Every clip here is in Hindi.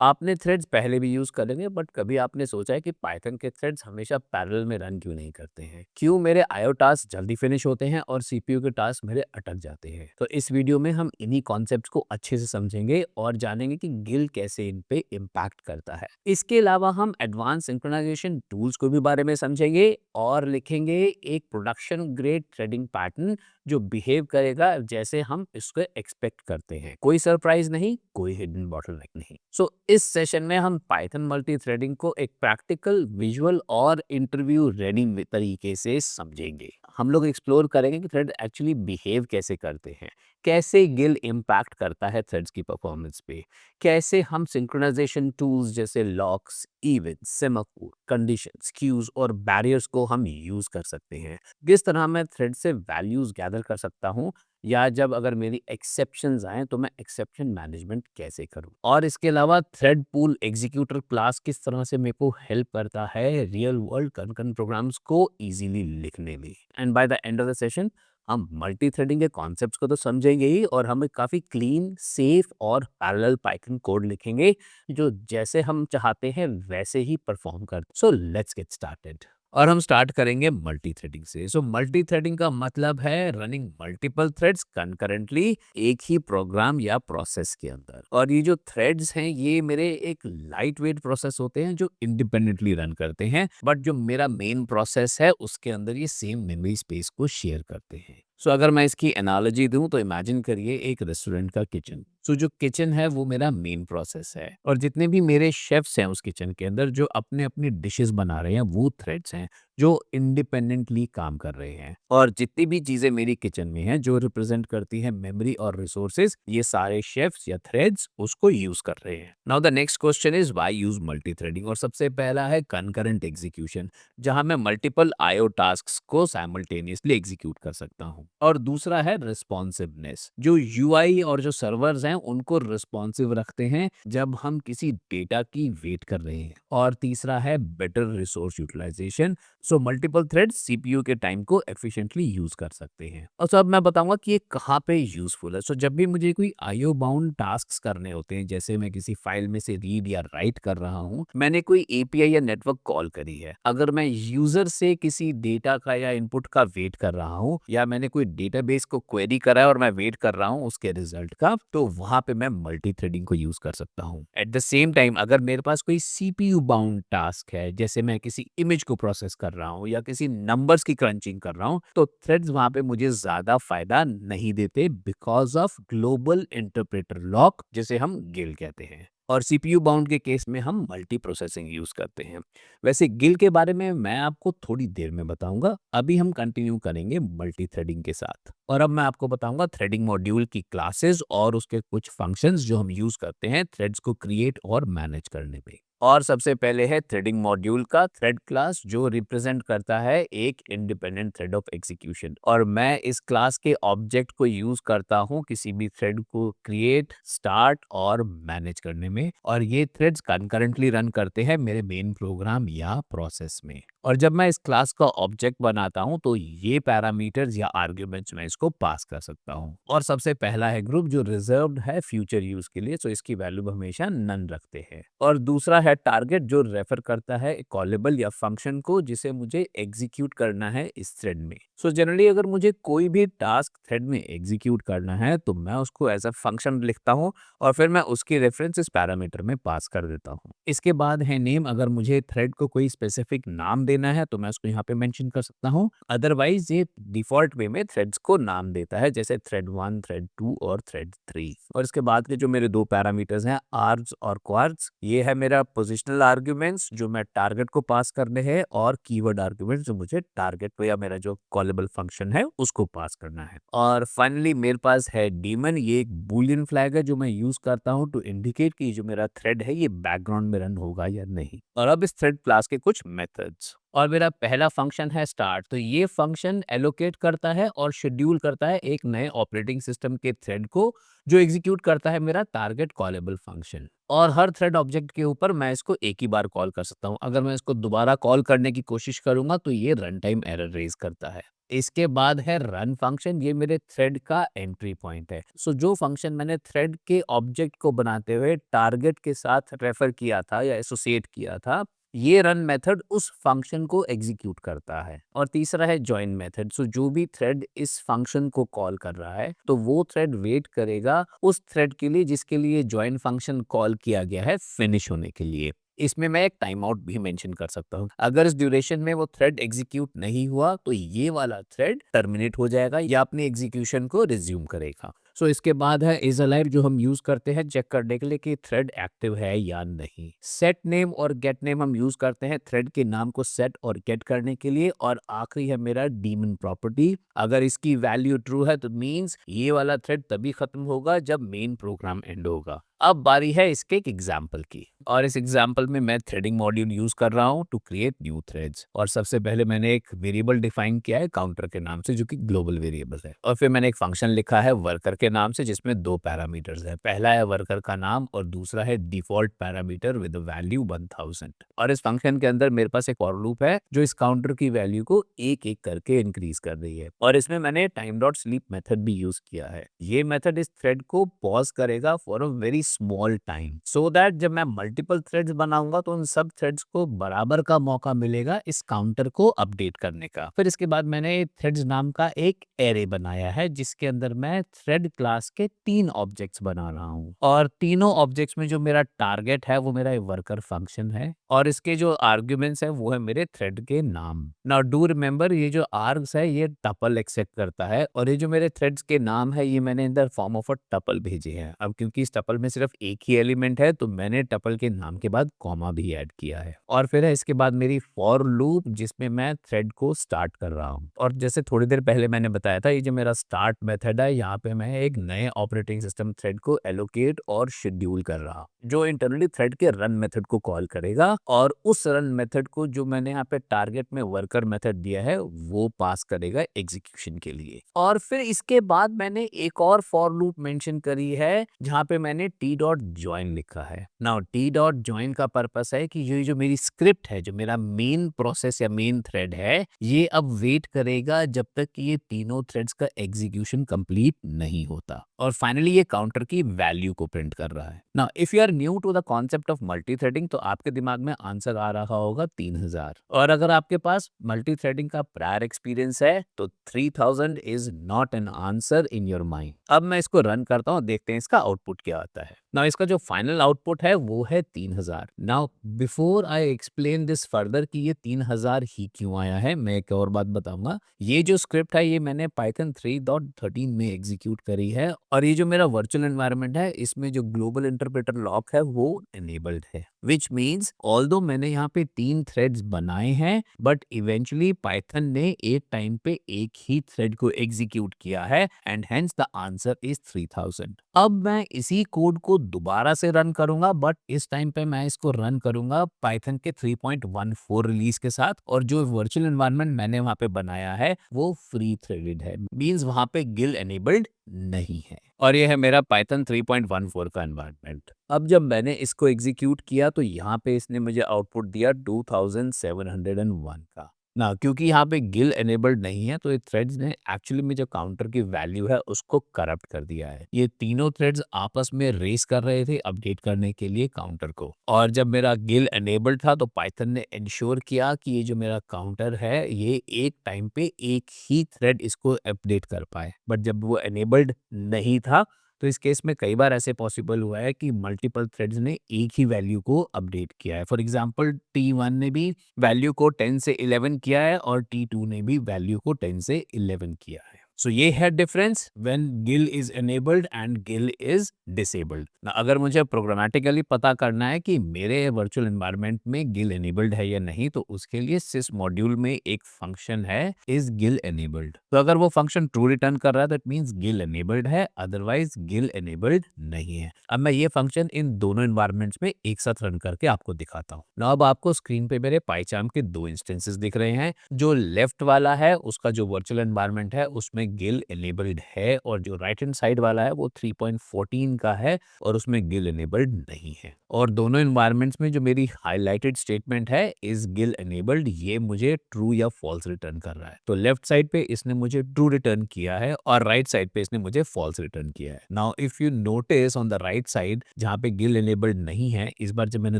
आपने थ्रेड्स पहले भी यूज़ करेंगे बट कभी आपने सोचा है कि पाइथन के थ्रेड्स हमेशा पैरेलल में रन क्यों नहीं करते हैं? क्यों मेरे आईओ टास्क जल्दी फिनिश होते हैं और सीपीयू के टास्क मेरे अटक जाते हैं? तो इस वीडियो में हम इन्हीं कॉन्सेप्ट्स को अच्छे से समझेंगे और जानेंगे कि गिल कैसे इन पे इम्पैक्ट करता है। इसके अलावा हम एडवांस सिंक्रोनाइजेशन टूल्स को भी बारे में समझेंगे और लिखेंगे एक प्रोडक्शन ग्रेड थ्रेडिंग पैटर्न जो बिहेव करेगा जैसे हम इसको एक्सपेक्ट करते हैं। कोई सरप्राइज नहीं, कोई हिडन बॉटलनेक नहीं। सो इस सेशन में हम पाइथन मल्टी थ्रेडिंग को एक प्रैक्टिकल, विजुअल और इंटरव्यू रेडी तरीके से समझेंगे। हम लोग एक्सप्लोर करेंगे कि थ्रेड एक्चुअली बिहेव कैसे करते हैं, कैसे गिल इम्पैक्ट करता है थ्रेड्स की परफॉर्मेंस पे, कैसे हम सिंक्रोनाइजेशन टूल्स जैसे locks, events, semaphore, conditions, queues और बैरियर्स को हम यूज कर सकते हैं। किस तरह मैं थ्रेड से वैल्यूज गैदर कर सकता हूँ, या जब अगर मेरी एक्सेप्शंस आए तो मैं एक्सेप्शन मैनेजमेंट कैसे करूं। और इसके अलावा थ्रेड पूल एग्जीक्यूटर क्लास किस तरह से मेरे को हेल्प करता है रियल वर्ल्ड कनकरेंट प्रोग्राम्स को इजीली लिखने में। And by the end of the session हम मल्टी थ्रेडिंग के कॉन्सेप्ट्स को तो समझेंगे ही, और हम एक काफ़ी क्लीन, सेफ और पैरेलल पाइथन कोड लिखेंगे जो जैसे हम चाहते हैं वैसे ही परफॉर्म कर। So let's get started. और हम स्टार्ट करेंगे मल्टी थ्रेडिंग से। सो मल्टी थ्रेडिंग का मतलब है रनिंग मल्टीपल थ्रेड्स कंकरेंटली एक ही प्रोग्राम या प्रोसेस के अंदर। और ये जो थ्रेड्स हैं ये मेरे एक लाइट वेट प्रोसेस होते हैं जो इंडिपेंडेंटली रन करते हैं, बट जो मेरा मेन प्रोसेस है उसके अंदर ये सेम मेमोरी स्पेस को शेयर करते हैं। सो अगर मैं इसकी एनालॉजी दूं तो इमेजिन करिए एक रेस्टोरेंट का किचन। सो जो किचन है वो मेरा मेन प्रोसेस है, और जितने भी मेरे शेफ्स हैं उस किचन के अंदर जो अपने अपनी डिशेस बना रहे हैं वो थ्रेड्स हैं जो इंडिपेंडेंटली काम कर रहे हैं। और जितनी भी चीजें मेरी किचन में हैं जो रिप्रेजेंट करती हैं मेमोरी और रिसोर्सेज, ये सारे शेफ्स या थ्रेड्स उसको यूज कर रहे हैं। Now the next question is why use multi threading. और सबसे पहला है कंकरेंट एग्जीक्यूशन, जहां मैं मल्टीपल आईओ टास्क को साइमल्टेनियसली एग्जीक्यूट कर सकता हूं। और दूसरा है रिस्पॉन्सिवनेस, जो यूआई और जो सर्वर्स हैं उनको रिस्पॉन्सिव रखते हैं जब हम किसी डेटा की वेट कर रहे हैं। और तीसरा है better resource utilization, so multiple thread CPU के टाइम को एफिशिएंटली यूज कर सकते हैं। और सब मैं बताऊंगा कि ये कहाँ पे यूजफुल है। सो जब भी मुझे कोई आईओ बाउंड टास्क करने होते हैं, जैसे मैं किसी फाइल में से रीड या राइट कर रहा हूँ, मैंने कोई एपीआई या नेटवर्क कॉल करी है, अगर मैं यूजर से किसी डेटा का या इनपुट का वेट कर रहा हूँ, या मैंने कोई डेटाबेस को क्वेरी करा है और मैं वेट कर रहा हूँ उसके रिजल्ट का, तो वहां पे मैं मल्टी थ्रेडिंग को यूज कर सकता हूँ। एट द सेम टाइम अगर मेरे पास कोई सीपीयू बाउंड टास्क है, जैसे मैं किसी इमेज को प्रोसेस कर रहा हूँ या किसी नंबर्स की क्रंचिंग कर रहा हूँ, तो थ्रेड्स वहां पे मुझे ज्यादा फायदा नहीं देते because of global interpreter lock, जिसे हम गिल कहते हैं। और सीपीयू बाउंड के केस में हम मल्टी प्रोसेसिंग यूज करते हैं। वैसे गिल के बारे में मैं आपको थोड़ी देर में बताऊंगा, अभी हम कंटिन्यू करेंगे मल्टी थ्रेडिंग के साथ। और अब मैं आपको बताऊंगा थ्रेडिंग मॉड्यूल की क्लासेस और उसके कुछ फंक्शंस जो हम यूज करते हैं थ्रेड्स को क्रिएट और मैनेज करने में। और सबसे पहले है थ्रेडिंग मॉड्यूल का थ्रेड क्लास, जो रिप्रेजेंट करता है एक इंडिपेंडेंट थ्रेड ऑफ एग्जीक्यूशन। और मैं इस क्लास के ऑब्जेक्ट को यूज करता हूँ किसी भी थ्रेड को क्रिएट, स्टार्ट और मैनेज करने में। और ये थ्रेड्स कंकरेंटली रन करते हैं मेरे मेन प्रोग्राम या प्रोसेस में। और जब मैं इस क्लास का ऑब्जेक्ट बनाता हूं तो ये पैरामीटर्स या आर्ग्यूमेंट्स मैं इसको पास कर सकता हूं। और सबसे पहला है ग्रुप, जो रिजर्व्ड है फ्यूचर यूज के लिए, तो इसकी वैल्यू हमेशा नन रखते हैं। और दूसरा है टारगेट, जो रेफर करता है कॉलेबल या फंक्शन को जिसे मुझे एग्जीक्यूट करना है इस थ्रेड में। सो जनरली अगर मुझे कोई भी टास्क थ्रेड में एग्जीक्यूट करना है तो मैं उसको एज अ फंक्शन लिखता हूँ और फिर मैं उसकी रेफरेंस इस पैरामीटर में पास कर देता हूँ। इसके बाद है नेम, अगर मुझे थ्रेड को कोई स्पेसिफिक नाम देना है तो मैं उसको यहाँ पे मेंशन कर सकता हूँ। अदरवाइज ये डिफॉल्ट वे में थ्रेड्स को नाम देता है, जैसे थ्रेड 1, थ्रेड 2 और थ्रेड 3। और इसके बाद के जो मेरे दो पैरामीटर्स हैं आर्ग्स और क्वार्ट्स, ये है मेरा पोजिशनल आर्ग्यूमेंट्स जो मैं टारगेट को पास करने हैं, और कीवर्ड आर्ग्यूमेंट्स जो मुझे टारगेट को या मेरा जो कॉलेबल फंक्शन है उसको पास करना है। और फाइनली मेरे पास है डीमन, ये एक बूलियन फ्लैग है जो मैं यूज करता हूँ टू इंडिकेट कि जो मेरा थ्रेड है ये बैकग्राउंड में रन होगा या नहीं। और अब इस थ्रेड क्लास के कुछ मेथड्स। और मेरा पहला फंक्शन है स्टार्ट। तो ये फंक्शन एलोकेट करता है और शेड्यूल करता है एक नए ऑपरेटिंग सिस्टम के थ्रेड को, जो एग्जीक्यूट करता है मेरा टारगेट कॉलेबल फंक्शन। और हर थ्रेड ऑब्जेक्ट के ऊपर मैं इसको एक ही बार कॉल कर सकता हूँ। अगर मैं इसको दोबारा कॉल करने की कोशिश करूंगा तो ये रन टाइम एरर रेज करता है। इसके बाद है रन फंक्शन, ये मेरे थ्रेड का एंट्री पॉइंट है। सो जो फंक्शन मैंने थ्रेड के ऑब्जेक्ट को बनाते हुए टारगेट के साथ रेफर किया था या एसोसिएट किया था, ये रन मेथड उस फंक्शन को एग्जीक्यूट करता है। और तीसरा है जॉइन मेथड। सो जो भी थ्रेड इस फंक्शन को कॉल कर रहा है तो वो थ्रेड वेट करेगा उस थ्रेड के लिए जिसके लिए जॉइन फंक्शन कॉल किया गया है फिनिश होने के लिए। इसमें मैं एक टाइम आउट भी मेंशन कर सकता हूँ। अगर इस ड्यूरेशन में वो थ्रेड एग्जीक्यूट नहीं हुआ तो ये वाला थ्रेड टर्मिनेट हो जाएगा या अपने एग्जीक्यूशन को रिज्यूम करेगा। सो इसके बाद है इज अलाइव, जो हम यूज करते हैं चेक करने के लिए कि थ्रेड एक्टिव है या नहीं। सेट नेम और गेट नेम हम यूज करते हैं थ्रेड के नाम को सेट और गेट करने के लिए। और आखिरी है मेरा डीमन प्रॉपर्टी। अगर इसकी वैल्यू ट्रू है तो मींस ये वाला थ्रेड तभी खत्म होगा जब मेन प्रोग्राम एंड होगा। अब बारी है इसके एक एग्जाम्पल की, और इस एग्जाम्पल में मैं थ्रेडिंग मॉड्यूल यूज कर रहा हूँ टू क्रिएट न्यू थ्रेड्स। और सबसे पहले मैंने एक वेरिएबल डिफाइन किया है काउंटर के नाम से, जो कि ग्लोबल वेरिएबल है। और फिर मैंने एक फंक्शन लिखा है वर्कर के नाम से, जिसमें दो पैरामीटर्स है। पहला है वर्कर का नाम और दूसरा है डिफॉल्ट पैरामीटर विद वैल्यू 1000। और इस फंक्शन के अंदर मेरे पास एक फॉर लूप है जो इस काउंटर की वैल्यू को एक एक करके इंक्रीज कर रही है। और इसमें मैंने टाइम डॉट स्लीप मेथड भी यूज किया है। ये मेथड इस थ्रेड को पॉज करेगा for a very small time, so that जब मैं मल्टीपल थ्रेड्स बनाऊंगा तो उन सब थ्रेड्स को बराबर का मौका मिलेगा इस काउंटर को अपडेट करने का। फिर इसके बाद मैंने थ्रेड्स नाम का एक एरे बनाया है जिसके अंदर मैं थ्रेड क्लास के 3 ऑब्जेक्ट्स बना रहा हूँ। और तीनों ऑब्जेक्ट्स में जो मेरा टारगेट है वो मेरा वर्कर फंक्शन है, और इसके जो आर्ग्यूमेंट्स है वो है मेरे थ्रेड के नाम। नाउ डू रिमेंबर, ये जो आर्ग्स है ये टपल एक्सेप्ट करता है, और ये जो मेरे थ्रेड्स के नाम है ये मैंने इन the form of a tuple भेजे हैं। अब क्योंकि इस टपल में सिर्फ एक ही एलिमेंट है तो मैंने टपल के नाम के बाद कॉमा भी ऐड किया है। और फिर है इसके बाद मेरी फॉर लूप जिसमें मैं थ्रेड को स्टार्ट कर रहा हूँ। और जैसे थोड़ी देर पहले मैंने बताया था, ये जो मेरा स्टार्ट मेथड है यहाँ पे मैं एक नए ऑपरेटिंग सिस्टम थ्रेड को एलोकेट और शेड्यूल कर रहा हूँ, जो इंटरनली थ्रेड के रन मेथड को कॉल करेगा। और उस रन मेथड को जो मैंने यहाँ पे टारगेट में वर्कर मेथड दिया है वो पास करेगा एग्जीक्यूशन के लिए। और फिर इसके बाद मैंने एक और फॉर लूप मेंशन करी है जहाँ पे मैंने टी डॉट ज्वाइन लिखा है। नाउ टी डॉट ज्वाइन का पर्पस है कि ये जो मेरी स्क्रिप्ट है, जो मेरा मेन प्रोसेस या मेन थ्रेड है, ये अब वेट करेगा जब तक कि ये तीनों थ्रेड्स का एग्जीक्यूशन कंप्लीट नहीं होता। और फाइनली ये काउंटर की वैल्यू को प्रिंट कर रहा है। Now if you are new to the concept of multi threading तो आपके दिमाग में आंसर आ रहा होगा 3000। और अगर आपके पास मल्टी थ्रेडिंग का प्रायर एक्सपीरियंस है तो 3000 is not an answer in your mind. अब मैं इसको रन करता हूँ, देखते हैं इसका आउटपुट क्या आता है। नाउ इसका जो फाइनल आउटपुट है वो है 3000। Now before I explain this further कि ये 3000 ही क्यों आया है, मैं एक और बात बताऊंगा। ये जो स्क्रिप्ट है ये मैंने पाइथन 3.13 में एग्जीक्यूट करी है, और ये जो मेरा वर्चुअल एनवायरनमेंट है इसमें जो ग्लोबल इंटरप्रेटर लॉक है वो एनेबल्ड है, विच मीन्स ऑल्दो मैंने यहाँ पे 3 थ्रेड्स बनाए हैं बट इवेंचुअली पाइथन ने एक टाइम पे एक ही थ्रेड को एग्जीक्यूट किया है, and hence the answer is 3000। अब मैं इसी कोड को दोबारा से रन करूंगा, बट इस टाइम पे मैं इसको रन करूंगा पाइथन के 3.14 रिलीज के साथ, और जो वर्चुअल एनवायरनमेंट मैंने वहां पे बनाया है वो फ्री थ्रेडेड है, मींस वहां पे गिल एनेबल्ड नहीं है। और ये है मेरा पाइथन 3.14 का एनवायरनमेंट। अब जब मैंने इसको एग्जीक्यूट किया तो यहाँ पे इसने मुझे आउटपुट दिया 2701 का। ना क्योंकि यहाँ पे गिल एनेबल्ड नहीं है तो ये थ्रेड्स ने एक्चुअली में जो काउंटर की वैल्यू है उसको करप्ट कर दिया है। ये तीनों थ्रेड्स आपस में रेस कर रहे थे अपडेट करने के लिए काउंटर को, और जब मेरा गिल एनेबल्ड था तो पाइथन ने इंश्योर किया कि ये जो मेरा काउंटर है ये एक टाइम पे एक ही थ्रेड इसको अपडेट कर पाए। बट जब वो एनेबल्ड नहीं था तो इस केस में कई बार ऐसे पॉसिबल हुआ है कि मल्टीपल थ्रेड्स ने एक ही वैल्यू को अपडेट किया है। फॉर एग्जांपल T1 ने भी वैल्यू को 10 से 11 किया है और T2 ने भी वैल्यू को 10 से 11 किया है। सो ये है difference when Gill is enabled and Gill is disabled. ना अगर मुझे प्रोग्रामेटिकली पता करना है कि मेरे वर्चुअल एनवायरनमेंट में गिल enabled है या नहीं, तो उसके लिए sys मॉड्यूल में एक फंक्शन है इज गिल enabled। तो अगर वो फंक्शन ट्रू रिटर्न कर रहा है दैट मीन्स गिल enabled है, अदरवाइज गिल enabled नहीं है। अब मैं ये फंक्शन इन दोनों एनवायरनमेंट्स में एक साथ रन करके आपको दिखाता हूँ। ना अब आपको स्क्रीन पे मेरे पाइचार्म के दो इंस्टेंसेस दिख रहे हैं। जो लेफ्ट वाला है उसका जो वर्चुअल एनवायरनमेंट है उसमें गिल enabled है, और जो राइट हैंड साइड वाला है वो 3.14 का है और उसमें गिल enabled नहीं है। और दोनों एनवायरनमेंट्स में जो मेरी हाईलाइटेड स्टेटमेंट है इज गिल enabled, ये मुझे ट्रू या फॉल्स रिटर्न कर रहा है। तो लेफ्ट साइड पे इसने मुझे ट्रू रिटर्न किया है और राइट साइड पे इसने मुझे फॉल्स रिटर्न किया है। Now if you notice on the right side जहाँ पे गिल enabled नहीं है, इस बार जब मैंने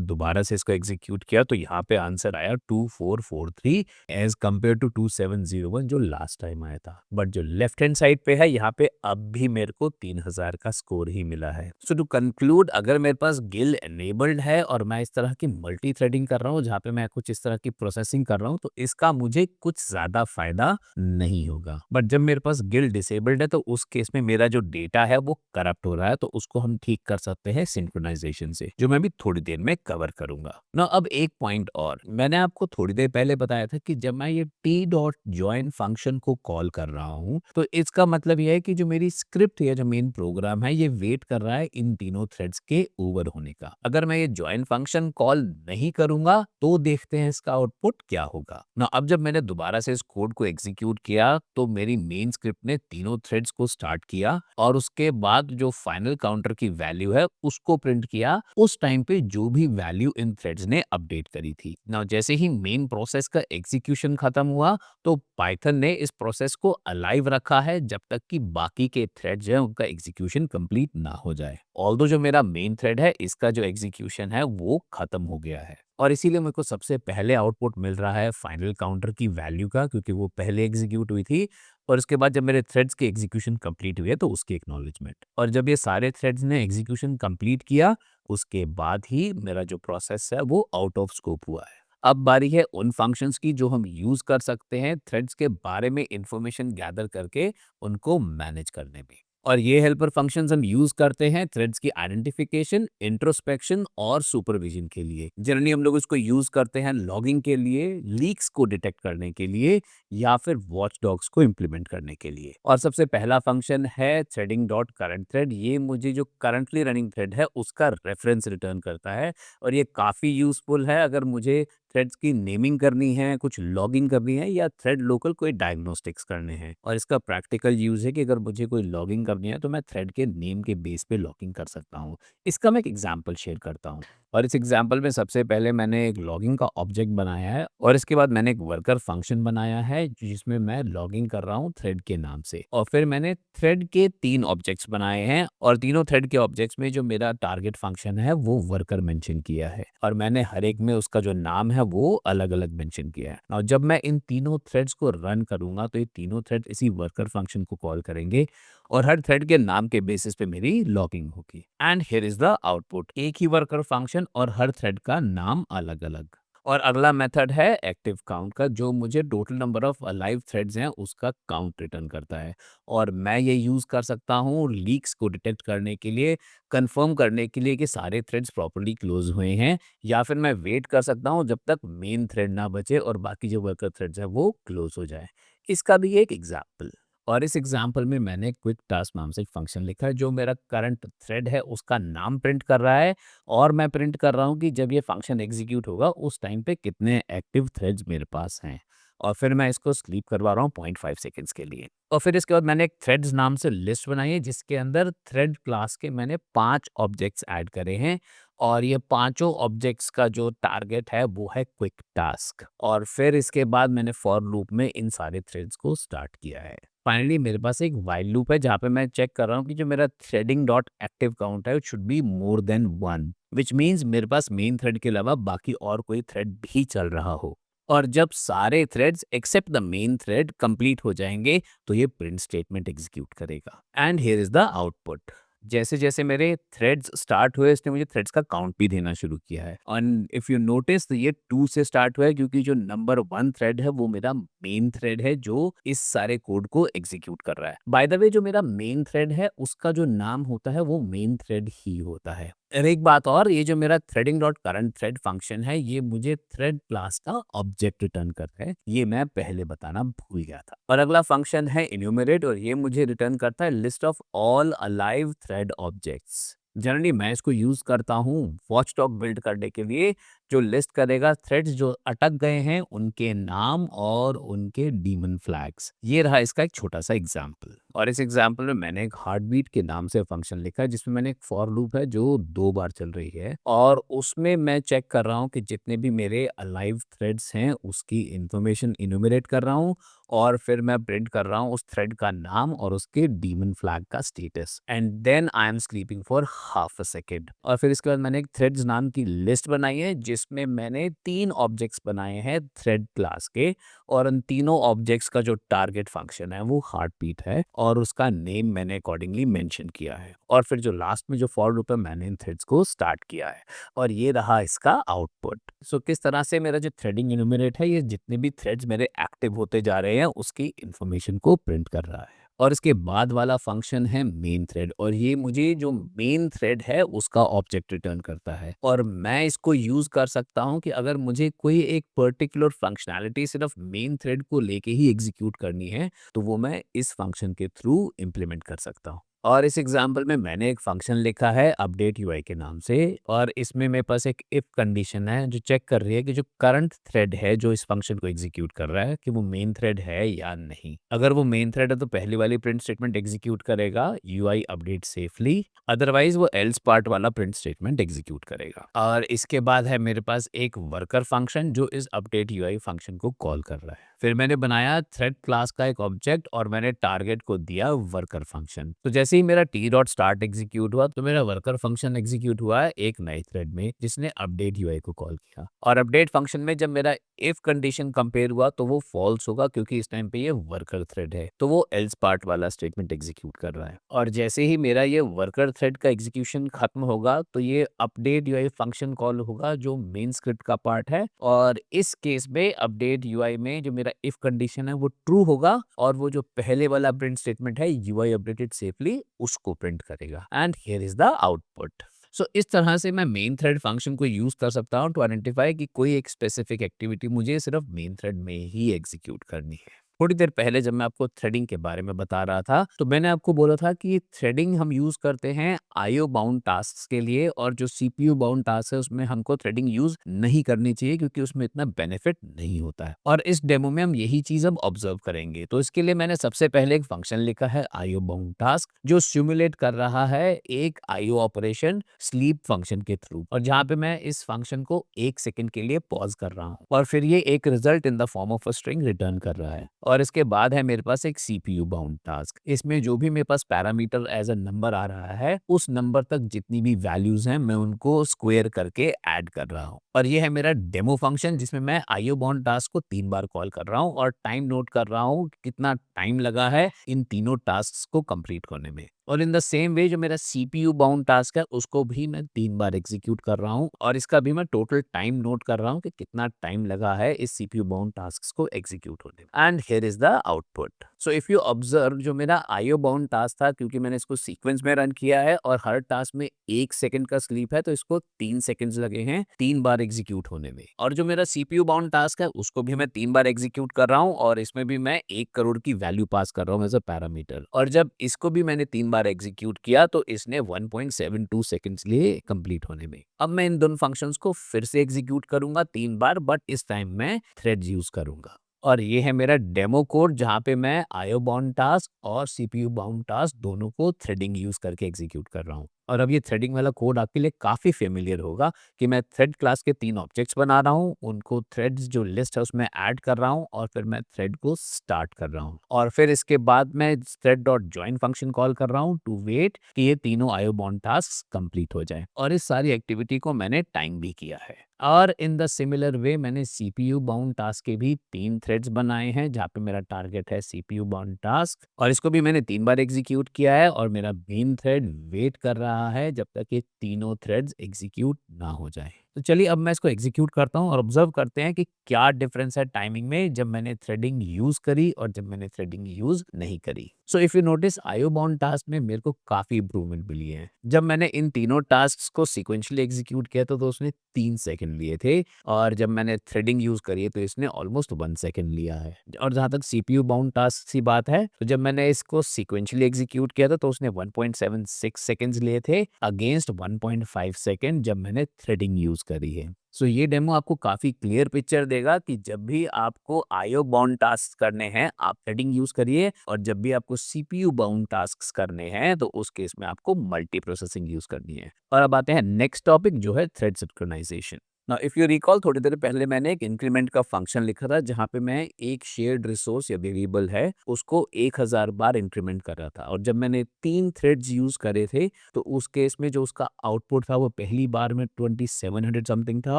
दोबारा से इसको एग्जीक्यूट किया तो यहाँ पे आंसर आया 2443 एज कम्पेयर टू 2701 जो लास्ट टाइम आया था। बट जो लेफ्ट हैंड साइड पे है यहाँ पे अब भी मेरे को 3000 का स्कोर ही मिला है। सो टू कंक्लूड, अगर मेरे पास गिल enabled है और मैं इस तरह की मल्टी थ्रेडिंग कर रहा हूँ जहाँ पे मैं कुछ इस तरह की प्रोसेसिंग कर रहा हूँ, तो इसका मुझे कुछ ज्यादा फायदा नहीं होगा। बट जब मेरे पास गिल डिसेबल्ड है तो उस केस में मेरा जो डेटा है वो करप्ट हो रहा है, तो उसको हम ठीक कर सकते हैं सिंक्रोनाइजेशन से, जो मैं भी थोड़ी देर में कवर करूंगा ना। अब एक पॉइंट और, मैंने आपको थोड़ी देर पहले बताया था कि जब मैं ये t.join फंक्शन को कॉल कर रहा हूँ तो इसका मतलब यह है कि जो मेरी स्क्रिप्ट या जो मेन प्रोग्राम है ये वेट कर रहा है इन तीनों थ्रेड्स के ओवर होने का। अगर मैं ये ज्वाइन फंक्शन कॉल नहीं करूंगा तो देखते हैं इसका आउटपुट क्या होगा ना। अब जब मैंने दोबारा से इस कोड को एग्जीक्यूट किया तो मेरी मेन स्क्रिप्ट ने तीनों थ्रेड्स को स्टार्ट किया और उसके बाद जो फाइनल काउंटर की वैल्यू है उसको प्रिंट किया उस टाइम पे जो भी वैल्यू इन थ्रेड्स ने अपडेट करी थी ना। जैसे ही मेन प्रोसेस का एग्जीक्यूशन खत्म हुआ तो पाइथन ने इस प्रोसेस को अलाइव रखा है जब तक कि बाकी के थ्रेड्स हैं उनका एग्जीक्यूशन कंप्लीट ना हो जाए। ऑल्दो जो मेरा मेन थ्रेड है इसका जो एग्जीक्यूशन है वो खत्म हो गया है और इसीलिए मेरे को सबसे पहले आउटपुट मिल रहा है फाइनल काउंटर की वैल्यू का, क्योंकि वो पहले एग्जीक्यूट हुई थी। और उसके बाद जब मेरे थ्रेड्स की एग्जीक्यूशन कंप्लीट हुई है तो उसकी एक्नॉलेजमेंट, और जब ये सारे थ्रेड्स ने एग्जीक्यूशन कंप्लीट किया उसके बाद ही मेरा जो प्रोसेस है वो आउट ऑफ स्कोप हुआ है। अब बारी है उन फंक्शंस की जो हम यूज कर सकते हैं थ्रेड्स के बारे में इंफॉर्मेशन गैदर करके उनको मैनेज करने में। और ये हेल्पर फंक्शंस हम यूज करते हैं थ्रेड्स की आइडेंटिफिकेशन, इंट्रोस्पेक्शन और सुपरविजन के लिए। जनरली हम लोग इसको यूज करते हैं लॉगिंग के लिए, लीक्स को डिटेक्ट करने के लिए या फिर वॉच डॉग्स को इम्प्लीमेंट करने के लिए। और सबसे पहला फंक्शन है थ्रेडिंग डॉट करंट थ्रेड। ये मुझे जो करंटली रनिंग थ्रेड है उसका रेफरेंस रिटर्न करता है और ये काफ़ी यूजफुल है अगर मुझे थ्रेड्स की नेमिंग करनी है, कुछ लॉगिंग करनी है या थ्रेड लोकल कोई डायग्नोस्टिक्स करने हैं। और इसका प्रैक्टिकल यूज़ है कि अगर मुझे कोई लॉगिंग करनी है तो मैं थ्रेड के नेम के बेस पे लॉगिंग कर सकता हूँ। इसका मैं एक एग्जांपल शेयर करता हूँ और इस एग्जांपल में सबसे पहले मैंने एक लॉगिंग का ऑब्जेक्ट बनाया है और इसके बाद मैंने एक वर्कर फंक्शन बनाया है जिसमें मैं लॉगिंग कर रहा हूँ थ्रेड के नाम से। और फिर मैंने थ्रेड के 3 ऑब्जेक्ट्स बनाए हैं और तीनों थ्रेड के ऑब्जेक्ट्स में जो मेरा टारगेट फंक्शन है वो वर्कर मेंशन किया है और मैंने हर एक में उसका जो नाम है वो अलग-अलग मेंशन किया है। और जब मैं इन तीनों थ्रेड्स को रन करूंगा तो ये तीनों थ्रेड इसी वर्कर फंक्शन को कॉल करेंगे और हर थ्रेड के नाम के बेसिस पे मेरी लॉगिंग होगी। And here is the output, एक ही वर्कर फंक्शन और हर थ्रेड का नाम अलग-अलग। और अगला मेथड है एक्टिव काउंट का, जो मुझे total number of alive threads हैं उसका काउंट रिटर्न करता है। और मैं ये यूज़ कर सकता हूँ लीक्स को डिटेक्ट करने के लिए, कंफर्म करने के लिए कि सारे थ्रेड्स प्रॉपर्ली क्लोज हुए हैं, या फिर मैं वेट कर सकता हूँ जब तक मेन थ्रेड ना बचे और बाकी जो वर्कर थ्रेड्स हैं वो क्लोज हो जाए। इसका भी एक एग्जाम्पल, और इस एग्जाम्पल में मैंने क्विक टास्क नाम से एक फंक्शन लिखा है जो मेरा करंट थ्रेड है उसका नाम प्रिंट कर रहा है और मैं प्रिंट कर रहा हूँ कि जब ये फंक्शन एग्जीक्यूट होगा उस टाइम पे कितने एक्टिव थ्रेड्स मेरे पास हैं। और फिर मैं इसको स्लीप करवा रहा हूँ 0.5 सेकेंड्स के लिए। और फिर इसके बाद मैंने एक थ्रेड्स नाम से लिस्ट बनाई है जिसके अंदर थ्रेड क्लास के मैंने 5 ऑब्जेक्ट्स ऐड करे हैं और ये पांचों ऑब्जेक्ट्स का जो टारगेट है वो है क्विक टास्क। और फिर इसके बाद मैंने फॉर लूप में इन सारे थ्रेड्स को स्टार्ट किया है। फाइनली मेरे पास एक व्हाइल लूप है जहाँ पे मैं चेक कर रहा हूँ कि जो मेरा थ्रेडिंग डॉट एक्टिव काउंट है it should be more than 1, which means मेरे पास मेन थ्रेड के अलावा बाकी और कोई थ्रेड भी चल रहा हो। और जब सारे threads except the main thread complete हो जाएंगे तो ये प्रिंट स्टेटमेंट एग्जीक्यूट करेगा। And here is the output. जैसे जैसे मेरे थ्रेड्स स्टार्ट हुए इसने मुझे थ्रेड्स का काउंट भी देना शुरू किया है। एंड इफ यू नोटिस तो ये 2 से स्टार्ट हुआ है क्योंकि जो नंबर 1 थ्रेड है वो मेरा मेन थ्रेड है जो इस सारे कोड को एग्जीक्यूट कर रहा है। बाय द वे जो मेरा मेन थ्रेड है उसका जो नाम होता है वो मेन थ्रेड ही होता है। और एक बात और, ये जो मेरा threading dot current thread function है ये मुझे थ्रेड क्लास का ऑब्जेक्ट रिटर्न करता है। ये मैं पहले बताना भूल गया था। और अगला फंक्शन है इन्यूमरेट और ये मुझे रिटर्न करता है list of all alive thread objects. Generally मैं इसको यूज करता हूँ वॉचडॉग बिल्ड करने के लिए, जो लिस्ट करेगा थ्रेड्स जो अटक गए हैं उनके नाम और उनके डीमन फ्लैग्स। ये रहा इसका एक छोटा सा एग्जाम्पल। और इस एग्जाम्पल में मैंने एक हार्ट बीट के नाम से फंक्शन लिखा है जिसमें मैंने एक फॉर लूप है जो 2 बार चल रही है और उसमें मैं चेक कर रहा हूँ कि जितने भी मेरे अलाइव थ्रेड्स हैं उसकी इंफॉर्मेशन इन्यूमरेट कर रहा हूँ और फिर मैं प्रिंट कर रहा हूँ उस थ्रेड का नाम और उसके डीमन फ्लैग का status. And then I am sleeping for half a second. और फिर इसके बाद मैंने एक थ्रेड्स नाम की लिस्ट बनाई है जिसमें मैंने 3 ऑब्जेक्ट्स बनाए हैं थ्रेड क्लास के और उन तीनों ऑब्जेक्ट्स का जो टारगेट फंक्शन है वो हार्ट बीट है और उसका नेम मैंने अकॉर्डिंगली मेंशन किया है। और फिर जो लास्ट में जो फॉर लूप है मैंने इन थ्रेड्स को स्टार्ट किया है और ये रहा इसका आउटपुट। सो किस तरह से मेरा जो थ्रेडिंग इन्यूमरेट है ये जितने भी थ्रेड्स मेरे एक्टिव होते जा रहे हैं उसकी इंफॉर्मेशन को प्रिंट कर रहा है। और इसके बाद वाला फंक्शन है मेन थ्रेड और ये मुझे जो मेन थ्रेड है उसका ऑब्जेक्ट रिटर्न करता है। और मैं इसको यूज कर सकता हूँ कि अगर मुझे कोई एक पर्टिकुलर फंक्शनैलिटी सिर्फ मेन थ्रेड को लेके ही एग्जीक्यूट करनी है तो वो मैं इस फंक्शन के थ्रू इम्प्लीमेंट कर सकता हूँ। और इस एग्जाम्पल में मैंने एक फंक्शन लिखा है अपडेट यूआई के नाम से और इसमें मेरे पास एक इफ कंडीशन है जो चेक कर रही है कि जो करंट थ्रेड है जो इस फंक्शन को एग्जीक्यूट कर रहा है कि वो मेन थ्रेड है या नहीं। अगर वो मेन थ्रेड है तो पहली वाली प्रिंट स्टेटमेंट एग्जीक्यूट करेगा यूआई अपडेट सेफली, अदरवाइज वो एल्स पार्ट वाला प्रिंट स्टेटमेंट एग्जीक्यूट करेगा। और इसके बाद है मेरे पास एक वर्कर फंक्शन जो इस अपडेट यूआई फंक्शन को कॉल कर रहा है। फिर मैंने बनाया थ्रेड क्लास का एक ऑब्जेक्ट और मैंने टारगेट को दिया वर्कर फंक्शन। तो जैसे ही मेरा टी डॉट स्टार्ट एग्जीक्यूट हुआ तो मेरा वर्कर फंक्शन एग्जीक्यूट हुआ है एक नए थ्रेड में जिसने अपडेट यूआई को कॉल किया। और अपडेट फंक्शन में जब मेरा इफ कंडीशन कंपेयर हुआ तो वो फॉल्स होगा क्योंकि इस टाइम पे ये वर्कर थ्रेड है तो वो एल्स पार्ट वाला स्टेटमेंट एग्जीक्यूट कर रहा है। और जैसे ही मेरा ये वर्कर थ्रेड का एग्जीक्यूशन खत्म होगा तो ये अपडेट यूआई फंक्शन कॉल होगा जो मेन स्क्रिप्ट का पार्ट है। और इस केस में अपडेट यूआई में जो मेरा इफ कंडीशन है वो ट्रू होगा और वो जो पहले वाला प्रिंट स्टेटमेंट है यूआई अपडेटेड सेफली उसको प्रिंट करेगा and here is the output. So इस तरह से मैं मेन थ्रेड फंक्शन को यूज कर सकता हूँ टू आइडेंटिफाई कि कोई एक स्पेसिफिक एक्टिविटी मुझे सिर्फ मेन थ्रेड में ही एग्जीक्यूट करनी है। थोड़ी देर पहले जब मैं आपको थ्रेडिंग के बारे में बता रहा था तो मैंने आपको बोला था कि थ्रेडिंग हम यूज करते हैं आईओ बाउंड टास्क के लिए और जो सीपीयू बाउंड टास्क है उसमें हमको थ्रेडिंग यूज नहीं करनी चाहिए क्योंकि उसमें इतना बेनिफिट नहीं होता है। और इस डेमो में हम यही चीज अब ऑब्जर्व करेंगे। तो इसके लिए मैंने सबसे पहले एक फंक्शन लिखा है आईओ बाउंड टास्क जो सिमुलेट कर रहा है एक आईओ ऑपरेशन स्लीप फंक्शन के थ्रू और जहां पे मैं इस फंक्शन को 1 सेकंड के लिए पॉज कर रहा हूँ और फिर ये एक result in the form of a string return कर रहा है। और इसके बाद है मेरे पास एक सीपीयू बाउंड टास्क। इसमें जो भी मेरे पास पैरामीटर एज अ नंबर आ रहा है उस नंबर तक जितनी भी वैल्यूज हैं मैं उनको स्क्वायर करके ऐड कर रहा हूँ। और ये है मेरा डेमो फंक्शन जिसमें मैं आईओ बाउंड टास्क को 3 बार कॉल कर रहा हूँ और टाइम नोट कर रहा हूँ कितना टाइम लगा है इन तीनों टास्क को कंप्लीट करने में। और इन द सेम वे जो मेरा सीपीयू बाउंड टास्क है उसको भी मैं 3 बार एग्जीक्यूट कर रहा हूँ और इसका भी मैं टोटल टाइम नोट कर रहा हूँ कि कितना टाइम लगा है इस सीपीयू बाउंड टास्क को एग्जीक्यूट होने में। And here is the output. So if you observe जो मेरा आईओ बाउंड टास्क था क्योंकि मैंने इसको सीक्वेंस में रन किया है और हर टास्क में 1 सेकंड का स्लीप है तो इसको 3 सेकंड्स लगे हैं 3 बार एग्जीक्यूट होने में। और जो मेरा सीपीयू बाउंड टास्क है उसको भी मैं 3 बार एग्जीक्यूट कर रहा हूँ और इसमें भी मैं 1 करोड़ की वैल्यू पास कर रहा हूँ एज अ पैरामीटर। और जब इसको भी मैंने 3 बार एग्जीक्यूट किया तो इसने 1.72 सेकंड्स लिए कंप्लीट होने में। अब मैं इन दोनों फंक्शंस को फिर से एग्जीक्यूट करूंगा 3 बार बट इस टाइम मैं थ्रेड्स यूज करूंगा। और ये है मेरा डेमो कोड जहां पे मैं आईओ बाउंड टास्क और सीपीयू बाउंड टास्क दोनों को थ्रेडिंग यूज करके एग्जीक्यूट कर रहा हूँ। और अब ये थ्रेडिंग वाला कोड आपके लिए काफ़ी फेमिलियर होगा कि मैं थ्रेड क्लास के 3 ऑब्जेक्ट्स बना रहा हूँ, उनको थ्रेड्स जो लिस्ट है उसमें ऐड कर रहा हूँ और फिर मैं थ्रेड को स्टार्ट कर रहा हूँ। और फिर इसके बाद मैं thread dot join function call कर रहा हूँ टू वेट कि ये तीनों आईओ बाउंड टास्क कंप्लीट हो जाएँ। और इस सारी एक्टिविटी को मैंने टाइम भी किया है। और इन द सिमिलर वे मैंने सीपीयू बाउंड टास्क के भी 3 थ्रेड्स बनाए हैं, जहाँ पे मेरा टारगेट है सीपीयू बाउंड टास्क, और इसको भी मैंने 3 बार एग्जीक्यूट किया है और मेरा मेन थ्रेड वेट कर रहा है जब तक ये तीनों थ्रेड्स एग्जीक्यूट ना हो जाए। तो चलिए अब मैं इसको एग्जीक्यूट करता हूँ और ऑब्जर्व करते हैं कि क्या डिफरेंस है टाइमिंग में जब मैंने थ्रेडिंग यूज करी और जब मैंने थ्रेडिंग यूज नहीं करी। So if you notice IO bound task में मेरे को काफी इंप्रूवमेंट मिली है। जब मैंने इन तीनों टास्क को सिक्वेंशियली एग्जीक्यूट किया तो उसने 3 सेकंड लिए थे, और जब मैंने थ्रेडिंग यूज करी है तो इसने ऑलमोस्ट 1 सेकंड लिया है। और जहां तक सीपीयू बाउंड टास्क की बात है, तो जब मैंने इसको सिक्वेंशियली एग्जीक्यूट किया था तो उसने 1.76 सेकंड्स लिए थे अगेंस्ट 1.5 सेकंड जब मैंने थ्रेडिंग यूज करी है। सो ये डेमो आपको काफी क्लियर पिक्चर देगा कि जब भी आपको आईओ बाउंड टास्क करने हैं आप थ्रेडिंग यूज करिए, और जब भी आपको सीपीयू बाउंड टास्क करने हैं तो उस केस में आपको मल्टी प्रोसेसिंग यूज करनी है। और अब आते हैं नेक्स्ट टॉपिक जो है thread synchronization. Now if you recall, थोड़ी देर पहले मैंने एक इंक्रीमेंट का फंक्शन लिखा था जहां पे मैं एक शेयर्ड रिसोर्स या वेरिएबल है उसको 1000 बार इंक्रीमेंट कर रहा था, और जब मैंने 3 थ्रेड्स यूज करे थे तो उस केस में जो उसका आउटपुट था वो पहली बार में 2700 समथिंग था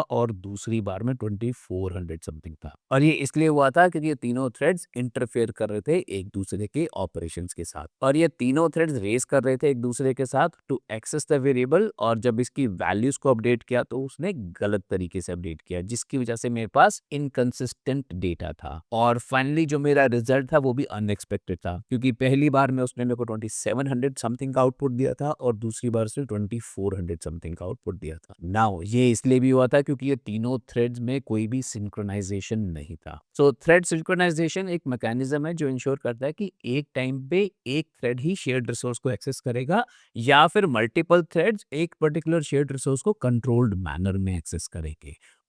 और दूसरी बार में 2400 समथिंग था। और ये इसलिए हुआ था क्योंकि ये तीनों थ्रेड्स इंटरफेयर कर रहे थे एक दूसरे के ऑपरेशंस के साथ, और ये तीनों थ्रेड्स रेस कर रहे थे एक दूसरे के साथ टू एक्सेस द वेरिएबल, और जब इसकी वैल्यूज को अपडेट किया तो उसने गलत तरीके से अपडेट किया जिसकी वजह से मेरे पास इनकंसिस्टेंट डेटा था। और फाइनली जो मेरा रिजल्ट था वो भी अनएक्सपेक्टेड था, क्योंकि पहली बार में उसने मेरे को 2700 समथिंग का आउटपुट दिया था और दूसरी बार से 2400 समथिंग का आउटपुट दिया था। नाउ ये इसलिए भी हुआ था क्योंकि ये तीनों थ्रेड्स में कोई भी सिंक्रोनाइजेशन नहीं था। सो थ्रेड सिंक्रोनाइजेशन एक मैकेनिज्म है जो इंश्योर करता है कि एक टाइम पे एक थ्रेड ही शेयर्ड रिसोर्स को एक्सेस करेगा, या फिर मल्टीपल थ्रेड्स एक पर्टिकुलर शेयर्ड रिसोर्स को कंट्रोल्ड मैनर में एक्सेस करेंगे।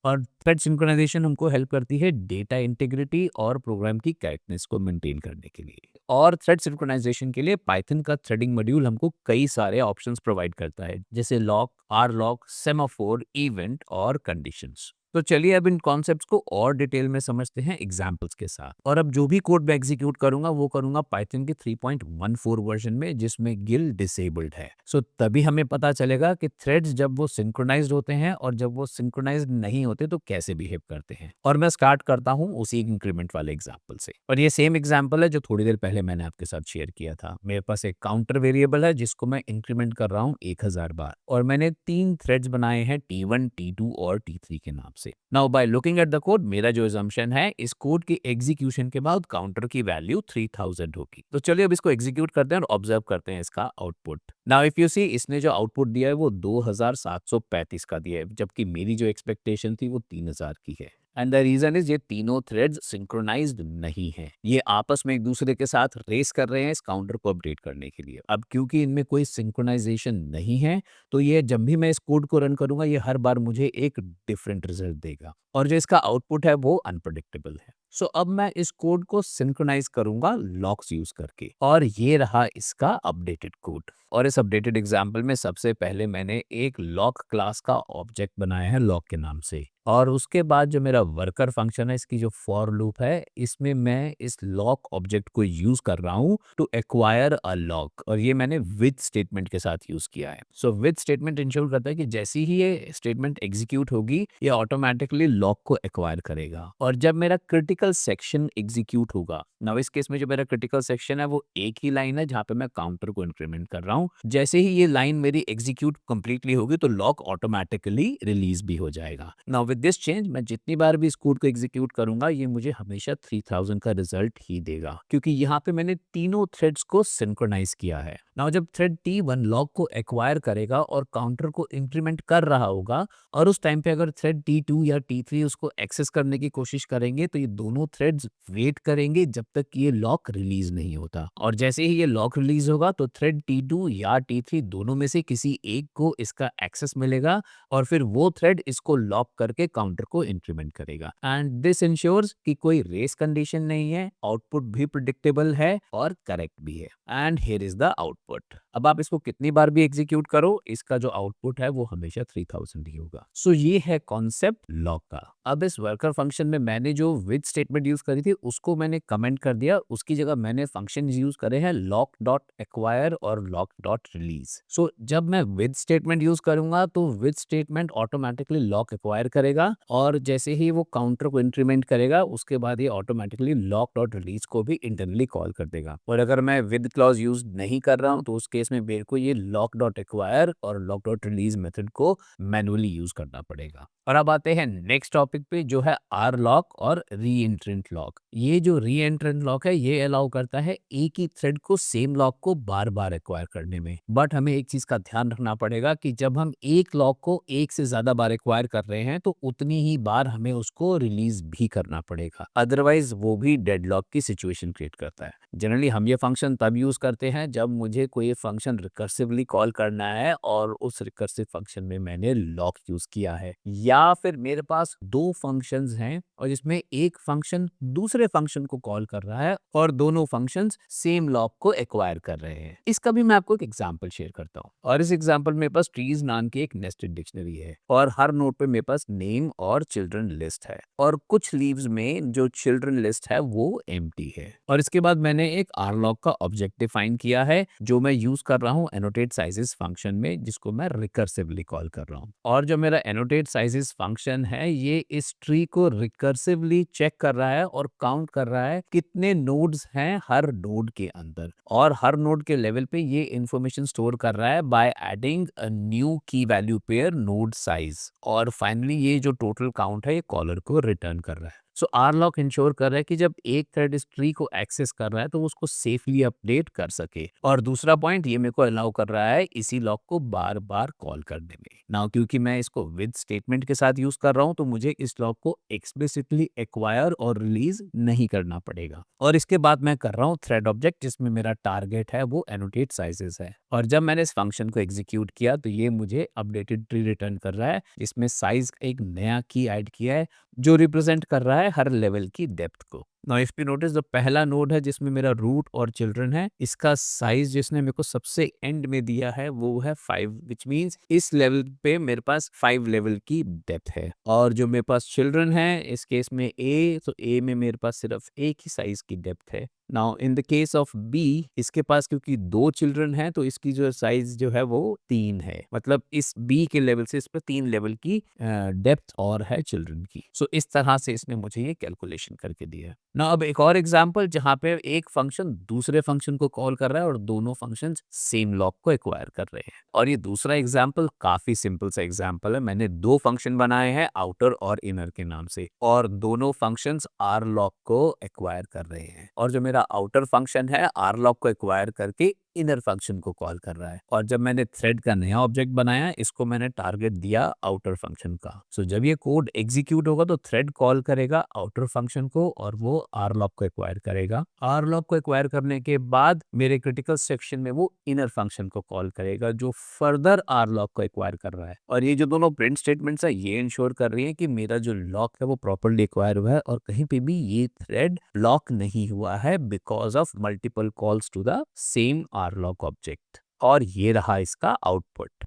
और थ्रेड सिंक्रोनाइजेशन हमको हेल्प करती है डेटा इंटीग्रिटी और प्रोग्राम की करेक्टनेस को मेंटेन करने के लिए। और थ्रेड सिंक्रोनाइजेशन के लिए पाइथन का थ्रेडिंग मॉड्यूल हमको कई सारे ऑप्शंस प्रोवाइड करता है, जैसे lock, R lock, semaphore, event और कंडीशंस। तो चलिए अब इन कॉन्सेप्ट्स को और डिटेल में समझते हैं एग्जांपल्स के साथ। और अब जो भी कोड मैं एग्जीक्यूट करूंगा वो करूंगा पाइथन के 3.14 वर्जन में, जिसमें गिल डिसेबल्ड है। सो तभी हमें पता चलेगा कि थ्रेड्स जब वो सिंक्रोनाइज्ड होते हैं और जब वो सिंक्रोनाइज्ड नहीं होते तो कैसे बिहेव करते हैं। और मैं स्टार्ट करता हूँ उसी इंक्रीमेंट वाले एग्जाम्पल से, और ये सेम एग्जाम्पल है जो थोड़ी देर पहले मैंने आपके साथ शेयर किया था। मेरे पास एक काउंटर वेरिएबल है जिसको मैं इंक्रीमेंट कर रहा हूँ 1000 बार, और मैंने 3 थ्रेड्स बनाए हैं T1, T2 और T3 के नाम से। Now by looking at the code, मेरा जो assumption है इस कोड के एग्जीक्यूशन के बाद काउंटर की वैल्यू 3000 होगी। तो चलिए अब इसको एग्जीक्यूट करते हैं और ऑब्जर्व करते हैं इसका output. Now if you see, इसने जो आउटपुट दिया है वो 2735 का दिया है, जबकि मेरी जो एक्सपेक्टेशन थी वो 3000 की है। एंड द रीजन इज ये तीनों थ्रेड्स सिंक्रोनाइज्ड नहीं हैं। ये आपस में एक दूसरे के साथ रेस कर रहे हैं इस काउंटर को अपडेट करने के लिए। अब क्योंकि इनमें कोई सिंक्रोनाइजेशन नहीं है तो ये जब भी मैं इस कोड को रन करूंगा ये हर बार मुझे एक डिफरेंट रिजल्ट देगा, और जो इसका आउटपुट है वो अनप्रडिक्टेबल है। सो अब मैं इस कोड को सिंक्रोनाइज करूंगा लॉक्स यूज करके, और ये रहा इसका अपडेटेड कोड। और इस अपडेटेड एग्जाम्पल में सबसे पहले मैंने एक लॉक क्लास का ऑब्जेक्ट बनाया है लॉक के नाम से, और उसके बाद जो मेरा वर्कर फंक्शन है, इसकी जो फॉर लूप है, इसमें मैं इस लॉक ऑब्जेक्ट को यूज कर रहा हूं टू एक्वायर अ लॉक, और ये मैंने विद स्टेटमेंट के साथ यूज किया है। सो विद स्टेटमेंट इंश्योर करता है कि जैसी ही ये स्टेटमेंट एग्जीक्यूट होगी ये ऑटोमेटिकली लॉक को एक्वायर करेगा। और जब मेरा क्रिटिकल सेक्शन एग्जीक्यूट होगा, नाउ इस केस में जो मेरा क्रिटिकल सेक्शन है वो एक ही लाइन है जहां पे मैं काउंटर को इंक्रीमेंट कर रहा हूं, जैसे ही ये लाइन मेरी एग्जीक्यूट कंप्लीटली होगी तो लॉक ऑटोमेटिकली रिलीज भी हो जाएगा। नाउ विद दिस चेंज मैं जितनी बार भी इस कोड को एग्जीक्यूट करूंगा ये मुझे हमेशा 3000 का रिजल्ट ही देगा, क्योंकि यहाँ पे मैंने तीनों थ्रेड्स को सिंक्रोनाइज किया है। नाउ जब थ्रेड T1 लॉक को एक्वायर करेगा और काउंटर को इंक्रीमेंट कर रहा होगा, और उस टाइम पे अगर थ्रेड T2 या T3 उसको एक्सेस करने की कोशिश करेंगे तो ये दोनों थ्रेड्स वेट करेंगे जब तक कि ये लॉक रिलीज नहीं होता। और जैसे ही ये लॉक रिलीज होगा तो थ्रेड T2 या T3 दोनों में से किसी एक को इसका एक्सेस मिलेगा और फिर वो थ्रेड इसको लॉक करके काउंटर को इंक्रीमेंट करेगा। एंड दिस इंश्योर्स कि कोई रेस कंडीशन नहीं है, आउटपुट भी प्रिडिक्टेबल है और करेक्ट भी है। And here is the output. अब आप इसको कितनी बार भी एग्जीक्यूट करो, इसका जो आउटपुट है वो हमेशा 3000 ही होगा। सो ये है कॉन्सेप्ट लॉक का। अब इस वर्कर फंक्शन में मैंने जो विद स्टेटमेंट यूज करी थी उसको मैंने कमेंट कर दिया, उसकी जगह मैंने फंक्शन यूज करे हैं लॉक डॉट एक्वायर और लॉक डॉट रिलीज। सो जब मैं विद स्टेटमेंट यूज करूंगा तो with statement automatically lock acquire करेगा और जैसे ही वो काउंटर को इंक्रीमेंट करेगा उसके बाद ये ऑटोमेटिकली लॉक डॉट रिलीज को भी इंटरनली कॉल कर देगा। और अगर मैं विद क्लॉज यूज नहीं कर रहा हूं तो उस केस में मेरे को ये लॉक डॉट एक्वायर और लॉक डॉट रिलीज मेथड को मैनुअली यूज करना पड़ेगा। और अब आते हैं नेक्स्ट टॉपिक पे जो है आर लॉक और री एंट्रेंट लॉक। ये जो री एंट्रेंट लॉक है ये अलाउ करता है एक ही थ्रेड को सेम लॉक को बार बार एक्वायर करने में। बट हमें एक चीज का ध्यान रखना पड़ेगा कि जब हम एक लॉक को एक से ज्यादा बार एक्वायर कर रहे हैं तो उतनी ही बार हमें उसको रिलीज भी करना पड़ेगा, अदरवाइज वो भी डेडलॉक की सिचुएशन क्रिएट करता है। जनरली हम ये फंक्शन तब यूज करते हैं जब मुझे कोई फंक्शन रिकर्सिवली कॉल करना है और उस रिकर्सिव फंक्शन में मैंने लॉक यूज किया है, या फिर मेरे पास दो फंक्शंस हैं और जिसमें एक फंक्शन दूसरे फंक्शन को कॉल कर रहा है और दोनों फंक्शंस सेम लॉक को एक्वायर कर रहे हैं। इसका भी मैं आपको एक एग्जांपल शेयर करता हूँ। और इस एग्जांपल में मेरे पास ट्रीज नाम की एक नेस्टेड डिक्शनरी है और हर नोड पे मेरे पास नेम और चिल्ड्रन लिस्ट है और कुछ लीव्स में जो चिल्ड्रन लिस्ट है वो एम्प्टी है। और इसके बाद मैंने एक आर लॉक का ऑब्जेक्ट डिफाइन किया है जो मैं यूज कर रहा हूँ एनोटेट साइजेस फंक्शन में, जिसको मैं रिकर्सिवली कॉल कर रहा हूँ। और जो मेरा एनोटेट साइजेस फंक्शन है ये इस ट्री को रिकर्सिवली चेक कर रहा है और काउंट कर रहा है कितने नोड्स हैं हर नोड के अंदर, और हर नोड के लेवल पे ये इंफॉर्मेशन स्टोर कर रहा है बाय एडिंग अ न्यू की वैल्यू पेयर नोड साइज। और फाइनली ये जो टोटल काउंट है ये कॉलर को रिटर्न कर रहा है। सो आर लॉक इंश्योर कर रहा है कि जब एक थ्रेड इस ट्री को एक्सेस कर रहा है तो वो उसको सेफली अपडेट कर सके। और दूसरा पॉइंट ये मेरे को अलाउ कर रहा है इसी लॉक को बार बार कॉल करने में। नाउ क्योंकि मैं इसको विद स्टेटमेंट के साथ यूज कर रहा हूं तो मुझे इस लॉक को एक्सप्लिसिटली एक्वायर और रिलीज नहीं करना पड़ेगा। और इसके बाद मैं कर रहा हूँ थ्रेड ऑब्जेक्ट जिसमें मेरा टारगेट है वो एनोटेट साइजेस है। और जब मैंने इस फंक्शन को एग्जीक्यूट किया तो ये मुझे अपडेटेड ट्री रिटर्न कर रहा है जिसमें साइज एक नया की ऐड किया है जो रिप्रेजेंट कर रहा है हर लेवल की डेप्थ को। नाउ इफ यू नोटिस जो पहला नोड है जिसमें मेरा रूट और चिल्ड्रन है, इसका साइज जिसने मेरे को सबसे एंड में दिया है वो है 5, विच मीन्स इस लेवल पे मेरे पास 5 लेवल की डेप्थ है। और जो मेरे पास चिल्ड्रन है इस केस में ए, तो ए में मेरे पास सिर्फ एक ही साइज की डेप्थ है। Now in the case of B इसके पास क्योंकि 2 चिल्ड्रन हैं तो इसकी जो साइज जो है वो 3 है, मतलब इस बी के लेवल से इस पर 3 लेवल की डेप्थ और है चिल्ड्रन की। सो इस तरह से इसने मुझे ये कैलकुलेशन करके दिया है। ना अब एक और एग्जांपल जहां पे एक फंक्शन दूसरे फंक्शन को कॉल कर रहा है और दोनों फंक्शंस सेम लॉक को एक्वायर कर रहे हैं। और ये दूसरा एग्जांपल काफी सिंपल सा एग्जांपल है। मैंने दो फंक्शन बनाए हैं आउटर और इनर के नाम से और दोनों फंक्शंस आर लॉक को एक्वायर कर रहे हैं। और जो मेरा आउटर फंक्शन है आर लॉक को एक्वायर करके इनर फंक्शन को कॉल कर रहा है। और जब मैंने थ्रेड का नया ऑब्जेक्ट बनाया इसको मैंने टारगेट दिया आउटर फंक्शन का। सो जब ये कोड एग्जीक्यूट होगा तो थ्रेड कॉल करेगा आउटर फंक्शन को और वो आर लॉक को एक्वायर करेगा। आर लॉक को एक्वायर करने के बाद मेरे क्रिटिकल सेक्शन में वो इनर फंक्शन को कॉल करेगा जो फर्दर आर लॉक को एक्वायर कर रहा है। और ये जो दोनों प्रिंट स्टेटमेंट्स है ये इंश्योर कर रही है कि मेरा जो लॉक है वो प्रॉपर्ली एक्वायर हुआ है और कहीं पे भी ये थ्रेड लॉक नहीं हुआ है because of multiple calls to the same R lock object. और ये रहा इसका आउटपुट।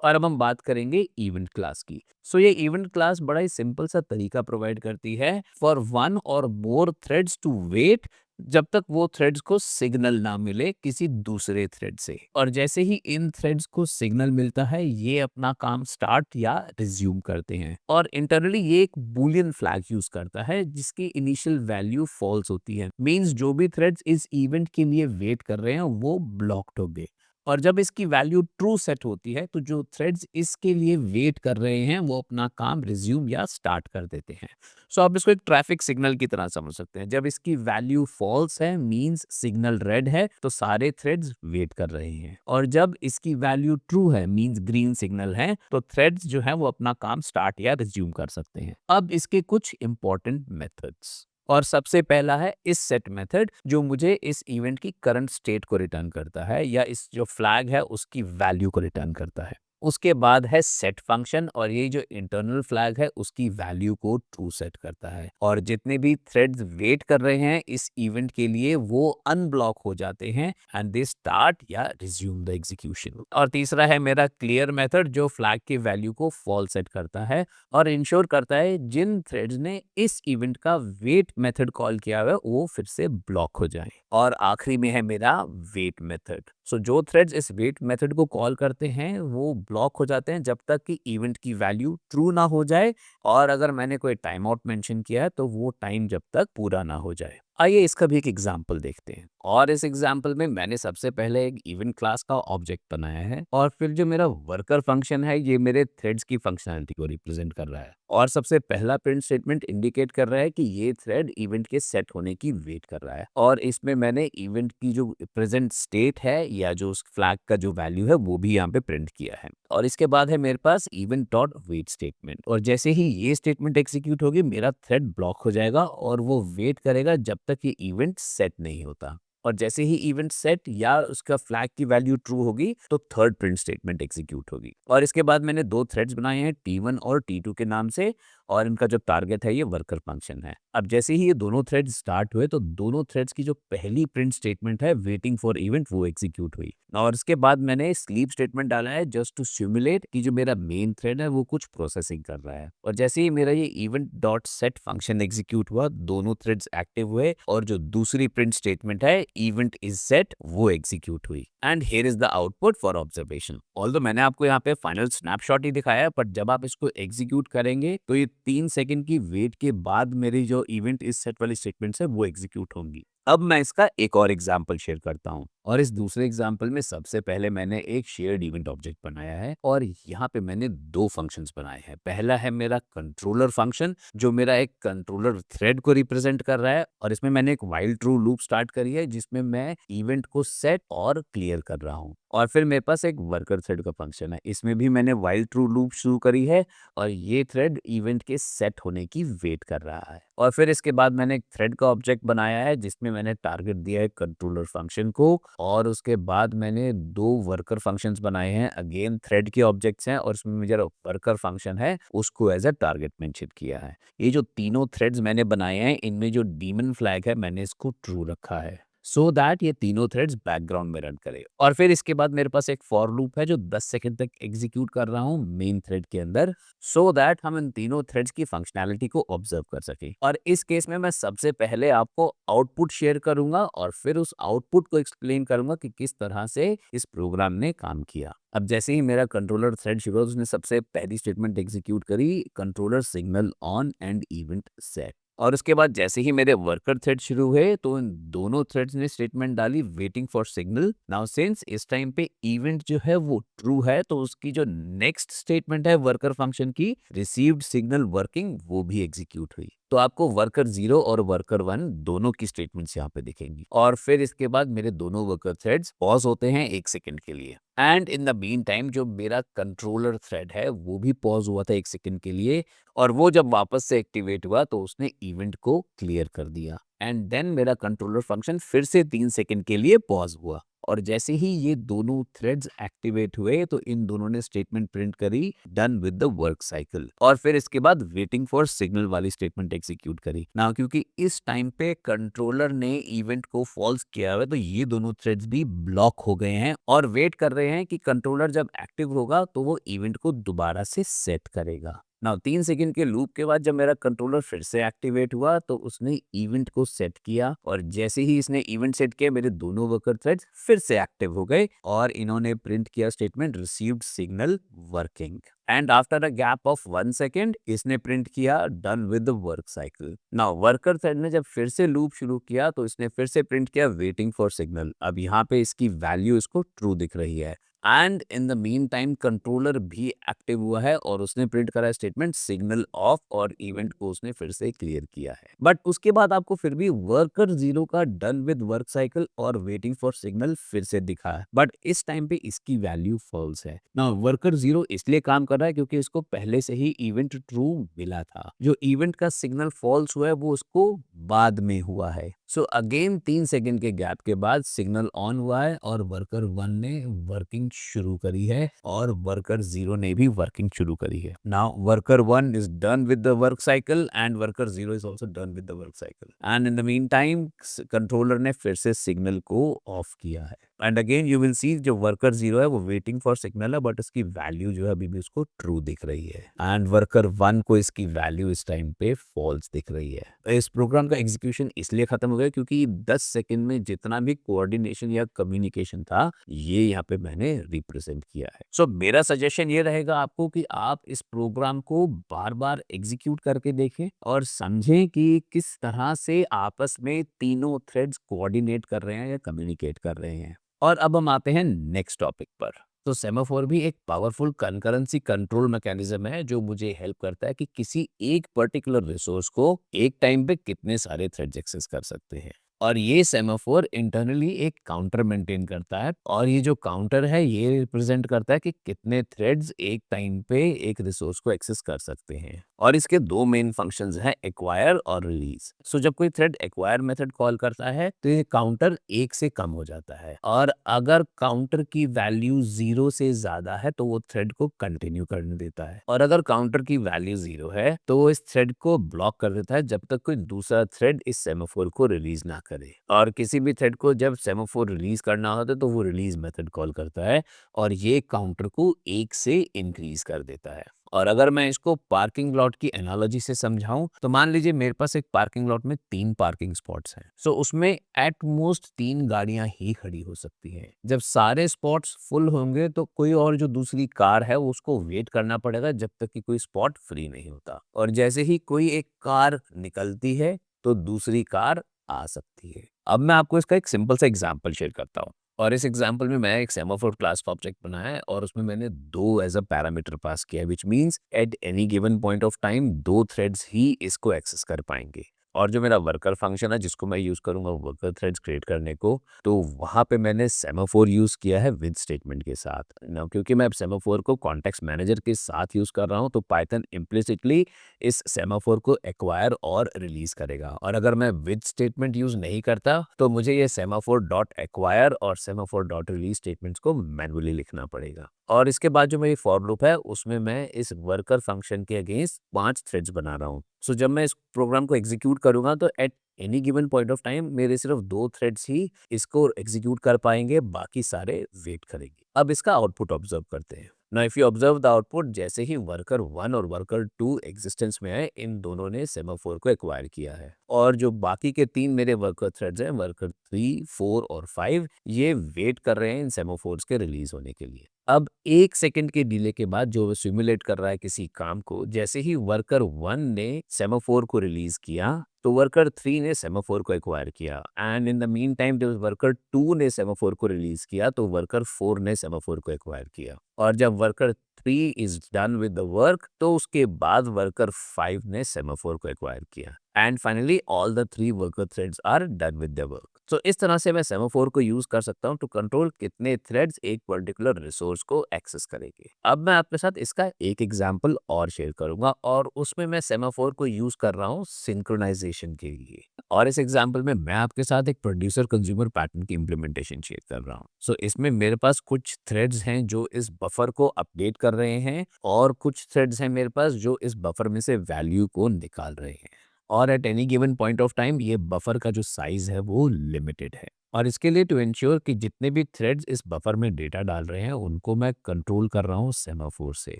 और अब हम बात करेंगे इवेंट क्लास की। सो ये इवेंट क्लास बड़ा ही सिंपल सा तरीका प्रोवाइड करती है फॉर वन और मोर थ्रेड्स टू वेट जब तक वो थ्रेड्स को सिग्नल ना मिले किसी दूसरे थ्रेड से। और जैसे ही इन थ्रेड्स को सिग्नल मिलता है ये अपना काम स्टार्ट या रिज्यूम करते हैं। और इंटरनली ये एक बूलियन फ्लैग यूज करता है जिसकी इनिशियल वैल्यू फॉल्स होती है, मींस जो भी थ्रेड्स इस इवेंट के लिए वेट कर रहे हैं वो ब्लॉक्ड हो गए। और जब इसकी वैल्यू ट्रू सेट होती है तो जो थ्रेड्स इसके लिए वेट कर रहे हैं वो अपना काम रिज्यूम या स्टार्ट कर देते हैं। सो आप इसको एक ट्रैफिक सिग्नल की तरह समझ सकते हैं। जब इसकी वैल्यू फॉल्स है मींस सिग्नल रेड है तो सारे थ्रेड्स वेट कर रहे हैं, और जब इसकी वैल्यू ट्रू है मींस ग्रीन सिग्नल है तो थ्रेड्स जो है वो अपना काम स्टार्ट या रिज्यूम कर सकते हैं। अब इसके कुछ इंपॉर्टेंट मेथड्स, और सबसे पहला है इस सेट मेथड जो मुझे इस इवेंट की करंट स्टेट को रिटर्न करता है या इस जो फ्लैग है उसकी वैल्यू को रिटर्न करता है। उसके बाद है सेट फंक्शन, और ये जो इंटरनल फ्लैग है उसकी वैल्यू को ट्रू सेट करता है, और जितने भी थ्रेड्स वेट कर रहे हैं इस इवेंट के लिए वो अनब्लॉक हो जाते हैं एंड दे स्टार्ट या रिज्यूम द एग्जीक्यूशन। और तीसरा है मेरा क्लियर मेथड जो फ्लैग की वैल्यू को फॉल्स सेट करता है और इंश्योर करता है जिन थ्रेड्स ने इस इवेंट का वेट मेथड कॉल किया हुआ है वो फिर से ब्लॉक हो जाए। और आखिरी में है मेरा वेट मेथड। सो जो थ्रेड्स इस वेट मेथड को कॉल करते हैं वो ब्लॉक हो जाते हैं जब तक कि इवेंट की वैल्यू ट्रू ना हो जाए, और अगर मैंने कोई टाइम आउट मेंशन किया है तो वो टाइम जब तक पूरा ना हो जाए। आइए इसका भी एक एग्जाम्पल देखते हैं, और इस एग्जाम्पल में मैंने सबसे पहले एक इवेंट क्लास का ऑब्जेक्ट बनाया है, और फिर जो मेरा वर्कर फंक्शन है ये मेरे थ्रेड्स की फंक्शनैलिटी को रिप्रेजेंट कर रहा है। और सबसे पहला प्रिंट स्टेटमेंट इंडिकेट कर रहा है कि ये थ्रेड इवेंट के सेट होने की वेट कर रहा है, और इसमें मैंने इवेंट की जो प्रेजेंट स्टेट है या जो उस फ्लैग का जो वैल्यू है वो भी यहाँ पे प्रिंट किया है। और इसके बाद है मेरे पास इवेंट डॉट वेट स्टेटमेंट, और जैसे ही ये स्टेटमेंट एग्जीक्यूट होगी मेरा थ्रेड ब्लॉक हो जाएगा और वो वेट करेगा जब तक ये इवेंट सेट नहीं होता। और जैसे ही इवेंट सेट या उसका फ्लैग की वैल्यू ट्रू होगी तो थर्ड प्रिंट स्टेटमेंट एग्जीक्यूट होगी। और इसके बाद मैंने दो थ्रेड्स बनाए हैं T1 और T2 के नाम से, और इनका जो टारगेट है ये वर्कर फंक्शन है। अब जैसे ही ये दोनों थ्रेड्स स्टार्ट हुए तो दोनों थ्रेड्स की जो पहली प्रिंट स्टेटमेंट है वेटिंग फॉर इवेंट वो एग्जीक्यूट हुई, और इसके बाद मैंने स्लीप स्टेटमेंट डाला है जस्ट टू सिमुलेट कि जो मेरा मेन थ्रेड है वो कुछ प्रोसेसिंग कर रहा है। और जैसे ही मेरा ये event dot set function execute हुआ दोनों थ्रेड्स एक्टिव हुए, और जो दूसरी प्रिंट स्टेटमेंट है इवेंट इज सेट वो एग्जीक्यूट हुई। And here is the output for observation. Although मैंने आपको यहाँ पे फाइनल स्नैपशॉट ही दिखाया है, बट जब आप इसको एग्जीक्यूट करेंगे तो ये 3 सेकंड की वेट के बाद मेरी जो इवेंट इस सेट वाली स्टेटमेंट्स है वो एग्जीक्यूट होंगी। अब मैं इसका एक और एग्जाम्पल शेयर करता हूँ, और इस दूसरे एग्जाम्पल में सबसे पहले मैंने एक शेयर्ड इवेंट ऑब्जेक्ट बनाया है, और यहाँ पे मैंने दो फंक्शंस बनाए हैं। पहला है मेरा कंट्रोलर फंक्शन जो मेरा एक कंट्रोलर थ्रेड को रिप्रेजेंट कर रहा है, और इसमें मैंने एक व्हाइल ट्रू लूप स्टार्ट करी है जिसमें मैं इवेंट को सेट और क्लियर कर रहा हूँ। और फिर मेरे पास एक वर्कर थ्रेड का फंक्शन है, इसमें भी मैंने व्हाइल ट्रू लूप शुरू करी है, और ये थ्रेड इवेंट के सेट होने की वेट कर रहा है। और फिर इसके बाद मैंने एक थ्रेड का ऑब्जेक्ट बनाया है जिसमें मैंने टारगेट दिया है कंट्रोलर फंक्शन को, और उसके बाद मैंने दो वर्कर फंक्शंस बनाए हैं, अगेन थ्रेड के ऑब्जेक्ट्स हैं, और इसमें मेरा वर्कर फंक्शन है उसको एज अ टारगेट मेंशन किया है। ये जो तीनों थ्रेड्स मैंने बनाए हैं इनमें जो डीमन फ्लैग है मैंने इसको ट्रू रखा है सो दैट ये तीनों थ्रेड्स बैकग्राउंड में रन करे। और फिर इसके बाद मेरे पास एक फॉर लूप है जो 10 सेकंड तक एग्जीक्यूट कर रहा हूँ मेन थ्रेड के अंदर, सो दैट हम इन तीनों थ्रेड्स की फंक्शनैलिटी को ऑब्जर्व कर सके। और इस केस में मैं सबसे पहले आपको आउटपुट शेयर करूंगा और फिर उस आउटपुट को एक्सप्लेन करूंगा कि किस तरह से इस प्रोग्राम ने काम किया। अब जैसे ही मेरा कंट्रोलर थ्रेड शुरू हुआ उसने सबसे पहली स्टेटमेंट एग्जीक्यूट करी, controller signal on and event set. और उसके बाद जैसे ही मेरे वर्कर थ्रेड शुरू हुए तो इन दोनों थ्रेड्स ने स्टेटमेंट डाली waiting for signal. Now since इस टाइम पे इवेंट जो है वो ट्रू है तो उसकी जो नेक्स्ट स्टेटमेंट है वर्कर फंक्शन की रिसीव्ड सिग्नल वर्किंग वो भी एग्जीक्यूट हुई। तो आपको वर्कर 0 और वर्कर 1 दोनों की स्टेटमेंट्स यहाँ पे दिखेंगी। और फिर इसके बाद मेरे दोनों वर्कर थ्रेड्स पॉज होते हैं 1 सेकंड के लिए, and in the mean time जो मेरा कंट्रोलर थ्रेड है वो भी पॉज हुआ था 1 सेकंड के लिए, और वो जब वापस से एक्टिवेट हुआ तो उसने इवेंट को क्लियर कर दिया, एंड देन मेरा कंट्रोलर फंक्शन फिर से 3 सेकंड के लिए पॉज हुआ। और जैसे ही ये दोनों थ्रेड्स एक्टिवेट हुए तो इन दोनों ने स्टेटमेंट प्रिंट करी done with the work cycle, और फिर इसके बाद वेटिंग फॉर सिग्नल वाली स्टेटमेंट एग्जीक्यूट करी ना, क्योंकि इस टाइम पे कंट्रोलर ने इवेंट को फॉल्स किया हुआ है तो ये दोनों थ्रेड्स भी ब्लॉक हो गए हैं और वेट कर रहे हैं कि कंट्रोलर जब एक्टिव होगा तो वो इवेंट को दोबारा से सेट करेगा। नाउ 3 सेकंड के लूप के बाद जब मेरा कंट्रोलर फिर से एक्टिवेट हुआ तो उसने इवेंट को सेट किया, और जैसे ही इसने इवेंट सेट किया मेरे दोनों वर्कर थ्रेड्स फिर से एक्टिव हो गए और इन्होंने प्रिंट किया statement received signal working. And after a gap of 1 second इसने प्रिंट किया done with the work cycle. Now worker thread ने जब फिर से लूप शुरू किया तो इसने फिर से प्रिंट किया वेटिंग फॉर सिग्नल। अब यहाँ पे इसकी वैल्यू इसको ट्रू दिख रही है। And in the mean time controller भी एक्टिव हुआ है और उसने प्रिंट करा स्टेटमेंट सिग्नल ऑफ, और इवेंट को उसने फिर से क्लियर किया है। बट उसके बाद आपको फिर भी वर्कर जीरो का डन विद वर्क साइकिल और वेटिंग फॉर सिग्नल फिर से दिखा है, बट इस टाइम पे इसकी वैल्यू फॉल्स है ना। वर्कर जीरो इसलिए काम कर रहा है क्योंकि इसको पहले से ही इवेंट ट्रू मिला था। जो इवेंट का सिग्नल फॉल्स हुआ है वो उसको बाद में हुआ है। सो अगेन 3 सेकंड के गैप के बाद सिग्नल ऑन हुआ है और वर्कर 1 ने वर्किंग शुरू करी है और वर्कर 0 ने भी वर्किंग शुरू करी है। Now worker 1 is done with the work cycle and worker 0 is also done with the work cycle, and in the mean time controller ने फिर से सिग्नल को ऑफ किया है। And again you will see जो वर्कर 0 है वो वेटिंग फॉर सिग्नल है, बट इसकी वैल्यू जो है अभी भी उसको ट्रू दिख रही है, एंड वर्कर 1 को इसकी वैल्यू इस टाइम पे फॉल्स दिख रही है। इस प्रोग्राम का एग्जीक्यूशन इसलिए खत्म हो गया क्योंकि 10 सेकंड में जितना भी कोऑर्डिनेशन या कम्युनिकेशन था ये यहाँ पे मैंने रिप्रेजेंट किया है। सो मेरा सजेशन ये रहेगा आपको कि आप इस प्रोग्राम को बार बार एग्जीक्यूट करके देखें और समझें कि किस तरह से आपस में तीनों थ्रेड्स कोऑर्डिनेट कर रहे हैं या कम्युनिकेट कर रहे हैं। और अब हम आते हैं नेक्स्ट टॉपिक पर। तो सेमाफोर भी एक पावरफुल कंकरेंसी कंट्रोल मैकेनिज्म है जो मुझे हेल्प करता है कि किसी एक पर्टिकुलर रिसोर्स को एक टाइम पे कितने सारे थ्रेड्स एक्सेस कर सकते हैं। और ये सेमाफोर इंटरनली एक काउंटर मेंटेन करता है, और ये जो काउंटर है ये रिप्रेजेंट करता है कि कितने थ्रेड्स एक टाइम पे एक रिसोर्स को एक्सेस कर सकते हैं। और इसके दो मेन फंक्शंस हैं, एक्वायर और रिलीज। सो जब कोई थ्रेड एक्वायर मेथड कॉल करता है तो ये काउंटर 1 से कम हो जाता है, और अगर काउंटर की वैल्यू 0 से ज्यादा है तो वो थ्रेड को कंटिन्यू करने देता है, और अगर काउंटर की वैल्यू 0 है तो वो इस थ्रेड को ब्लॉक कर देता है जब तक कोई दूसरा थ्रेड इस सेमाफोर को रिलीज ना करे। और किसी भी थ्रेड को जब सेमाफोर रिलीज करना होता है तो वो रिलीज मेथड कॉल करता है, और ये काउंटर को 1 से इंक्रीज कर देता है। और अगर मैं इसको पार्किंग लॉट की एनालॉजी से समझाऊं तो मान लीजिए मेरे पास एक पार्किंग लॉट में 3 पार्किंग स्पॉट्स हैं। सो उसमें एट मोस्ट 3 गाड़ियां ही खड़ी हो सकती हैं। जब सारे स्पॉट्स फुल होंगे तो कोई और जो दूसरी कार है उसको वेट करना पड़ेगा जब तक कि कोई स्पॉट फ्री नहीं होता, और जैसे ही कोई एक कार निकलती है तो दूसरी कार आ सकती है। अब मैं आपको इसका एक सिंपल सा एग्जांपल शेयर करता हूँ, और इस एग्जांपल में मैं एक सेमाफोर क्लास का ऑब्जेक्ट बनाया है और उसमें मैंने 2 एज अ पैरामीटर पास किया है, which means at any given point of time 2 threads ही इसको एक्सेस कर पाएंगे। और जो मेरा वर्कर फंक्शन है जिसको मैं यूज करूंगा वर्कर थ्रेड्स क्रिएट करने को, तो वहां पे मैंने सेमाफोर यूज किया है विद स्टेटमेंट के साथ ना, क्योंकि मैं अब सेमाफोर को कॉन्टेक्स्ट मैनेजर के साथ यूज कर रहा हूं तो पाइथन इम्प्लिसिटली इस सेमाफोर को एक्वायर और रिलीज करेगा। और अगर मैं विद स्टेटमेंट यूज नहीं करता तो मुझे ये सेमाफोर डॉट एक्वायर और सेमाफोर डॉट रिलीज स्टेटमेंट्स को मैनुअली लिखना पड़ेगा। और इसके बाद जो मेरी फॉर लूप है उसमें मैं इस वर्कर फंक्शन के अगेंस्ट 5 थ्रेड्स बना रहा हूँ। सो जब मैं इस प्रोग्राम को एग्जीक्यूट करूंगा तो eight any given point of time मेरे सिर्फ 2 थ्रेड्स ही इसको एग्जीक्यूट कर पाएंगे, बाकी सारे वेट करेंगे। अब इसका आउटपुट ऑब्जर्व करते हैं। Now if you observe the output, जैसे ही वर्कर 1 और वर्कर 2 एग्जिस्टेंस में आए इन दोनों ने सेमाफोर को एक्वायर किया है, और जो बाकी के 3 मेरे वर्कर थ्रेड्स हैं वर्कर 3, 4 और 5 ये वेट कर रहे हैं इन सेमाफोर्स के रिलीज होने के लिए। अब 1 सेकंड के डिले के बाद जो सिमुलेट कर रहा है किसी काम को, जैसे ही वर्कर 1 ने सेमाफोर को रिलीज किया तो वर्कर 3 ने सेमाफोर को एक्वायर किया, and in the mean time जब वर्कर 2 ने सेमाफोर को रिलीज किया तो वर्कर 4 ने सेमाफोर को एक्वायर किया, और जब worker 3 is done with the work तो उसके बाद वर्कर 5 ने सेमाफोर को एक्वायर किया, and finally all the 3 worker threads are done with the work. तो इस तरह से मैं सेमाफोर को यूज कर सकता हूं टू कंट्रोल कितने थ्रेड्स एक पर्टिकुलर रिसोर्स को एक्सेस करेंगे। अब मैं आपके साथ इसका एक एग्जांपल और शेयर करूंगा, और उसमें मैं सेमाफोर को यूज कर रहा हूं सिंक्रोनाइजेशन के लिए। और इस एग्जांपल में मैं आपके साथ एक प्रोड्यूसर कंज्यूमर पैटर्न की इंप्लीमेंटेशन शेयर कर रहा हूं। सो इसमें मेरे पास कुछ थ्रेड्स हैं जो इस बफर को अपडेट कर रहे हैं, और कुछ थ्रेड्स हैं मेरे पास जो इस बफर में से वैल्यू को निकाल रहे हैं, और eight any given point of time ये बफर का जो साइज है वो लिमिटेड है। और इसके लिए टू इंश्योर कि जितने भी थ्रेड्स इस बफर में डेटा डाल रहे हैं उनको मैं कंट्रोल कर रहा हूँ सेमाफोर से।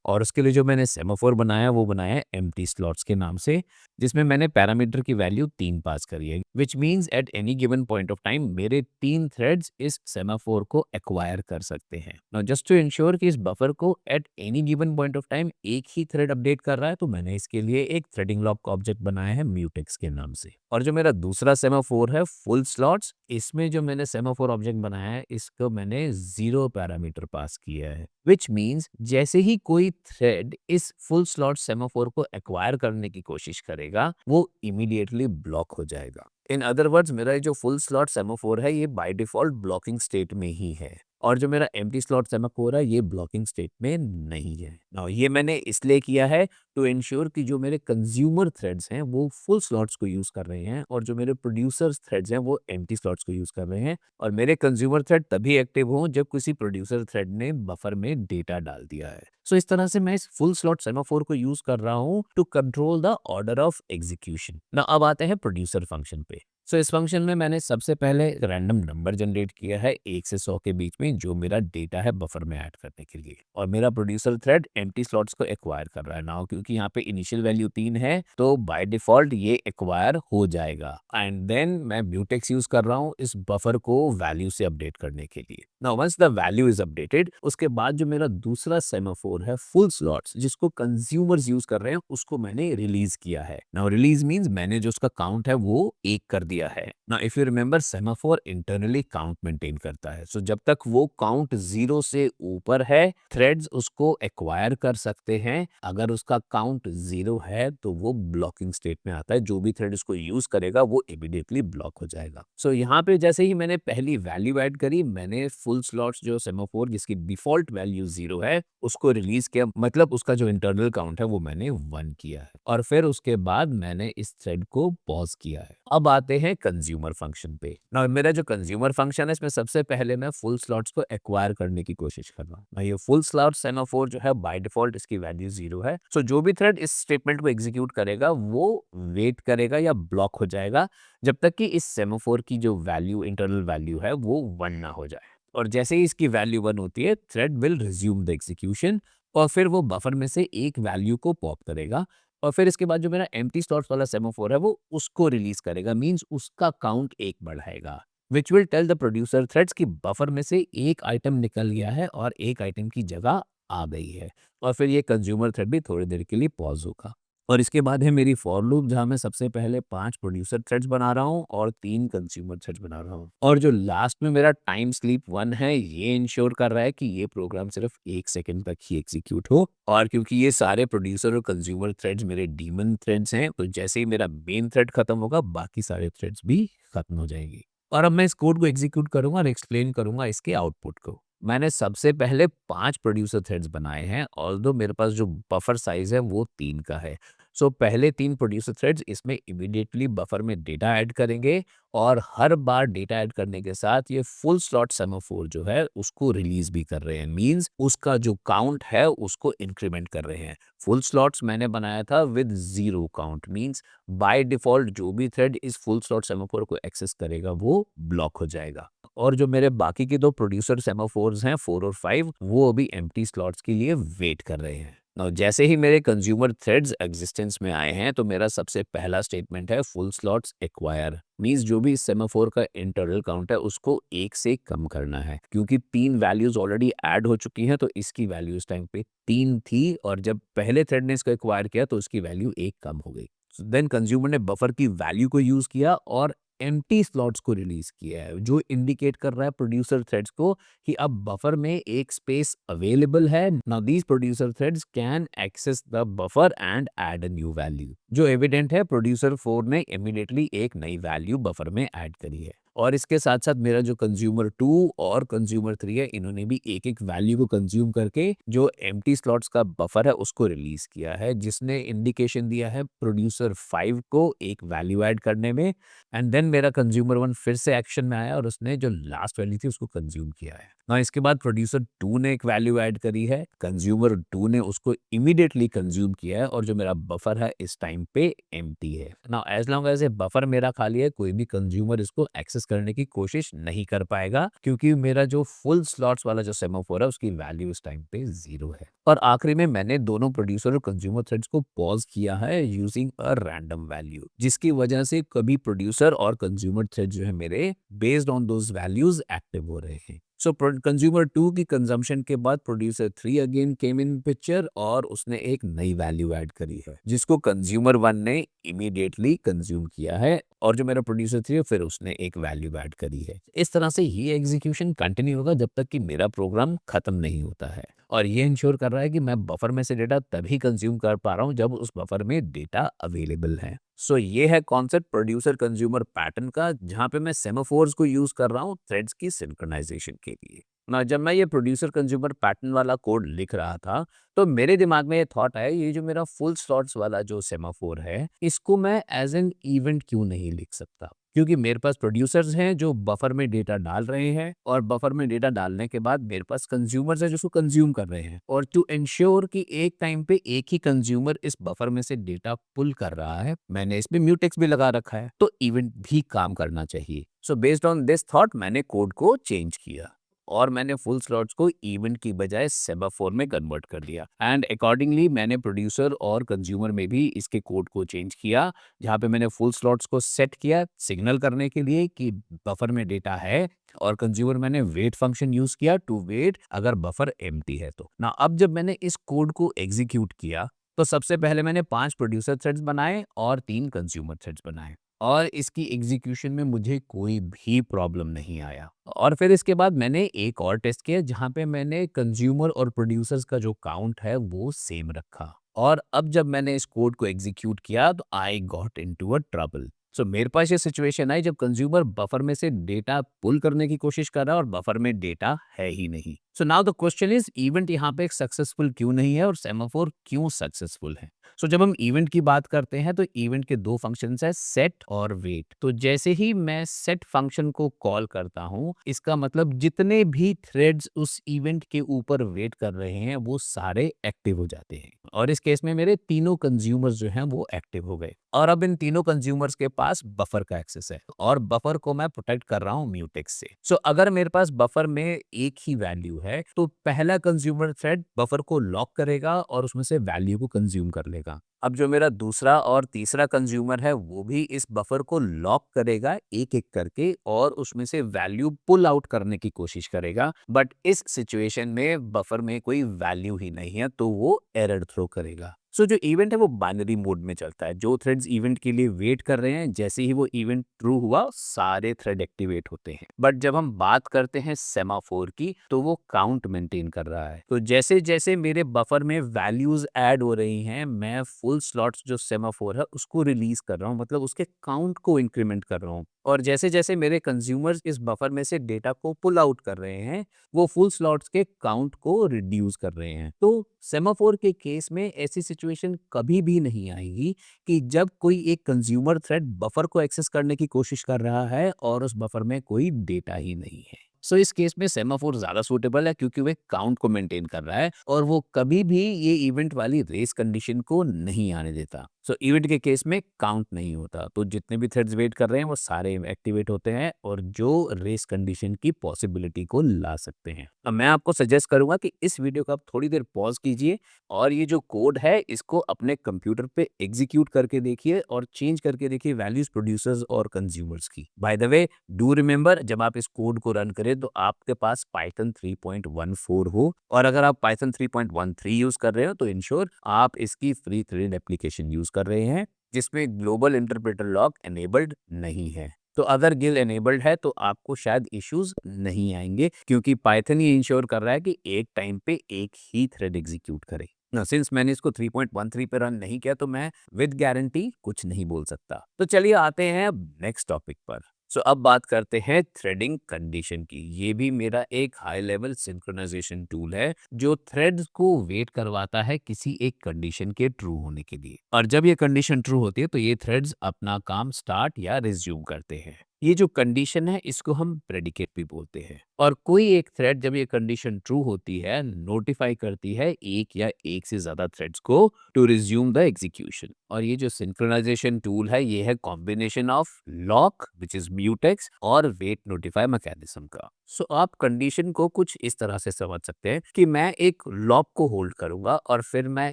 और उसके लिए जो मैंने सेमाफोर बनाया वो बनाया है एम्प्टी स्लॉट्स के नाम से, जिसमें मैंने पैरामीटर की वैल्यू 3 पास करी है, which means eight any given point of time मेरे 3 थ्रेड्स इस सेमाफोर को एक्वायर कर सकते हैं। नाउ जस्ट टू इंश्योर कि इस बफर को eight any given point of time एक ही थ्रेड अपडेट कर रहा है, तो मैंने इसके लिए एक थ्रेडिंग लॉक का ऑब्जेक्ट बनाया है म्यूटेक्स के नाम से। और जो मेरा दूसरा सेमाफोर है फुल स्लॉट्स, इसमें जो मैंने सेमाफोर ऑब्जेक्ट बनाया है इसको मैंने 0 पैरामीटर पास किया है, विच मीन्स जैसे ही कोई थ्रेड इस फुल स्लॉट सेमाफोर को एक्वायर करने की कोशिश करेगा वो इमीडिएटली ब्लॉक हो जाएगा। इन अदर वर्ड्स मेरा ये जो फुल स्लॉट सेमाफोर है ये बाय डिफॉल्ट ब्लॉकिंग स्टेट में ही है, और जो मेरा एम्प्टी स्लॉट सेमाफोर है ये ब्लॉकिंग स्टेट में नहीं है। नाउ ये मैंने इसलिए किया है टू इंश्योर कि जो मेरे कंज्यूमर थ्रेड्स हैं वो फुल स्लॉट्स को यूज कर रहे हैं और जो मेरे प्रोड्यूसर्स थ्रेड्स हैं वो एम्प्टी स्लॉट्स को यूज कर रहे हैं, और मेरे कंज्यूमर थ्रेड तभी एक्टिव हों जब किसी प्रोड्यूसर थ्रेड ने बफर में डेटा डाल दिया है। सो इस तरह से मैं इस फुल स्लॉट सेमाफोर को यूज कर रहा हूँ to control the order of execution. ना अब आते हैं प्रोड्यूसर फंक्शन पे। सो इस फंक्शन में मैंने सबसे पहले एक रैंडम नंबर जनरेट किया है 1 से 100 के बीच में, जो मेरा डेटा है बफर में ऐड करने के लिए, और मेरा प्रोड्यूसर थ्रेड एम्प्टी स्लॉट्स को एक्वायर कर रहा है। नाउ क्योंकि यहाँ पे इनिशियल वैल्यू 3 है तो बाय डिफॉल्ट ये एक्वायर हो जाएगा, एंड देन मैं म्यूटेक्स यूज कर रहा हूँ इस बफर को वैल्यू से अपडेट करने के लिए। Now once the value is updated, उसके बाद जो मेरा दूसरा सेमाफोर है फुल स्लॉट्स जिसको कंज्यूमर्स यूज कर रहे हैं उसको मैंने रिलीज किया है। नाउ रिलीज मींस मैंने जो उसका काउंट है वो 1 कर दिया है। Now if you remember semaphore internally count maintain करता है, सो जब तक वो काउंट 0 से ऊपर है थ्रेड्स उसको एक्वायर कर सकते हैं। अगर उसका काउंट 0 है तो वो ब्लॉकिंग स्टेट में आता है, जो भी थ्रेड उसको यूज करेगा वो इमीडिएटली ब्लॉक हो जाएगा। सो यहाँ पे जैसे ही मैंने पहली वैल्यू ऐड करी, मैंने फुल स्लॉट्स जो सेमाफोर जिसकी डिफॉल्ट वैल्यू 0 है उसको रिलीज किया, मतलब उसका जो इंटरनल काउंट है वो मैंने 1 किया है, और फिर उसके बाद मैंने इस थ्रेड को पॉज किया है। अब आते हैं कंज्यूमर फंक्शन पे। नाउ मेरा जो कंज्यूमर फंक्शन है इसमें सबसे पहले मैं फुल स्लॉट्स को एक्वायर करने की कोशिश कर रहा हूँ। Now, ये फुल स्लॉट सेमाफोर जो है बाय डिफॉल्ट इसकी वैल्यू 0 है, सो जो भी थ्रेड इस स्टेटमेंट को एग्जीक्यूट करेगा वो वेट करेगा या ब्लॉक हो जाएगा जब तक कि इस सेमाफोर की जो वैल्यू इंटरनल वैल्यू है वो 1 ना हो जाए। और जैसे ही इसकी वैल्यू 1 होती है thread will resume the execution, और फिर वो बफर में से एक वैल्यू को पॉप करेगा, और फिर इसके बाद जो मेरा एम्प्टी स्लॉट्स वाला सेमाफोर है वो उसको रिलीज करेगा, मींस उसका काउंट 1 बढ़ाएगा, which will tell the producer threads कि बफर में से एक आइटम निकल गया है और एक आइटम की जगह आ गई है, और फिर ये कंज्यूमर थ्रेड भी थोड़ी देर के लिए पॉज होगा। और इसके बाद है मेरी फॉर लूप जहाँ मैं सबसे पहले 5 प्रोड्यूसर थ्रेड्स बना रहा हूँ और 3 कंज्यूमर थ्रेड्स बना रहा हूँ, और जो लास्ट में मेरा टाइम स्लीप 1 है ये इंश्योर कर रहा है कि ये प्रोग्राम सिर्फ 1 सेकंड तक ही एग्जीक्यूट हो। और क्योंकि ये सारे प्रोड्यूसर और कंज्यूमर थ्रेड्स मेरे डीमन थ्रेड्स हैं, तो जैसे ही मेरा मेन थ्रेड खत्म होगा बाकी सारे थ्रेड्स भी खत्म हो जाएंगे। और अब मैं इस कोड को एग्जीक्यूट करूंगा और एक्सप्लेन करूंगा इसके आउटपुट को। मैंने सबसे पहले 5 प्रोड्यूसर थ्रेड्स बनाए हैं, ऑल्दो मेरे पास जो बफर साइज है वो 3 का है। सो पहले 3 प्रोड्यूसर थ्रेड्स इसमें इमीडिएटली बफर में डेटा ऐड करेंगे, और हर बार डेटा ऐड करने के साथ ये फुल स्लॉट सेमाफोर जो है उसको रिलीज भी कर रहे हैं, मींस उसका जो काउंट है उसको इंक्रीमेंट कर रहे हैं। फुल स्लॉट्स मैंने बनाया था with 0 count, means by default जो भी थ्रेड इस फुल स्लॉट सेमाफोर को एक्सेस करेगा वो ब्लॉक हो जाएगा। और जो मेरे बाकी के 2 प्रोड्यूसर सेमाफोर्स हैं 4 और 5 वो अभी एम्प्टी स्लॉट्स के लिए वेट कर रहे हैं। Now, जैसे ही मेरे कंज्यूमर थ्रेड्स एग्जिस्टेंस में आए हैं तो मेरा सबसे पहला स्टेटमेंट है फुल स्लॉट्स एक्वायर, मींस जो भी इस सेमाफोर का इंटरनल काउंट है उसको 1 से कम करना है, क्योंकि 3 वैल्यूज ऑलरेडी ऐड हो चुकी हैं तो इसकी वैल्यू इस टाइम पे 3 थी, और जब पहले थ्रेड ने इसको एक्वायर किया तो उसकी वैल्यू 1 कम हो गई। देन कंज्यूमर ने बफर की वैल्यू को यूज किया और एम्प्टी स्लॉट्स को रिलीज किया है, जो इंडिकेट कर रहा है प्रोड्यूसर थ्रेड्स को कि अब बफर में एक स्पेस अवेलेबल है। Now these producer threads can access the buffer and add a new value. जो एविडेंट है प्रोड्यूसर 4 ने इमीडिएटली एक नई वैल्यू बफर में ऐड करी है, और इसके साथ साथ मेरा जो कंज्यूमर 2 और कंज्यूमर 3 है इन्होंने भी एक एक वैल्यू को कंज्यूम करके जो एम्प्टी स्लॉट्स का बफर है उसको रिलीज किया है, जिसने इंडिकेशन दिया है प्रोड्यूसर 5 को एक वैल्यू ऐड करने में। एंड देन मेरा कंज्यूमर 1 फिर से एक्शन में आया और उसने जो लास्ट वैल्यू थी उसको कंज्यूम किया है। ना इसके बाद प्रोड्यूसर 2 ने एक वैल्यू ऐड करी है, कंज्यूमर 2 ने उसको इमीडिएटली कंज्यूम किया है, और जो मेरा बफर है इस टाइम पे एम्प्टी है। Now as long as a buffer मेरा खाली है कोई भी कंज्यूमर इसको एक्सेस करने की कोशिश नहीं कर पाएगा, क्योंकि मेरा जो फुल स्लॉट्स वाला जो सेमाफोर है उसकी वैल्यू इस टाइम पे 0 है। और आखिरी में मैंने दोनों प्रोड्यूसर और कंज्यूमर थ्रेड्स को पॉज किया है यूजिंग अ रैंडम वैल्यू, जिसकी वजह से कभी प्रोड्यूसर और कंज्यूमर थ्रेड जो है मेरे based on those values active हो रहे हैं। सो कंज्यूमर 2 की कंजम्पशन के बाद प्रोड्यूसर 3 अगेन केम इन पिक्चर और उसने एक नई वैल्यू ऐड करी है, जिसको कंज्यूमर 1 ने इमीडिएटली कंज्यूम किया है, और जो मेरा प्रोड्यूसर 3 है फिर उसने एक वैल्यू ऐड करी है। इस तरह से ये एग्जीक्यूशन कंटिन्यू होगा जब तक कि मेरा प्रोग्राम खत्म नहीं होता है, और ये इंश्योर कर रहा है कि मैं बफर में से डेटा तभी कंज्यूम कर पा रहा हूँ जब उस बफर में डेटा अवेलेबल है। सो ये है कॉन्सेप्ट प्रोड्यूसर कंज्यूमर पैटर्न का, जहां पे मैं सेमाफोर्स को यूज कर रहा हूँ थ्रेड्स की सिंक्रोनाइजेशन के लिए। ना जब मैं ये प्रोड्यूसर कंज्यूमर पैटर्न वाला कोड लिख रहा था, तो मेरे दिमाग में ये थॉट आया, ये जो मेरा फुल स्लॉट्स वाला जो सेमाफोर है, इसको मैं एज एन इवेंट क्यों नहीं लिख सकता, क्योंकि मेरे पास प्रोड्यूसर्स हैं जो बफर में डेटा डाल रहे हैं, और बफर में डेटा डालने के बाद मेरे पास कंज्यूमर्स हैं जो उसको कंज्यूम कर रहे हैं, और टू इंश्योर कि एक टाइम पे एक ही कंज्यूमर इस बफर में से डेटा पुल कर रहा है, मैंने इसमें म्यूटेक्स भी लगा रखा है, तो इवेंट भी काम करना चाहिए। So based on this thought मैंने कोड को चेंज किया, और मैंने फुल स्लॉट्स को इवेंट की बजाय सेमाफोर में कन्वर्ट कर दिया, एंड अकॉर्डिंगली मैंने प्रोड्यूसर और कंज्यूमर में भी इसके कोड को चेंज किया, जहाँ पे मैंने फुल स्लॉट्स को सेट किया सिग्नल करने के लिए कि बफर में डेटा है, और कंज्यूमर मैंने वेट फंक्शन यूज किया टू वेट अगर बफर एम्प्टी है तो ना। अब जब मैंने इस कोड को एग्जीक्यूट किया, तो सबसे पहले मैंने 5 प्रोड्यूसर थ्रेड्स बनाए और 3 कंज्यूमर थ्रेड्स बनाए, और इसकी एग्जीक्यूशन में मुझे कोई भी प्रॉब्लम नहीं आया। और फिर इसके बाद मैंने एक और टेस्ट किया, जहाँ पे मैंने कंज्यूमर और प्रोड्यूसर्स का जो काउंट है वो सेम रखा, और अब जब मैंने इस कोड को एग्जीक्यूट किया तो I got into a trouble. So मेरे पास ये सिचुएशन आई जब कंज्यूमर बफर में से डेटा पुल करने की कोशिश कर रहा है और बफर में डेटा है ही नहीं। So now the question is, event यहाँ पे सक्सेसफुल क्यों नहीं है और सेमाफोर क्यों सक्सेसफुल है? सो जब हम इवेंट की बात करते हैं तो इवेंट के दो फंक्शंस है, सेट और वेट। तो जैसे ही मैं सेट फंक्शन को कॉल करता हूँ, इसका मतलब जितने भी थ्रेड्स उस इवेंट के ऊपर वेट कर रहे हैं वो सारे एक्टिव हो जाते हैं, और इस केस में मेरे तीनों कंज्यूमर्स जो हैं वो एक्टिव हो गए, और अब इन तीनों कंज्यूमर्स के पास बफर का एक्सेस है, और बफर को मैं प्रोटेक्ट कर रहा हूँ म्यूटेक्स से। सो अगर मेरे पास बफर में एक ही वैल्यू है, तो पहला कंज्यूमर थ्रेड बफर को लॉक करेगा और उसमें से वैल्यू को कंज्यूम कर लेगा। अब जो मेरा दूसरा और तीसरा कंज्यूमर है वो भी इस बफर को लॉक करेगा एक एक करके, और उसमें से वैल्यू पुल आउट करने की कोशिश करेगा, बट इस सिचुएशन में बफर में कोई वैल्यू ही नहीं है, तो वो एरर थ्रो करेगा। सो जो इवेंट है वो बाइनरी मोड में चलता है। जो थ्रेड्स इवेंट के लिए वेट कर रहे हैं, जैसे ही वो इवेंट ट्रू हुआ सारे थ्रेड एक्टिवेट होते हैं। बट जब हम बात करते हैं सेमाफोर की, तो वो काउंट मेंटेन कर रहा है। तो जैसे जैसे मेरे बफर में वैल्यूज ऐड हो रही हैं, मैं फुल स्लॉट्स जो सेमाफोर है उसको रिलीज कर रहा हूँ, मतलब उसके काउंट को इंक्रीमेंट कर रहा हूँ। और जैसे जैसे मेरे कंज्यूमर्स इस बफर में से डेटा को पुल आउट कर रहे हैं, वो फुल स्लॉट्स के काउंट को रिड्यूस कर रहे हैं। तो सेमाफोर के केस में ऐसी सिचुएशन कभी भी नहीं आएगी कि जब कोई एक कंज्यूमर थ्रेड बफर को एक्सेस करने की कोशिश कर रहा है और उस बफर में कोई डेटा ही नहीं है। सो इस केस में सेमाफोर ज्यादा सूटेबल है, क्योंकि वो काउंट को मेंटेन कर रहा है और वो कभी भी ये इवेंट वाली रेस कंडीशन को नहीं आने देता। सो इवेंट के केस में काउंट नहीं होता, तो जितने भी थ्रेड्स वेट कर रहे हैं वो सारे एक्टिवेट होते हैं और जो रेस कंडीशन की पॉसिबिलिटी को ला सकते हैं। अब मैं आपको सजेस्ट करूंगा कि इस वीडियो को आप थोड़ी देर पॉज कीजिए और ये जो कोड है इसको अपने कंप्यूटर पे एग्जीक्यूट करके देखिए और चेंज करके देखिए वैल्यूज प्रोड्यूसर्स और कंज्यूमर्स की। Bye the way, do remember, जब आप इस कोड को रन करें तो आपके पास पाइथन 3.14 हो, और अगर आप पाइथन 3.13 यूज कर रहे हो तो इंश्योर आप इसकी फ्री थ्रेड एप्लीकेशन यूज कर रहे हैं जिसमें ग्लोबल इंटरप्रेटर लॉक एनेबल्ड नहीं है। तो अगर गिल एनेबल्ड है तो आपको शायद इश्यूज नहीं आएंगे, क्योंकि पाइथन ये इंश्योर कर रहा है कि एक टाइम पे एक ही थ्रेड एग्जीक्यूट करे। ना सिंस मैंने इसको 3.13 पे रन नहीं किया तो मैं विद गारंटी कुछ नहीं बोल सकता। तो चलिए आते हैं अब नेक्स्ट टॉपिक पर। सो अब बात करते हैं थ्रेडिंग कंडीशन की। ये भी मेरा एक हाई लेवल सिंक्रोनाइजेशन टूल है जो थ्रेड्स को वेट करवाता है किसी एक कंडीशन के ट्रू होने के लिए, और जब ये कंडीशन ट्रू होती है तो ये थ्रेड्स अपना काम स्टार्ट या रिज्यूम करते हैं। ये जो कंडीशन है इसको हम प्रेडिकेट भी बोलते हैं। और कोई एक थ्रेड जब ये कंडीशन ट्रू होती है, नोटिफाई करती है एक या एक से ज्यादा थ्रेड्स को टू रिज्यूम द एग्जीक्यूशन। और ये जो सिंक्रोनाइजेशन टूल है, ये है combination of lock which is mutex और वेट नोटिफाई मैकेनिज्म का। सो आप कंडीशन को कुछ इस तरह से समझ सकते हैं कि मैं एक लॉक को होल्ड करूंगा और फिर मैं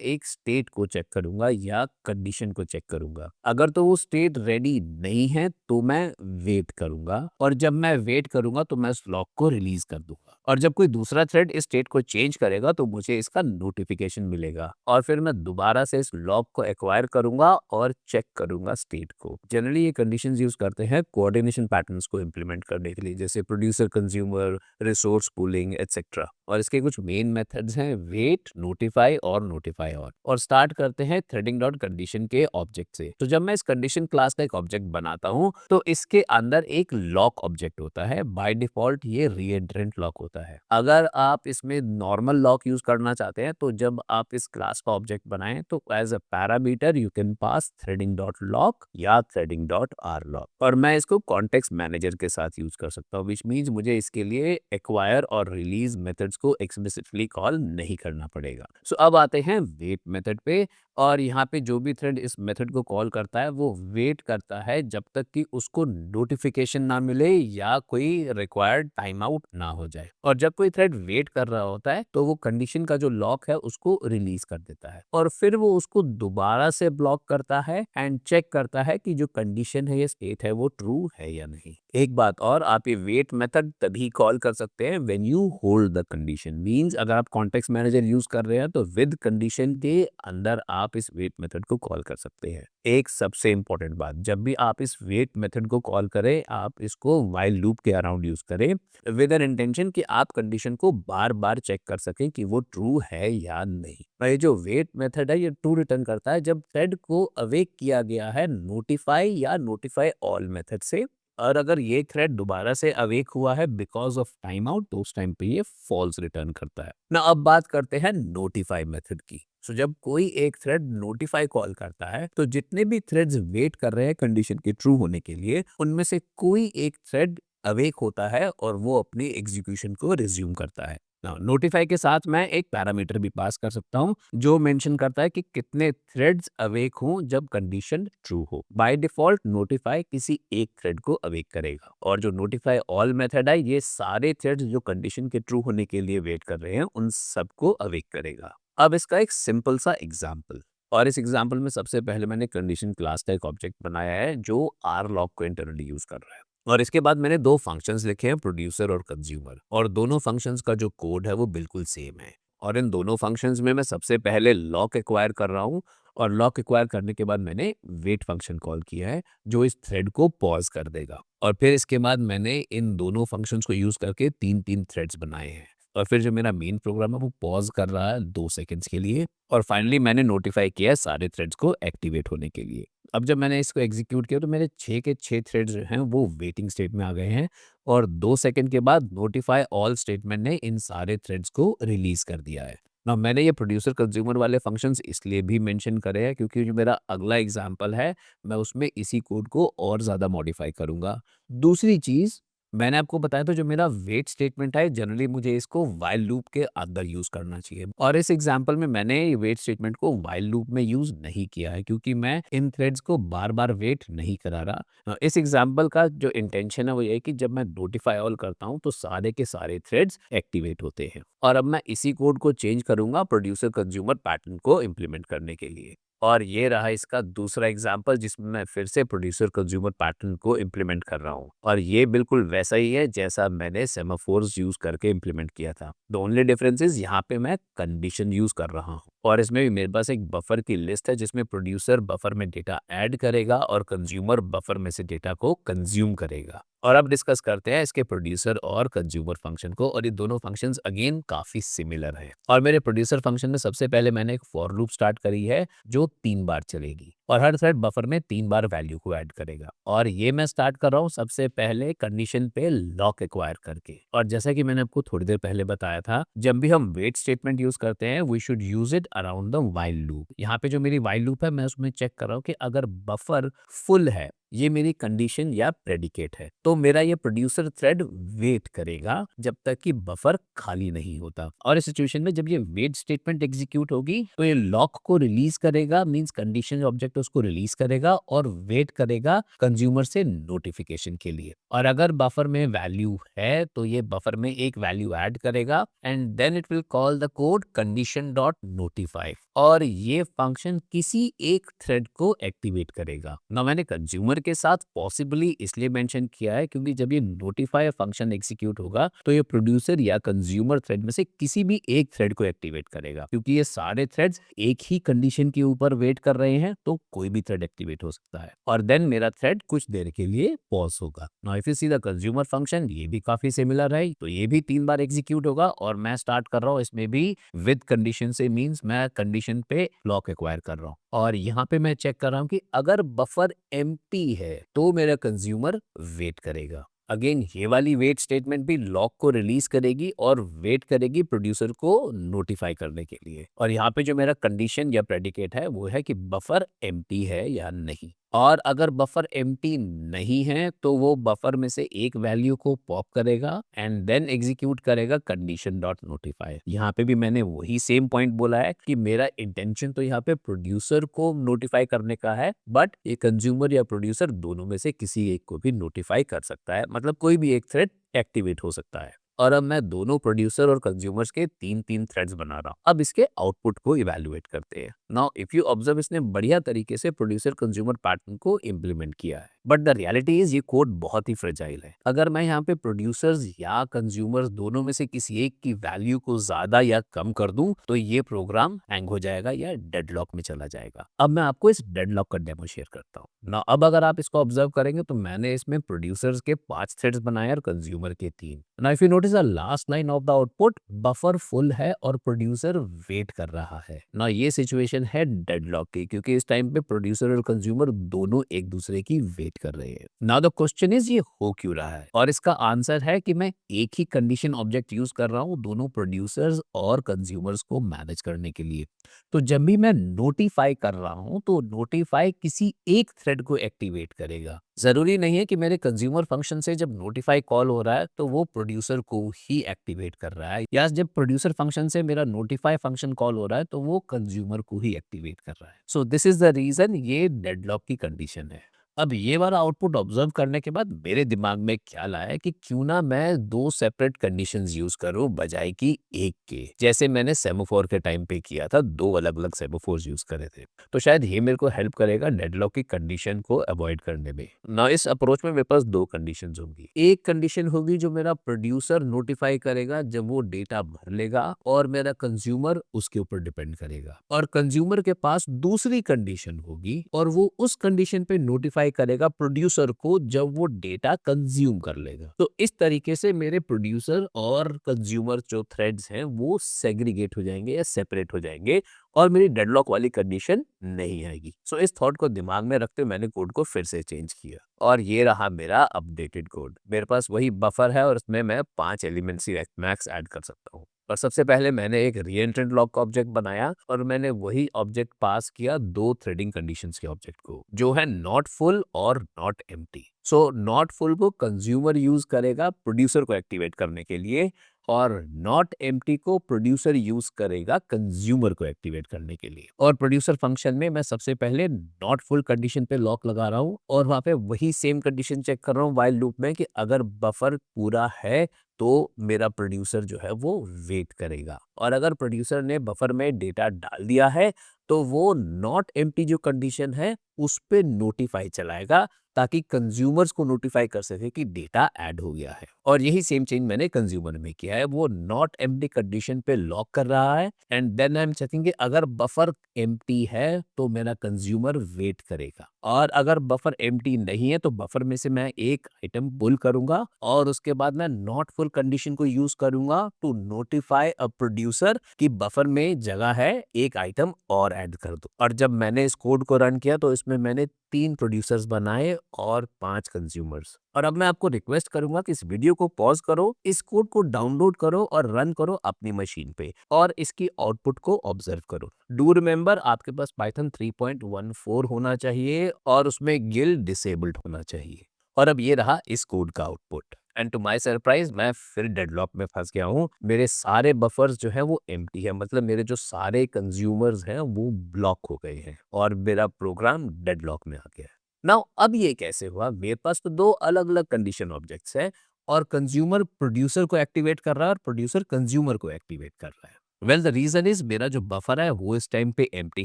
एक स्टेट को चेक करूंगा या कंडीशन को चेक करूंगा। अगर तो वो स्टेट रेडी नहीं है तो मैं वेट करूंगा, और जब मैं वेट करूंगा तो मैं उस लॉक को रिलीज कर दूंगा। और जब कोई दूसरा थ्रेड इस स्टेट को चेंज करेगा तो मुझे इसका नोटिफिकेशन मिलेगा, और फिर मैं दोबारा से इस लॉक को एक्वायर करूंगा और चेक करूंगा स्टेट को। जनरली ये कंडीशंस यूज करते हैं कोऑर्डिनेशन पैटर्न्स को इम्प्लीमेंट करने के लिए, जैसे producer consumer, resource pooling etcetera. और इसके कुछ मेन मेथड्स हैं वेट, नोटिफाई और नोटिफाई ऑल। और स्टार्ट करते हैं थ्रेडिंग डॉट कंडीशन के ऑब्जेक्ट से। तो जब मैं इस कंडीशन क्लास का एक ऑब्जेक्ट बनाता हूँ तो इसके अंदर एक लॉक ऑब्जेक्ट होता है। बाय डिफॉल्ट ये रीएंट्रेंट लॉक होता है। अगर आप इसमें नॉर्मल लॉक यूज करना चाहते हैं तो जब आप इस क्लास का ऑब्जेक्ट बनाएं तो as a parameter you can pass threading dot lock या थ्रेडिंग डॉट आर लॉक। और मैं इसको कॉन्टेक्स्ट मैनेजर के साथ यूज कर सकता हूँ, विच मीन्स मुझे इसके लिए एक्वायर और रिलीज मेथड्स को एक्सप्लिसिटली कॉल नहीं करना पड़ेगा। सो अब आते हैं वेट मेथड पे। और यहाँ पे जो भी थ्रेड इस मेथड को कॉल करता है वो वेट करता है जब तक कि उसको नोटिफिकेशन ना मिले या कोई रिक्वायर्ड टाइम आउट ना हो जाए। और जब कोई थ्रेड वेट कर रहा होता है तो वो कंडीशन का जो लॉक है उसको रिलीज कर देता है, और फिर वो उसको दोबारा से ब्लॉक करता है एंड चेक करता है कि जो कंडीशन है, ये स्टेट है, वो ट्रू है या नहीं। एक बात और, आप ये वेट मेथड तभी कॉल कर सकते हैं when you hold the condition. Means अगर आप कॉन्टेक्स्ट मैनेजर यूज कर रहे हैं तो विद कंडीशन के अंदर आप इस वेट मेथड को कॉल कर सकते हैं। एक सबसे इंपॉर्टेंट बात, जब भी आप इस वेट मेथड को कॉल करें, आप इसको व्हाइल लूप के अराउंड यूज करें विद एन इंटेंशन कि आप कंडीशन को बार बार चेक कर सकें कि वो ट्रू है या नहीं। और ये जो वेट मेथड है ये ट्रू रिटर्न करता है जब थ्रेड को अवेक किया गया है नोटिफाई या नोटिफाई ऑल मेथड से। और अगर ये थ्रेड दोबारा से अवेक हुआ है बिकॉज ऑफ टाइम आउट तो उस टाइम पे ये फॉल्स रिटर्न करता है ना। अब बात करते हैं नोटिफाई मेथड की। सो जब कोई एक थ्रेड नोटिफाई कॉल करता है तो जितने भी थ्रेड्स वेट कर रहे हैं कंडीशन के ट्रू होने के लिए, उनमें से कोई एक थ्रेड अवेक होता है और वो अपनी एग्जीक्यूशन को रिज्यूम करता है। नोटिफाई के साथ मैं एक पैरामीटर भी पास कर सकता हूँ जो मेंशन करता है कि कितने थ्रेड्स अवेक हों जब कंडीशन ट्रू हो। बाय डिफॉल्ट नोटिफाई किसी एक थ्रेड को अवेक करेगा, और जो नोटिफाई ऑल मेथड है ये सारे थ्रेड्स जो कंडीशन के ट्रू होने के लिए वेट कर रहे हैं उन सबको अवेक करेगा। अब इसका एक सिंपल सा एग्जाम्पल, और इस एग्जाम्पल में सबसे पहले मैंने कंडीशन क्लास का एक ऑब्जेक्ट बनाया है जो आर लॉक को इंटरनली यूज कर रहा है। और इसके बाद मैंने दो फंक्शंस लिखे हैं, प्रोड्यूसर और कंज्यूमर, और दोनों फंक्शंस का जो कोड है वो बिल्कुल सेम है। और इन दोनों फंक्शंस में मैं सबसे पहले लॉक एक्वायर कर रहा हूँ, और लॉक एक्वायर करने के बाद मैंने वेट फंक्शन कॉल किया है जो इस थ्रेड को पॉज कर देगा। और फिर इसके बाद मैंने इन दोनों फंक्शंस को यूज करके तीन तीन थ्रेड्स बनाए हैं। और फिर जो मेरा मेन प्रोग्राम है वो पॉज कर रहा है 2 सेकंड्स के लिए, और फाइनली मैंने नोटिफाई किया है सारे थ्रेड्स को एक्टिवेट होने के लिए। अब जब मैंने इसको एग्जीक्यूट किया तो मेरे 6 के 6 थ्रेड्स जो हैं वो वेटिंग स्टेट में आ गए हैं, और 2 सेकंड के बाद नोटिफाई ऑल स्टेटमेंट ने इन सारे थ्रेड्स को रिलीज कर दिया है। ना मैंने ये प्रोड्यूसर कंज्यूमर वाले फंक्शंस इसलिए भी मेंशन करे हैं क्योंकि जो मेरा अगला एग्जांपल है मैं उसमें इसी कोड को और ज़्यादा मॉडिफाई करूँगा। दूसरी चीज़, मैंने आपको बताया तो जो मेरा वेट स्टेटमेंट है जनरली मुझे इसको व्हाइल लूप के अंदर यूज करना चाहिए, और इस एग्जांपल में मैंने वेट स्टेटमेंट को व्हाइल लूप में यूज नहीं किया है क्योंकि मैं इन थ्रेड्स को बार बार वेट नहीं करा रहा। इस एग्जांपल का जो इंटेंशन है वो ये है कि जब मैं नोटिफाई ऑल करता हूँ तो सारे के सारे थ्रेड्स एक्टिवेट होते हैं। और अब मैं इसी कोड को चेंज करूंगा प्रोड्यूसर कंज्यूमर पैटर्न को इम्प्लीमेंट करने के लिए। और ये रहा इसका दूसरा एग्जाम्पल जिसमें मैं फिर से प्रोड्यूसर कंज्यूमर पैटर्न को इम्प्लीमेंट कर रहा हूँ, और ये बिल्कुल वैसा ही है जैसा मैंने सेमाफोर्स यूज करके इम्प्लीमेंट किया था। द ओनली डिफरेंस इज यहाँ पे मैं कंडीशन यूज कर रहा हूँ, और इसमें भी मेरे पास एक बफर की लिस्ट है जिसमें प्रोड्यूसर बफर में डेटा ऐड करेगा और कंज्यूमर बफर में से डेटा को कंज्यूम करेगा। और अब डिस्कस करते हैं इसके प्रोड्यूसर और कंज्यूमर फंक्शन को, और ये दोनों फंक्शंस अगेन काफी सिमिलर हैं। और मेरे प्रोड्यूसर फंक्शन में सबसे पहले मैंने एक फॉर लूप स्टार्ट करी है जो 3 बार चलेगी, और हर थ्रेड बफर में 3 बार वैल्यू को ऐड करेगा। और ये मैं स्टार्ट कर रहा हूँ सबसे पहले कंडीशन पे लॉक एक्वायर करके। और जैसा कि मैंने आपको थोड़ी देर पहले बताया था, जब भी हम वेट स्टेटमेंट यूज करते हैं we should use it around the while loop. यहाँ पे जो मेरी व्हाइल लूप है मैं उसमें चेक कर रहा हूँ कि अगर बफर फुल है ये मेरी कंडीशन या प्रेडिकेट है। तो मेरा ये प्रोड्यूसर थ्रेड वेट करेगा जब तक कि बफर खाली नहीं होता। और इस सिचुएशन में जब ये वेट स्टेटमेंट एग्जीक्यूट होगी तो ये लॉक को रिलीज करेगा, मींस कंडीशन ऑब्जेक्ट उसको रिलीज करेगा और वेट करेगा कंज्यूमर से नोटिफिकेशन के लिए। और अगर बफर में वैल्यू है तो ये बफर में एक वैल्यू ऐड करेगा and then it will call the code condition dot notify, और ये फंक्शन किसी एक थ्रेड को एक्टिवेट करेगा ना। मैंने कंज्यूमर के साथ पॉसिबली इसलिए मेंशन किया है क्योंकि जब ये नोटिफाई फंक्शन एग्जीक्यूट होगा तो ये प्रोड्यूसर या कंज्यूमर थ्रेड में से किसी भी एक थ्रेड को एक्टिवेट करेगा, क्योंकि ये सारे थ्रेड्स एक ही कंडीशन के ऊपर वेट कर रहे हैं तो कोई भी थ्रेड एक्टिवेट हो सकता है। और देन मेरा थ्रेड कुछ देर के लिए पॉज होगा। Now if you see the consumer function, ये भी काफी सिमिलर है, तो ये भी 3 बार एग्जीक्यूट होगा और मैं स्टार्ट कर रहा हूँ इसमें भी विद कंडीशन से, मींस मैं कंडीशन पे लॉक एक्वायर कर रहा हूँ। और यहाँ पे मैं चेक कर रहा हूँ कि अगर बफर एम्प्टी है तो मेरा कंज्यूमर वेट करेगा। अगेन ये वाली वेट स्टेटमेंट भी लॉक को रिलीज करेगी और वेट करेगी प्रोड्यूसर को नोटिफाई करने के लिए। और यहाँ पे जो मेरा कंडीशन या प्रेडिकेट है वो है कि बफर एम्प्टी है या नहीं। और अगर बफर एम्प्टी नहीं है तो वो बफर में से एक वैल्यू को पॉप करेगा एंड देन एग्जीक्यूट करेगा कंडीशन डॉट नोटिफाई। यहाँ पे भी मैंने वही सेम पॉइंट बोला है कि मेरा इंटेंशन तो यहाँ पे प्रोड्यूसर को नोटिफाई करने का है, बट ये कंज्यूमर या प्रोड्यूसर दोनों में से किसी एक को भी नोटिफाई कर सकता है, मतलब कोई भी एक थ्रेड एक्टिवेट हो सकता है। और अब मैं दोनों प्रोड्यूसर और कंज्यूमर्स के 3-3 थ्रेड्स बना रहा हूँ। अब इसके आउटपुट को इवैल्यूएट करते हैं। नाउ इफ यू ऑब्जर्व, इसने बढ़िया तरीके से प्रोड्यूसर कंज्यूमर पैटर्न को इम्प्लीमेंट किया है, बट द रियलिटी इज ये कोड बहुत ही फ्रेजाइल है। अगर मैं यहाँ पे प्रोड्यूसर्स या कंज्यूमर्स दोनों में से किसी एक की वैल्यू को ज्यादा या कम कर दूं तो ये प्रोग्राम हैंग हो जाएगा या डेडलॉक में चला जाएगा। अब मैं आपको इस डेडलॉक का डेमो शेयर करता हूँ ना। अब अगर आप इसको ऑब्जर्व करेंगे तो मैंने इसमें प्रोड्यूसर्स के 5 थ्रेड्स बनाए और कंज्यूमर के 3। ना if you notice the last line of the output, buffer full है और प्रोड्यूसर वेट कर रहा है ना। ये सिचुएशन है डेडलॉक की, क्योंकि इस टाइम पे प्रोड्यूसर और कंज्यूमर दोनों एक दूसरे की वेट कर रहे हैं। नाउ द क्वेश्चन इज ये हो क्यों रहा है, और इसका आंसर है कि मैं एक ही कंडीशन ऑब्जेक्ट यूज कर रहा हूँ दोनों प्रोड्यूसर्स और कंज्यूमर्स को मैनेज करने के लिए। तो जब भी मैं नोटिफाई कर रहा हूं तो नोटिफाई किसी एक थ्रेड को एक्टिवेट करेगा। जरूरी नहीं है कि मेरे कंज्यूमर फंक्शन से जब नोटिफाई कॉल हो रहा है तो वो प्रोड्यूसर को ही एक्टिवेट कर रहा है, या जब प्रोड्यूसर फंक्शन से मेरा नोटिफाई फंक्शन कॉल हो रहा है तो वो कंज्यूमर को ही एक्टिवेट कर रहा है। So this is the reason ये डेडलॉक की कंडीशन है। अब ये वाला आउटपुट ऑब्जर्व करने के बाद मेरे दिमाग में ख्याल आया कि क्यों ना मैं 2 सेपरेट कंडीशंस यूज करूं बजाय कि एक के, जैसे मैंने सेमाफोर के टाइम पे किया था, 2 अलग-अलग सेमाफोर्स यूज करे थे। तो शायद ये मेरे को हेल्प करेगा डेडलॉक की कंडीशन को अवॉइड करने में। ना इस अप्रोच में मेरे पास 2 कंडीशंस होंगी। एक कंडीशन होगी जो मेरा प्रोड्यूसर नोटिफाई करेगा जब वो डेटा भर लेगा और मेरा कंज्यूमर उसके ऊपर डिपेंड करेगा। और कंज्यूमर के पास दूसरी कंडीशन होगी और वो उस कंडीशन पे नोटिफाई करेगा प्रोड्यूसर को जब वो डेटा कंज्यूम कर लेगा। तो इस तरीके से मेरे प्रोड्यूसर और कंज्यूमर जो थ्रेड्स हैं वो सेग्रीगेट हो जाएंगे या सेपरेट हो जाएंगे और मेरी डेडलॉक वाली कंडीशन नहीं आएगी। सो इस थॉट को दिमाग में रखते हुए मैंने कोड को फिर से चेंज किया और ये रहा मेरा अपडेटेड कोड। मेरे पास वही बफर है और उसमें मैं 5 एलिमेंट्स ही मैक्स ऐड कर सकता हूँ। और सबसे पहले मैंने एक रीएंट्रेंट लॉक का ऑब्जेक्ट बनाया और मैंने वही ऑब्जेक्ट पास किया 2 थ्रेडिंग कंडीशंस के ऑब्जेक्ट को, जो है नॉट फुल और not empty. So not full को कंज्यूमर यूज करेगा प्रोड्यूसर को एक्टिवेट करने के लिए और नॉट एम्प्टी को प्रोड्यूसर यूज करेगा कंज्यूमर को एक्टिवेट करने के लिए। और प्रोड्यूसर फंक्शन में मैं सबसे पहले नॉट फुल कंडीशन पे लॉक लगा रहा हूँ और वहां पे वही सेम कंडीशन चेक कर रहा हूँ व्हाइल लूप में कि अगर बफर पूरा है तो मेरा प्रोड्यूसर जो है वो वेट करेगा। और अगर प्रोड्यूसर ने बफर में डेटा डाल दिया है तो वो नॉट एम्प्टी जो कंडीशन है उस पे नोटिफाई चलाएगा ताकि कंज्यूमर्स को नोटिफाई कर सके कि डेटा ऐड हो गया है। और यही सेम चेंज मैंने कंज्यूमर में किया है, वो नॉट एम्प्टी कंडीशन पे लॉक कर रहा है and then I am checking अगर बफर एम्प्टी है तो मेरा कंज्यूमर वेट करेगा। और अगर बफर एम्प्टी नहीं है तो बफर में से मैं एक आइटम पुल करूंगा और उसके बाद मैं नॉट फुल कंडीशन को यूज करूंगा टू नोटिफाई अ प्रोड्यूसर कि बफर में जगह है एक आइटम और और ऐड कर दो। और जब मैंने इस कोड को रन किया तो इसमें मैंने 3 प्रोड्यूसर्स बनाए और 5 कंज्यूमर्स। और अब मैं आपको रिक्वेस्ट करूंगा कि इस वीडियो को पॉज करो, इस कोड को डाउनलोड करो और रन करो अपनी मशीन पे और इसकी आउटपुट को ऑब्जर्व करो। डू रिमेंबर, आपके पास पाइथन 3.14 होना चाहिए और उसमें गिल डिसेबल्ड होना चाहिए। और अब ये रहा इस कोड का output and to my surprise मैं फिर डेडलॉक में फंस गया हूँ। मेरे सारे बफर्स जो है वो एम्प्टी है, मतलब मेरे जो सारे कंज्यूमर्स हैं वो ब्लॉक हो गए हैं और मेरा प्रोग्राम डेडलॉक में आ गया है। नाउ अब ये कैसे हुआ? मेरे पास तो 2 अलग-अलग कंडीशन ऑब्जेक्ट्स हैं और कंज्यूमर प्रोड्यूसर को एक्टिवेट कर रहा है और प्रोड्यूसर कंज्यूमर को एक्टिवेट कर रहा है। वेल द रीजन इज मेरा जो बफर है वो इस टाइम पे एम्प्टी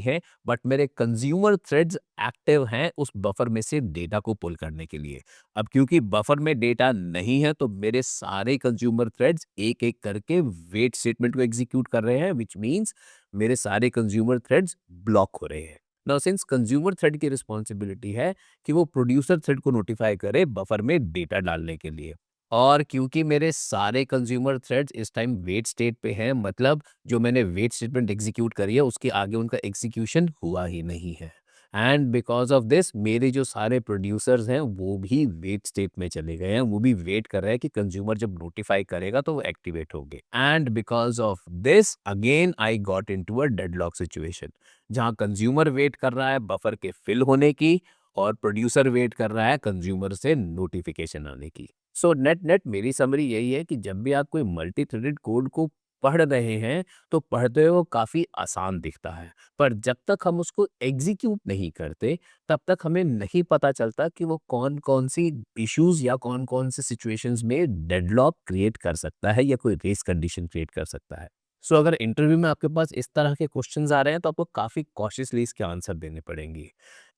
है, बट मेरे कंज्यूमर थ्रेड्स एक्टिव हैं उस बफर में से डेटा को पुल करने के लिए। अब क्योंकि बफर में डेटा नहीं है तो मेरे सारे कंज्यूमर थ्रेड्स एक-एक करके वेट स्टेटमेंट को एग्जीक्यूट कर रहे हैं, व्हिच मींस मेरे सारे कंज्यूमर थ्रेड्स ब्लॉक हो रहे हैं। नाउ सिंस कंज्यूमर थ्रेड की रिस्पांसिबिलिटी है कि वो प्रोड्यूसर थ्रेड को नोटिफाई करे बफर में डेटा डालने के लिए, और क्योंकि मेरे सारे कंज्यूमर थ्रेड्स इस टाइम वेट स्टेट पे हैं, मतलब जो मैंने वेट स्टेटमेंट एग्जीक्यूट करी है उसके आगे उनका एग्जीक्यूशन हुआ ही नहीं है। एंड बिकॉज ऑफ दिस मेरे जो सारे प्रोड्यूसर्स हैं वो भी वेट स्टेट में चले गए हैं, वो भी वेट कर रहे हैं कि कंज्यूमर जब नोटिफाई करेगा तो वो एक्टिवेट होंगे। And because of this again I got into a deadlock situation, जहां कंज्यूमर वेट कर रहा है बफर के फिल होने की और प्रोड्यूसर वेट कर रहा है कंज्यूमर से नोटिफिकेशन आने की। सो नेट नेट मेरी समरी यही है कि जब भी आप कोई मल्टी थ्रेडेड कोड को पढ़ रहे हैं तो पढ़ते हुए वो काफ़ी आसान दिखता है, पर जब तक हम उसको एग्जीक्यूट नहीं करते तब तक हमें नहीं पता चलता कि वो कौन कौन सी इश्यूज या कौन कौन से सिचुएशंस में डेडलॉक क्रिएट कर सकता है या कोई रेस कंडीशन क्रिएट कर सकता है। सो अगर इंटरव्यू में आपके पास इस तरह के क्वेश्चंस आ रहे हैं तो आपको काफ़ी कॉशियसली इसके आंसर देने पड़ेंगे,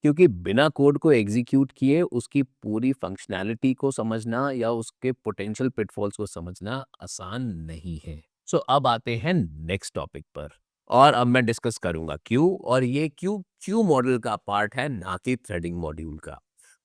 क्योंकि बिना कोड को एग्जीक्यूट किए उसकी पूरी फंक्शनैलिटी को समझना या उसके पोटेंशियल पिटफॉल्स को समझना आसान नहीं है। सो अब आते हैं नेक्स्ट टॉपिक पर, और अब मैं डिस्कस करूंगा क्यू, और ये क्यू क्यू मॉडल का पार्ट है, ना कि थ्रेडिंग मॉड्यूल का।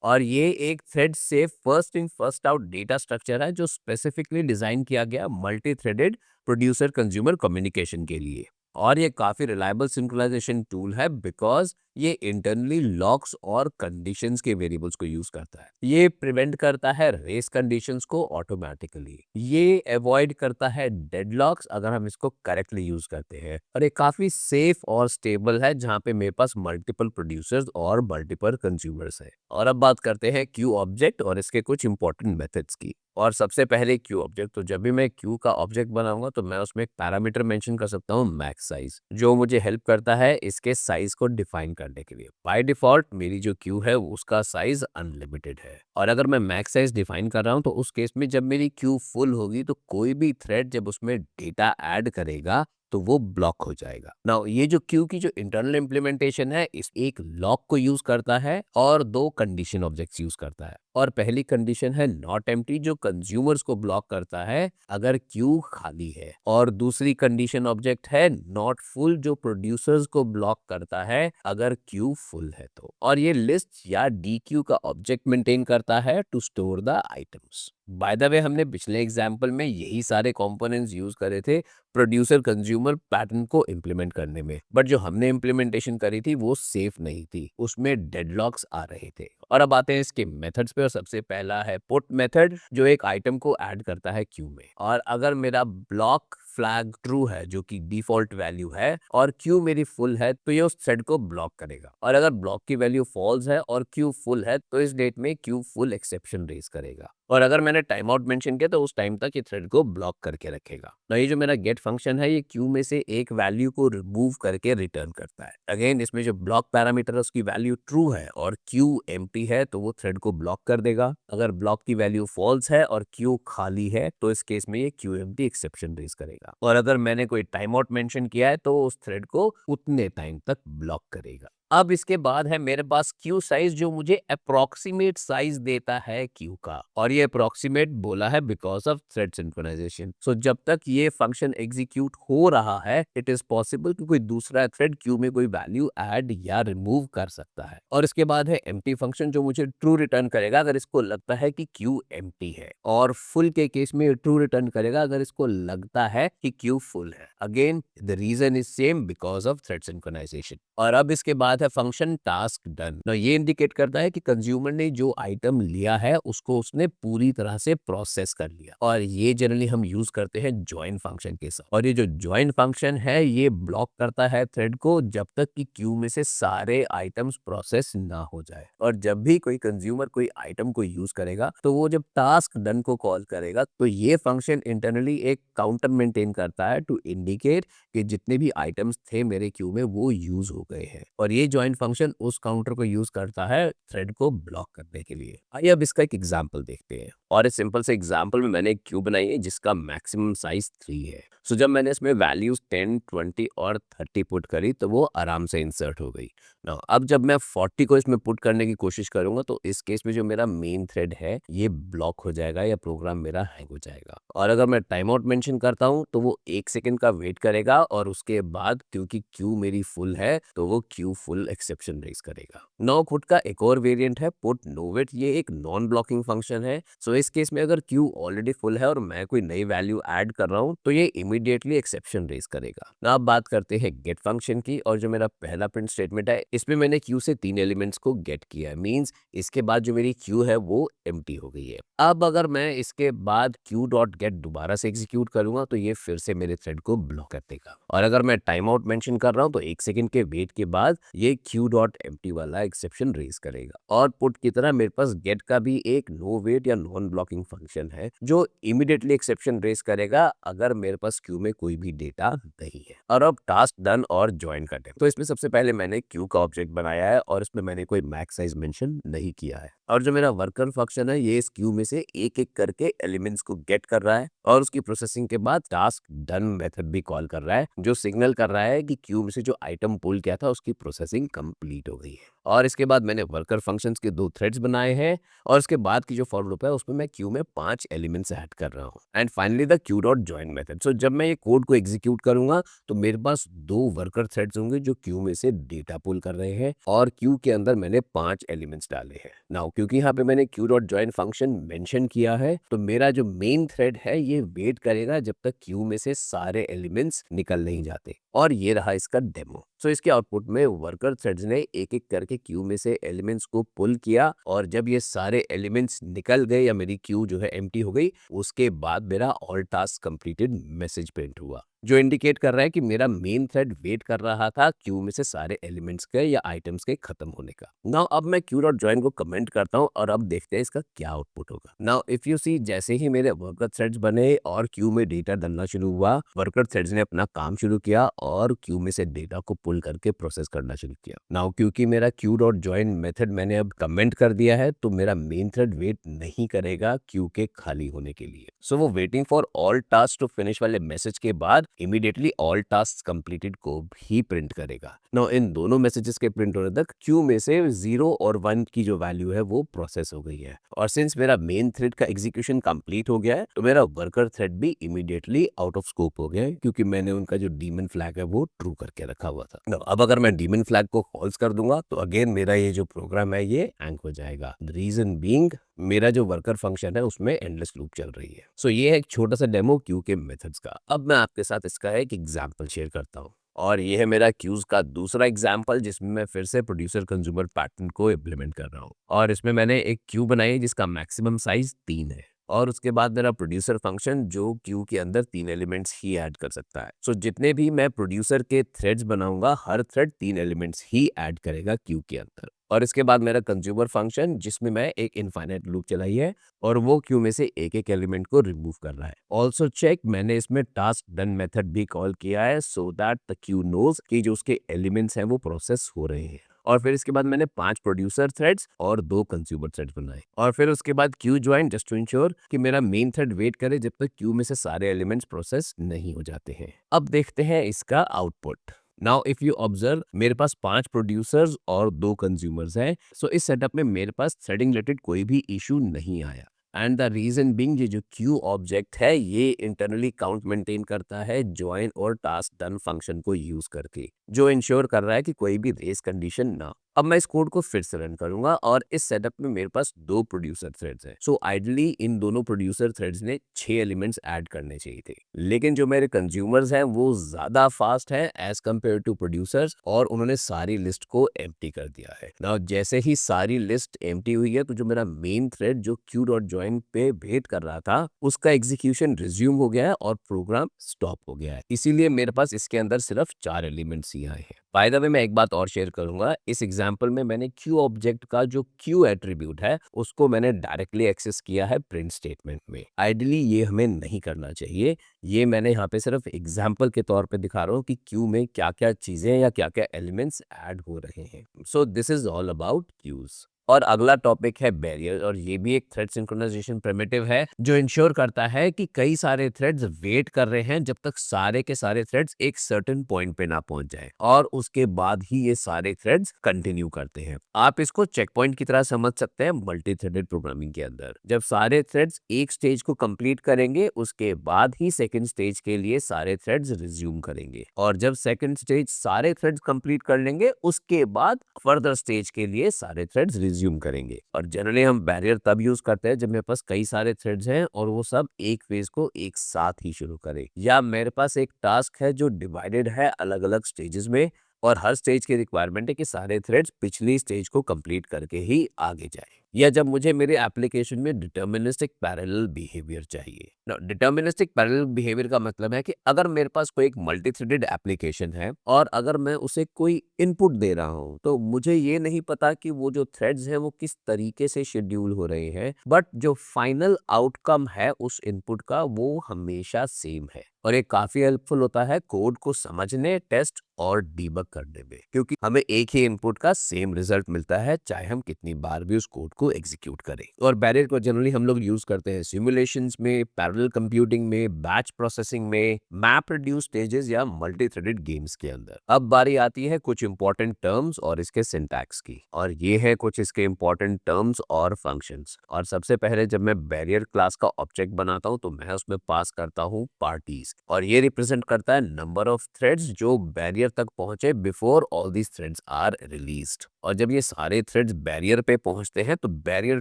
और ये एक थ्रेड से first in first out data structure है जो स्पेसिफिकली डिजाइन किया गया multi threaded producer consumer communication के लिए। और ये काफ़ी रिलायबल सिंक्रोनाइजेशन टूल है बिकॉज ये इंटरनली लॉक्स और कंडीशंस के वेरिएबल्स को यूज करता है। ये प्रिवेंट करता है रेस कंडीशंस को ऑटोमेटिकली। ये अवॉइड करता है डेडलॉक्स अगर हम इसको करेक्टली यूज करते हैं। और ये काफ़ी सेफ और स्टेबल है जहाँ पे मेरे पास मल्टीपल प्रोड्यूसर्स और मल्टीपल कंज्यूमर्स है। और अब बात करते हैं क्यू ऑब्जेक्ट और इसके कुछ इंपॉर्टेंट मेथड्स की। और सबसे पहले क्यू ऑब्जेक्ट, तो जब भी मैं क्यू का ऑब्जेक्ट बनाऊंगा तो मैं उसमें एक पैरामीटर मेंशन कर सकता हूँ मैक्स साइज, जो मुझे हेल्प करता है इसके साइज को डिफाइन करने के लिए। बाय डिफॉल्ट मेरी जो क्यू है उसका साइज अनलिमिटेड है, और अगर मैं मैक्स साइज डिफाइन कर रहा हूँ तो उस केस में जब मेरी क्यू फुल होगी तो कोई भी थ्रेड जब उसमें डेटा ऐड करेगा तो वो ब्लॉक हो जाएगा। नाउ ये जो क्यू की जो इंटरनल इम्प्लीमेंटेशन है इस एक लॉक को यूज करता है और 2 कंडीशन ऑब्जेक्ट्स यूज करता है। और पहली कंडीशन है नॉट एम्प्टी, जो कंज्यूमर्स को ब्लॉक करता है अगर क्यू खाली है, और दूसरी कंडीशन ऑब्जेक्ट है नॉट फुल, जो प्रोड्यूसर्स को ब्लॉक करता है अगर क्यू फुल है तो। और ये लिस्ट या डी क्यू का ऑब्जेक्ट मेंटेन करता है to store the items. By the way हमने पिछले एग्जाम्पल में यही सारे कंपोनेंट्स यूज करे थे प्रोड्यूसर कंज्यूमर पैटर्न को इम्प्लीमेंट करने में, बट जो हमने इम्प्लीमेंटेशन करी थी वो सेफ नहीं थी, उसमें डेडलॉक्स आ रहे थे। और अब आते हैं इसके मेथड्स पे, और सबसे पहला है पुट मेथड, जो एक आइटम को ऐड करता है क्यू में। और अगर मेरा ब्लॉक फ्लैग ट्रू है जो कि डिफॉल्ट वैल्यू है और क्यू मेरी फुल है तो ये उस थ्रेड को ब्लॉक करेगा, और अगर ब्लॉक की वैल्यू फॉल्स है और क्यू फुल है तो इस डेट में क्यू फुल एक्सेप्शन रेज करेगा। और अगर मैंने टाइम आउट मेंशन किया तो उस टाइम तक ये थ्रेड को ब्लॉक करके रखेगा। तो ये जो मेरा गेट फंक्शन है ये क्यू में से एक वैल्यू को रिमूव करके रिटर्न करता है। अगेन इसमें जो ब्लॉक पैरामीटर है उसकी वैल्यू ट्रू है और क्यू एम्प्टी है तो वो थ्रेड को ब्लॉक कर देगा। अगर ब्लॉक की वैल्यू फॉल्स है और क्यू खाली है तो इस केस में ये क्यू एम्प्टी एक्सेप्शन रेज करेगा। और अगर मैंने कोई टाइम आउट मेंशन किया है तो उस थ्रेड को उतने टाइम तक ब्लॉक करेगा। अब इसके बाद है मेरे पास क्यू साइज जो मुझे अप्रोक्सीमेट साइज देता है क्यू का, और ये अप्रोक्सीमेट बोला है बिकॉज ऑफ थ्रेड सिंक्रोनाइजेशन। सो जब तक ये फंक्शन एग्जीक्यूट हो रहा है इट इज पॉसिबल कि कोई दूसरा थ्रेड क्यू में कोई वैल्यू ऐड या रिमूव कर सकता है। और इसके बाद है एम्प्टी फंक्शन जो मुझे ट्रू रिटर्न करेगा अगर इसको लगता है कि क्यू एम्प्टी है, और फुल के केस में ट्रू रिटर्न करेगा अगर इसको लगता है कि क्यू फुल है। Again the reason is same because of thread synchronization. और अब इसके बाद है फंक्शन टास्क डन। ना ये इंडिकेट करता है कि कंज्यूमर ने जो आइटम लिया है उसको उसने पूरी तरह से प्रोसेस कर लिया, और ये जनरली हम यूज करते हैं ज्वाइन फंक्शन के साथ। और ये जो ज्वाइन फंक्शन है ये ब्लॉक करता है थ्रेड को जब तक कि क्यू में से सारे आइटम्स प्रोसेस ना हो जाए। और जब भी कोई कंज्यूमर कोई आइटम को यूज करेगा तो वो जब टास्क डन को कॉल करेगा तो ये फंक्शन इंटरनली एक काउंटर मेंटेन करता है टू इंडिकेट कि जितने भी आइटम्स थे मेरे क्यू में वो यूज हो गए हैं। और ये ज्वाइन फंक्शन उस काउंटर को यूज करता है थ्रेड को ब्लॉक करने के लिए। आइए अब इसका एक एग्जांपल देखते हैं। और इस सिंपल से एग्जांपल में मैंने एक क्यू बनाई है जिसका मैक्सिमम साइज 3 है। सो जब मैंने इसमें वैल्यूज 10, 20 और 30 पुट करी तो वो आराम से इंसर्ट हो गई ना। अब जब मैं 40 को इसमें पुट करने की कोशिश करूंगा तो इस केस में जो मेरा मेन थ्रेड है ये ब्लॉक हो जाएगा या प्रोग्राम मेरा हैंग हो जाएगा। और अगर मैं टाइम आउट मेंशन करता हूं तो वो 1 सेकंड का वेट करेगा और उसके बाद क्योंकि क्यू मेरी फुल है तो वो क्यू फुल एक्सेप्शन रेज करेगा। नो पुट का एक और वेरिएंट है पुट नो वेट। ये एक नॉन ब्लॉकिंग फंक्शन है। सो इस केस में अगर क्यू ऑलरेडी फुल है और मैं कोई नई वैल्यू ऐड कर रहा हूँ तो ये इमीडिएटली एक्सेप्शन रेज करेगा ना। अब बात करते हैं गेट फंक्शन की। और जो मेरा पहला प्रिंट स्टेटमेंट है इसमें मैंने क्यू से 3 एलिमेंट्स को गेट किया है, मींस इसके बाद जो मेरी क्यू है वो एम्प्टी हो गई है। अब अगर मैं इसके बाद क्यू डॉट गेट दोबारा से एग्जीक्यूट करूंगा तो ये फिर से मेरे थ्रेड को ब्लॉक कर देगा। और अगर मैं टाइम आउट मेंशन कर रहा हूं तो 1 सेकंड के वेट के बाद ये क्यू डॉट एम्प्टी वाला एक्सेप्शन रेज करेगा। और पुट की तरह मेरे पास गेट का भी एक नो वेट या नॉन ब्लॉकिंग फंक्शन है जो इमीडिएटली एक्सेप्शन रेज करेगा अगर मेरे पास क्यू में कोई भी डेटा नहीं है। और अब टास्क डन और ज्वाइन करते हैं। तो इसमें सबसे पहले मैंने क्यू का ऑब्जेक्ट बनाया है और इसमें मैंने कोई मैक्स साइज मेंशन नहीं किया है। और जो मेरा वर्कर फंक्शन है ये इस क्यू में से एक एक करके एलिमेंट्स को गेट कर रहा है और उसकी प्रोसेसिंग के बाद टास्क डन मेथड भी कॉल कर रहा है जो सिग्नल कर रहा है कि क्यू में से जो आइटम पुल किया था उसकी प्रोसेसिंग कंप्लीट हो गई है। और इसके बाद मैंने वर्कर फंक्शंस के 2 थ्रेड्स बनाए हैं और उसके बाद की जो फॉर लूप है उसमें मैं क्यू में 5 एलिमेंट्स ऐड कर रहा हूँ। And finally the Q dot join method. So जब मैं ये कोड को एग्जीक्यूट करूंगा तो मेरे पास 2 वर्कर थ्रेड्स होंगे जो क्यू में से डेटा पुल कर रहे हैं और क्यू के अंदर मैंने 5 एलिमेंट्स डाले हैं। नाउ क्योंकि यहाँ पे मैंने Q dot join function mention किया है तो मेरा जो मेन थ्रेड है ये वेट करेगा जब तक क्यू में से सारे एलिमेंट्स निकल नहीं जाते। और ये रहा इसका डेमो। सो इसके आउटपुट में वर्कर थ्रेड्स ने एक एक करके क्यू में से एलिमेंट्स को पुल किया और जब ये सारे एलिमेंट्स निकल गए या मेरी क्यू जो है एम्प्टी हो गई उसके बाद मेरा all task completed message print हुआ जो इंडिकेट कर रहा है कि मेरा मेन थ्रेड वेट कर रहा था क्यू में से सारे एलिमेंट्स के या आइटम्स के खत्म होने का। नाउ अब मैं क्यू डॉट ज्वाइन को कमेंट करता हूँ और अब देखते हैं इसका क्या आउटपुट होगा। नाउ इफ यू सी जैसे ही मेरे वर्कर थ्रेड्स बने और क्यू में डेटा डलना शुरू हुआ वर्कर थ्रेड्स ने अपना काम शुरू किया और क्यू में से डेटा को पुल करके प्रोसेस करना शुरू किया। नाउ क्योंकि मेरा क्यू डॉट ज्वाइन मेथड मैंने अब कमेंट कर दिया है तो मेरा मेन थ्रेड वेट नहीं करेगा क्यू के खाली होने के लिए। सो वो waiting for all task to finish वाले मैसेज के बाद इमीडिएटली ऑल टास्क कंप्लीटेड को भी प्रिंट करेगा। नाउ इन दोनों मैसेजेस के प्रिंट होने तक क्यू में से 0 और 1 की जो वैल्यू है वो प्रोसेस हो गई है। और सिंस मेरा मेन थ्रेड का एग्जीक्यूशन कंप्लीट हो गया है तो मेरा वर्कर थ्रेड भी इमीडिएटली आउट ऑफ स्कोप हो गया है क्योंकि मैंने उनका जो डीमन फ्लैग है वो ट्रू करके रखा हुआ था। Now, अब अगर मैं डीमन फ्लैग को फॉल्स कर दूंगा तो अगेन मेरा ये जो प्रोग्राम है ये हैंग हो जाएगा। रीजन बीइंग मेरा जो वर्कर फंक्शन है उसमें एंडलेस लूप चल रही है। सो ये है एक छोटा सा डेमो क्यू के मेथड्स का। अब मैं आपके साथ इसका एक एग्जांपल शेयर करता हूँ और ये है मेरा क्यूज का दूसरा एग्जांपल जिसमें मैं फिर से प्रोड्यूसर कंज्यूमर पैटर्न को इम्प्लीमेंट कर रहा हूँ। और इसमें मैंने एक क्यू बनाई है जिसका मैक्सिमम साइज 3 है और उसके बाद मेरा प्रोड्यूसर फंक्शन जो क्यू के अंदर 3 एलिमेंट्स ही ऐड कर सकता है। सो जितने भी मैं प्रोड्यूसर के थ्रेड्स बनाऊंगा हर थ्रेड 3 एलिमेंट्स ही ऐड करेगा क्यू के अंदर। और इसके बाद मेरा कंज्यूमर फंक्शन जिसमें मैं एक इनफाइनाइट लूप चलाई है और वो क्यू में से एक एक एलिमेंट को रिमूव कर रहा है। ऑल्सो चेक मैंने इसमें टास्क डन मेथड भी कॉल किया है so that the queue knows कि जो उसके एलिमेंट्स हैं वो प्रोसेस हो रहे हैं। और फिर इसके बाद मैंने 5 प्रोड्यूसर थ्रेड्स और 2 कंज्यूमर थ्रेड्स बनाए और फिर उसके बाद queue join just to ensure कि मेरा मेन थ्रेड वेट करे जब तक क्यू में से सारे एलिमेंट्स प्रोसेस नहीं हो जाते हैं। अब देखते हैं इसका output. Now if you observe, मेरे पास 5 प्रोड्यूसर्स और 2 कंज्यूमर्स हैं। सो इस सेटअप में मेरे पास थ्रेडिंग रिलेटेड कोई भी इशू नहीं आया। एंड द रीजन बीइंग, ये जो क्यू ऑब्जेक्ट है ये इंटरनली काउंट मेंटेन करता है जॉइन और टास्क डन फंक्शन को यूज करके, जो इंश्योर कर रहा है कि कोई भी रेस कंडीशन ना। अब मैं इस कोड को फिर से रन करूंगा और इस सेटअप में मेरे पास 2 प्रोड्यूसर थ्रेड्स हैं। सो आइडली इन दोनों प्रोड्यूसर थ्रेड्स ने 6 एलिमेंट्स ऐड करने चाहिए थे, लेकिन जो मेरे कंज्यूमर्स हैं वो ज्यादा फास्ट हैं एज कंपेयर टू प्रोड्यूसर्स, और उन्होंने सारी लिस्ट को एम्प्टी कर दिया है। नाउ जैसे ही सारी लिस्ट एम्प्टी हुई है, तो जो मेरा मेन थ्रेड जो क्यू डॉट ज्वाइन पे वेट कर रहा था, उसका एग्जीक्यूशन रिज्यूम हो गया है और प्रोग्राम स्टॉप हो गया है। इसीलिए मेरे पास इसके अंदर सिर्फ 4 एलिमेंट्स ही आए हैं। बाय द वे, मैं एक बात और शेयर करूंगा, इस एग्जांपल में मैंने क्यू ऑब्जेक्ट का जो क्यू एट्रीब्यूट है उसको मैंने डायरेक्टली एक्सेस किया है प्रिंट स्टेटमेंट में। आइडियली ये हमें नहीं करना चाहिए। ये मैंने यहाँ पे सिर्फ एग्जाम्पल के तौर पे दिखा रहा हूँ कि क्यू में क्या क्या चीजें या क्या क्या एलिमेंट्स ऐड हो रहे हैं। So this is all about queues. और अगला टॉपिक है बैरियर, और ये भी एक थ्रेड सिंक्रोनाइजेशन प्रिमिटिव है जो इंश्योर करता है कि कई सारे थ्रेड्स वेट कर रहे हैं जब तक सारे के सारे थ्रेड्स एक सर्टेन पॉइंट पे ना पहुंच जाए, और उसके बाद ही ये सारे थ्रेड्स कंटिन्यू करते हैं। आप इसको चेक पॉइंट की तरह समझ सकते हैं मल्टी थ्रेडेड प्रोग्रामिंग के अंदर। जब सारे थ्रेड्स एक स्टेज को कंप्लीट करेंगे, उसके बाद ही सेकंड स्टेज के लिए सारे थ्रेड्स रिज्यूम करेंगे, और जब सेकंड स्टेज सारे थ्रेड्स कंप्लीट कर लेंगे, उसके बाद फर्दर स्टेज के लिए सारे थ्रेड्स रिज्यूम करेंगे। और जनरली हम बैरियर तब यूज करते हैं जब मेरे पास कई सारे थ्रेड्स हैं और वो सब एक फेज को एक साथ ही शुरू करें, या मेरे पास एक टास्क है जो डिवाइडेड है अलग अलग स्टेजेस में, और हर स्टेज की रिक्वायरमेंट है कि सारे थ्रेड्स पिछली स्टेज को कंप्लीट करके ही आगे जाए, या जब मुझे मेरे एप्लीकेशन में डिटर्मिनिस्टिक पैरेलल बिहेवियर चाहिए। डिटर्मिनिस्टिक पैरेलल बिहेवियर का मतलब है कि अगर मेरे पास कोई एक मल्टी थ्रेडेड एप्लीकेशन है और अगर मैं उसे कोई इनपुट दे रहा हूं, तो मुझे ये नहीं पता कि वो जो थ्रेड्स हैं वो किस तरीके से शेड्यूल हो रहे हैं, बट जो फाइनल आउटकम है उस इनपुट का वो हमेशा सेम है। और ये काफी हेल्पफुल होता है कोड को समझने, टेस्ट और डीबग करने में, क्योंकि हमें एक ही इनपुट का सेम रिजल्ट मिलता है चाहे हम कितनी बार भी उस कोड को एग्जीक्यूट करें। और बैरियर को जनरली हम लोग यूज करते हैं सिमुलेशंस में, पैरेलल कंप्यूटिंग में, बैच प्रोसेसिंग में, मैप रिड्यूस स्टेजेस या मल्टी थ्रेडेड गेम्स के अंदर। अब बारी आती है कुछ इंपॉर्टेंट टर्म्स और इसके सिंटैक्स की, और ये है कुछ इसके इंपॉर्टेंट टर्म्स और फंक्शंस। और सबसे पहले जब मैं बैरियर क्लास का ऑब्जेक्ट बनाता हूं, तो मैं उसमें पास करता हूं पार्टीज, और ये रिप्रेजेंट करता है नंबर ऑफ थ्रेड्स जो बैरियर तक पहुंचे before all these threads are released. और जब ये सारे थ्रेड्स बैरियर पे पहुंचते हैं, तो बैरियर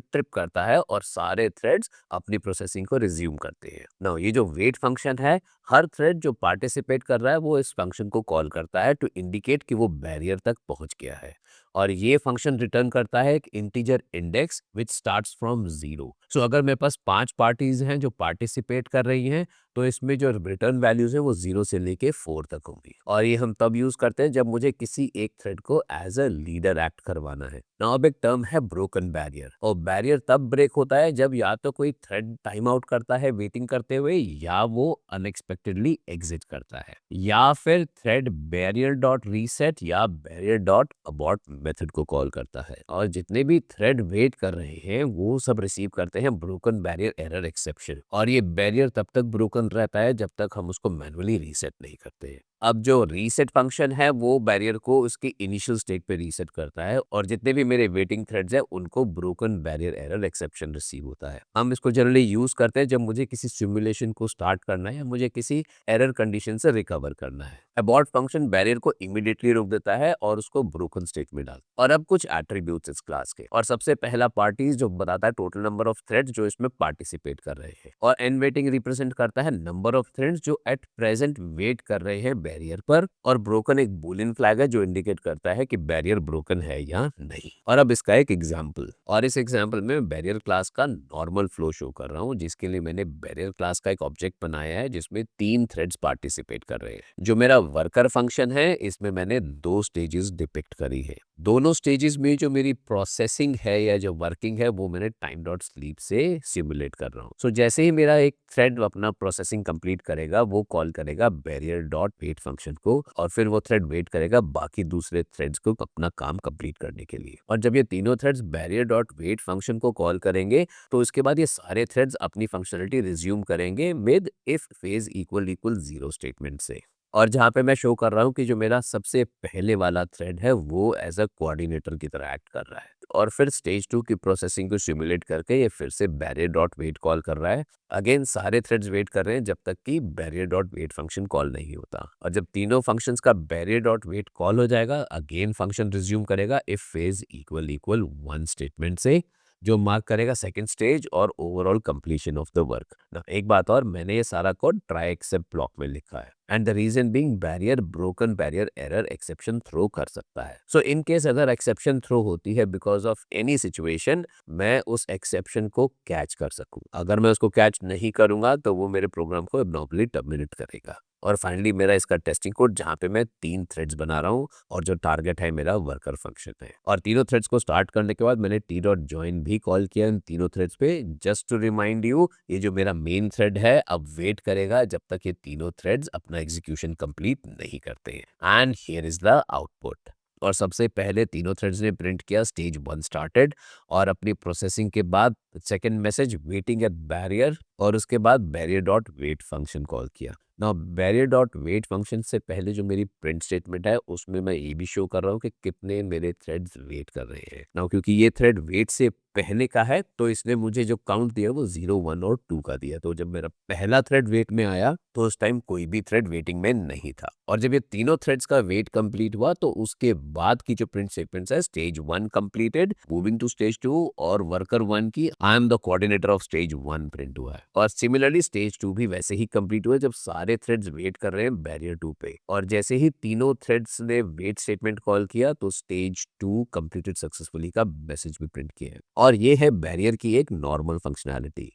ट्रिप करता है और सारे थ्रेड्स अपनी प्रोसेसिंग को रिज्यूम करते हैं। नाउ ये जो वेट फंक्शन है, हर थ्रेड जो पार्टिसिपेट कर रहा है वो इस फंक्शन को कॉल करता है टू इंडिकेट कि वो बैरियर तक पहुंच गया है, और ये फंक्शन रिटर्न करता है एक integer index which starts from 0। सो अगर मेरे पास 5 पार्टीज हैं जो पार्टिसिपेट कर रही हैं, तो इसमें जो रिटर्न वैल्यूज है वो 0 से लेके 4 तक होंगी, और ये हम तब यूज करते हैं जब मुझे किसी एक थ्रेड को एज अ लीडर एक्ट करवाना है। नाउ अब एक टर्म है ब्रोकन बैरियर, और बैरियर तब ब्रेक होता है जब या तो कोई थ्रेड टाइम आउट करता है वेटिंग करते हुए, या वो अनएक्सपेक्टेडली एग्जिट करता है, या फिर थ्रेड बैरियर डॉट रीसेट या बैरियर डॉट अबॉर्ट मेथड को कॉल करता है। और जितने भी थ्रेड वेट कर रहे हैं वो सब रिसीव करते हैं ब्रोकन बैरियर एरर एक्सेप्शन, और ये बैरियर तब तक ब्रोकन रहता है जब तक हम उसको मैनुअली रीसेट नहीं करते हैं। अब जो रीसेट फंक्शन है वो बैरियर को उसके इनिशियल स्टेट पे रीसेट करता है, और जितने भी मेरे वेटिंग थ्रेड्स हैं उनको broken barrier error exception receive होता है। हम इसको जनरली यूज करते हैं जब मुझे किसी सिमुलेशन को स्टार्ट करना है या मुझे किसी एरर कंडीशन से रिकवर करना है। अबॉर्ट फंक्शन बैरियर को इमीडिएटली रोक देता है और उसको ब्रोकन स्टेट में डाल। और अब कुछ एट्रीब्यूट्स इस क्लास के, और सबसे पहला पार्टीज जो बताता है टोटल नंबर ऑफ थ्रेड्स जो इसमें पार्टिसिपेट कर रहे हैं, और एन वेटिंग रिप्रेजेंट करता है नंबर ऑफ थ्रेड्स जो एट प्रेजेंट वेट कर रहे हैं बैरियर पर, और ब्रोकन एक बूलियन फ्लैग है जो इंडिकेट करता है कि बैरियर ब्रोकन है या नहीं। और अब इसका एक एग्जांपल, और इस एग्जांपल में बैरियर क्लास का नॉर्मल फ्लो शो कर रहा हूं, जिसके लिए मैंने बैरियर क्लास का एक ऑब्जेक्ट बनाया है जिसमें 3 थ्रेड्स पार्टिसिपेट कर रहे हैं। जो मेरा वर्कर फंक्शन है इसमें मैंने 2 स्टेजेस डिपिक्ट करी है। दोनों स्टेजेस में जो मेरी प्रोसेसिंग है या जो वर्किंग है वो मैंने टाइम डॉट स्लीप से सिमुलेट कर रहा हूँ। सो जैसे ही मेरा एक थ्रेड अपना प्रोसेसिंग कंप्लीट करेगा, वो कॉल करेगा बैरियर डॉट वेट फंक्शन को, और फिर वो थ्रेड वेट करेगा बाकी दूसरे थ्रेड्स को अपना काम कंप्लीट करने के लिए। और जब ये तीनों threads barrier dot wait function को कॉल करेंगे, तो उसके बाद ये सारे थ्रेड्स अपनी फंक्शनलिटी रिज्यूम करेंगे with if phase equal equal 0 statement से। और जहाँ पे मैं शो कर रहा हूँ कि जो मेरा सबसे पहले वाला थ्रेड है वो एज अ कोऑर्डिनेटर की तरह एक्ट कर रहा है, और फिर स्टेज 2 की प्रोसेसिंग को सिमुलेट करके ये फिर से बैरियर डॉट वेट कॉल कर रहा है। अगेन सारे थ्रेड्स वेट कर रहे हैं जब तक कि barrier dot wait function call नहीं होता, और जब तीनों फंक्शंस का बैरियर डॉट वेट कॉल हो जाएगा अगेन फंक्शन रिज्यूम करेगा if phase equal equal 1 statement से, जो मार्क करेगा सेकंड स्टेज और overall completion of the work. ना एक बात और, मैंने ये सारा कोड ट्राई एक्सेप्ट ब्लॉक में लिखा है, and the reason being barrier broken barrier error exception throw कर सकता है। सो इन केस अगर एक्सेप्शन थ्रो होती है बिकॉज ऑफ एनी सिचुएशन, मैं उस एक्सेप्शन को कैच कर सकूं। अगर मैं उसको कैच नहीं करूंगा तो वो मेरे प्रोग्राम को एब्नॉर्मली टर्मिनेट करेगा। और फाइनली मेरा इसका टेस्टिंग कोड जहाँ पे मैं 3 थ्रेड्स बना रहा हूँ और जो टारगेट है मेरा वर्कर फंक्शन है, और तीनों थ्रेड्स को स्टार्ट करने के बाद मैंने टी डॉट ज्वाइन भी कॉल किया इन तीनों थ्रेड्स पे। जस्ट टू रिमाइंड यू, ये जो मेरा मेन थ्रेड है अब वेट करेगा जब तक ये तीनों थ्रेड्स अपना एग्जीक्यूशन कंप्लीट नहीं करते हैं। And here is the output. और सबसे पहले तीनों थ्रेड्स ने प्रिंट किया स्टेज 1 स्टार्टेड, और अपनी प्रोसेसिंग के बाद second message waiting at barrier, और उसके बाद barrier dot wait function call किया। Now barrier dot wait function से पहले जो मेरी प्रिंट स्टेटमेंट है उसमें मैं ये भी शो कर रहा हूँ कि कितने मेरे थ्रेड्स वेट कर रहे हैं। नाउ क्योंकि ये थ्रेड वेट से पहले का है तो इसने मुझे जो काउंट दिया वो 0, 1 और 2 का दिया। तो जब मेरा पहला थ्रेड वेट में आया तो उस टाइम कोई भी थ्रेड वेटिंग में नहीं था, और जब ये तीनों थ्रेड्स का वेट कंप्लीट हुआ तो उसके बाद की जो प्रिंट स्टेटमेंट है stage 1 completed moving to stage 2, और वर्कर 1 की I am the coordinator of stage 1 print हुआ है। और सिमिलरली स्टेज 2 भी वैसे ही कंप्लीट हुआ जब सारे थ्रेड्स वेट कर रहे हैं बैरियर 2 पे, और जैसे ही तीनों थ्रेड्स ने वेट स्टेटमेंट कॉल किया तो स्टेज 2 कंप्लीटेड सक्सेसफुली का मैसेज भी प्रिंट किया है। और ये है बैरियर की एक नॉर्मल फंक्शनैलिटी।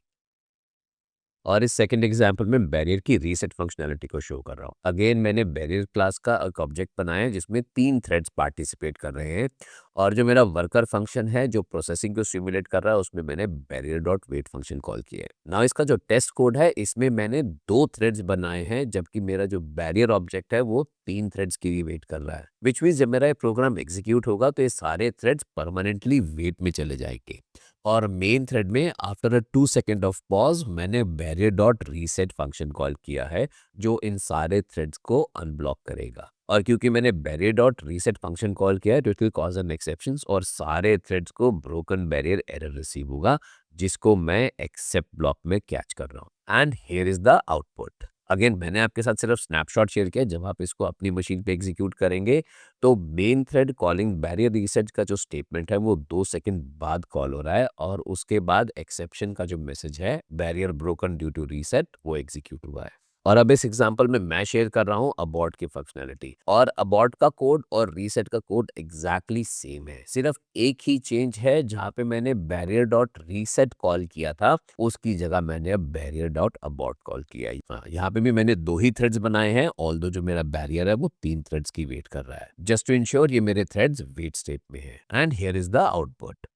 और इस सेकंड एग्जांपल में बैरियर की रीसेट फंक्शनैलिटी को शो कर रहा हूँ। अगेन मैंने बैरियर क्लास का एक ऑब्जेक्ट बनाया है जिसमें 3 थ्रेड्स पार्टिसिपेट कर रहे हैं, और जो मेरा वर्कर फंक्शन है जो प्रोसेसिंग को सिमुलेट कर रहा है उसमें मैंने barrier dot wait function call किया है। नाउ इसका जो टेस्ट कोड है इसमें मैंने 2 थ्रेड्स बनाए हैं, जबकि मेरा जो बैरियर ऑब्जेक्ट है वो 3 थ्रेड्स की भी वेट कर रहा है, विच मीन्स जब मेरा ये प्रोग्राम एग्जीक्यूट होगा तो ये सारे थ्रेड्स परमानेंटली वेट में चले जाएंगे। और मेन थ्रेड में after a 2 second of pause मैंने barrier dot reset function call किया है जो इन सारे थ्रेड्स को अनब्लॉक करेगा। और क्योंकि मैंने barrier dot reset function call किया है तो it will cause an exceptions, और सारे थ्रेड्स को ब्रोकन बैरियर एरर रिसीव होगा जिसको मैं एक्सेप्ट ब्लॉक में कैच कर रहा हूँ। And here is the output. Again मैंने आपके साथ सिर्फ स्नैपशॉट शेयर किया, जब आप इसको अपनी मशीन पे एग्जीक्यूट करेंगे तो main thread calling barrier reset का जो स्टेटमेंट है वो 2 सेकंड बाद कॉल हो रहा है, और उसके बाद एक्सेप्शन का जो मैसेज है barrier broken due to reset वो एग्जीक्यूट हुआ है। और अब इस एग्जांपल में मैं शेयर कर रहा हूं अबॉर्ट की फंक्शनैलिटी, और अबॉर्ट का कोड और रीसेट का कोड एग्जैक्टली सेम है। सिर्फ एक ही चेंज है, जहां पे मैंने बैरियर डॉट रीसेट कॉल किया था उसकी जगह मैंने अब बैरियर डॉट अबॉर्ट कॉल किया है। हाँ, यहाँ पे भी मैंने 2 ही थ्रेड्स बनाए हैं, ऑल्दो जो मेरा बैरियर है वो 3 थ्रेड्स की वेट कर रहा है, जस्ट टू इंश्योर ये मेरे थ्रेड्स वेट स्टेट में है। And here is the output.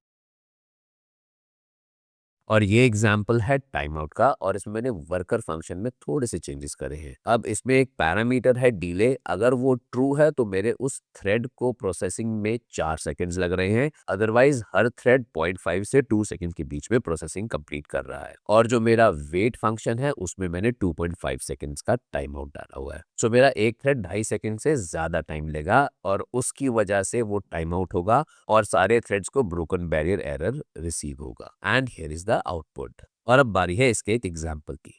और ये एग्जाम्पल है टाइम आउट का, और इसमें मैंने वर्कर फंक्शन में थोड़े से चेंजेस करे हैं। अब इसमें एक पैरामीटर है डिले, अगर वो ट्रू है तो मेरे उस थ्रेड को प्रोसेसिंग में 4 सेकंड्स लग रहे हैं, अदरवाइज हर थ्रेड 0.5 से 2 सेकंड के बीच में प्रोसेसिंग कंप्लीट कर रहा है। और जो मेरा वेट फंक्शन है उसमें मैंने 2.5 सेकंड्स का टाइम आउट डाला हुआ है। सो मेरा एक थ्रेड 2.5 सेकंड से ज्यादा टाइम लेगा और उसकी वजह से वो टाइम आउट होगा और सारे थ्रेड्स को ब्रोकन बैरियर एरर रिसीव होगा। And here is the output. और अब बारी है इसके एक एग्जाम्पल की।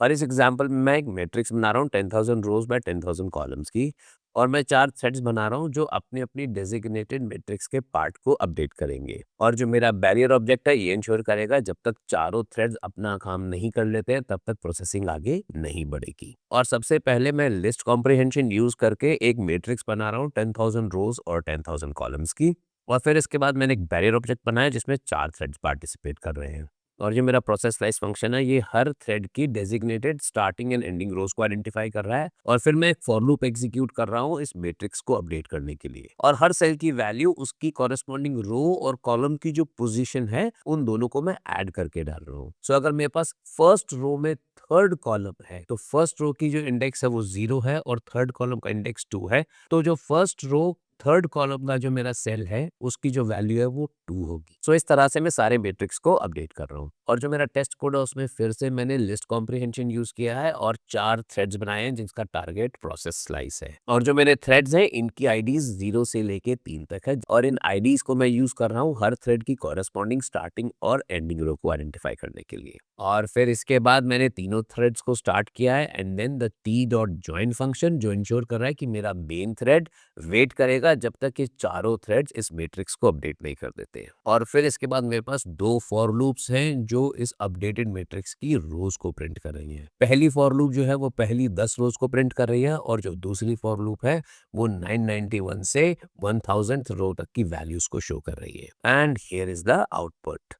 और इस एग्जाम्पल में मैं एक मैट्रिक्स बना रहा हूँ 10,000 रोज बाय 10,000 कॉलम्स की, और मैं 4 सेट्स बना रहा हूँ जो अपनी अपनी डेजिग्नेटेड मैट्रिक्स के पार्ट को अपडेट करेंगे। और जो मेरा बैरियर ऑब्जेक्ट है ये इंश्योर करेगा जब तक चारों थ्रेड्स अपना काम नहीं कर लेते हैं तब तक प्रोसेसिंग आगे नहीं बढ़ेगी। और सबसे पहले मैं लिस्ट कॉम्प्रिहेंशन यूज करके एक मैट्रिक्स बना रहा हूँ 10,000 रोज और 10,000 कॉलम्स की, और फिर इसके बाद मैंने एक बैरियर ऑब्जेक्ट बनाया जिसमें 4 थ्रेड्स पार्टिसिपेट कर रहे हैं। और जो मेरा प्रोसेस स्लाइस फंक्शन है ये हर थ्रेड की डेजिग्नेटेड स्टार्टिंग एंड एंडिंग रोज को आइडेंटिफाई कर रहा है, और फिर मैं एक फॉर लूप एग्जीक्यूट कर रहा हूँ इस मैट्रिक्स को अपडेट करने के लिए। और हर सेल की वैल्यू उसकी कॉरेस्पॉन्डिंग रो और कॉलम की जो पोजीशन है उन दोनों को मैं ऐड करके डाल रहा हूँ। सो अगर मेरे पास फर्स्ट रो में थर्ड कॉलम है तो फर्स्ट रो की जो इंडेक्स है वो 0 है और थर्ड कॉलम का इंडेक्स 2 है, तो जो फर्स्ट रो थर्ड कॉलम का जो मेरा सेल है उसकी जो वैल्यू है वो 2 होगी। सो इस तरह से मैं सारे मैट्रिक्स को अपडेट कर रहा हूँ। और जो मेरा टेस्ट कोड है उसमें फिर से मैंने लिस्ट कॉम्प्रिहेंशन यूज किया है और 4 थ्रेड्स बनाए हैं जिसका टारगेट प्रोसेस स्लाइस है। और जो मेरे थ्रेड्स हैं इनकी आईडीज 0 से लेके 3 तक है और इन आईडीज को मैं यूज कर रहा हूँ हर थ्रेड की कॉरेस्पॉन्डिंग स्टार्टिंग और एंडिंग रो को आइडेंटिफाई करने के लिए। और फिर इसके बाद मैंने तीनों थ्रेड्स को स्टार्ट किया है and then the T dot join function जो इंश्योर कर रहा है कि मेरा मेन थ्रेड वेट करेगा जब तक कि चारों थ्रेड्स इस मैट्रिक्स को अपडेट नहीं कर देते हैं। और फिर इसके बाद मेरे पास दो फॉर लूप्स हैं जो इस अपडेटेड मैट्रिक्स की रोज को प्रिंट कर रही हैं। पहली फॉर लूप जो है वो पहली 10 रोज को प्रिंट कर रही है और जो दूसरी फॉर लूप है वो 991 से 1000th रो तक की वैल्यूज को शो कर रही है। And here is the output.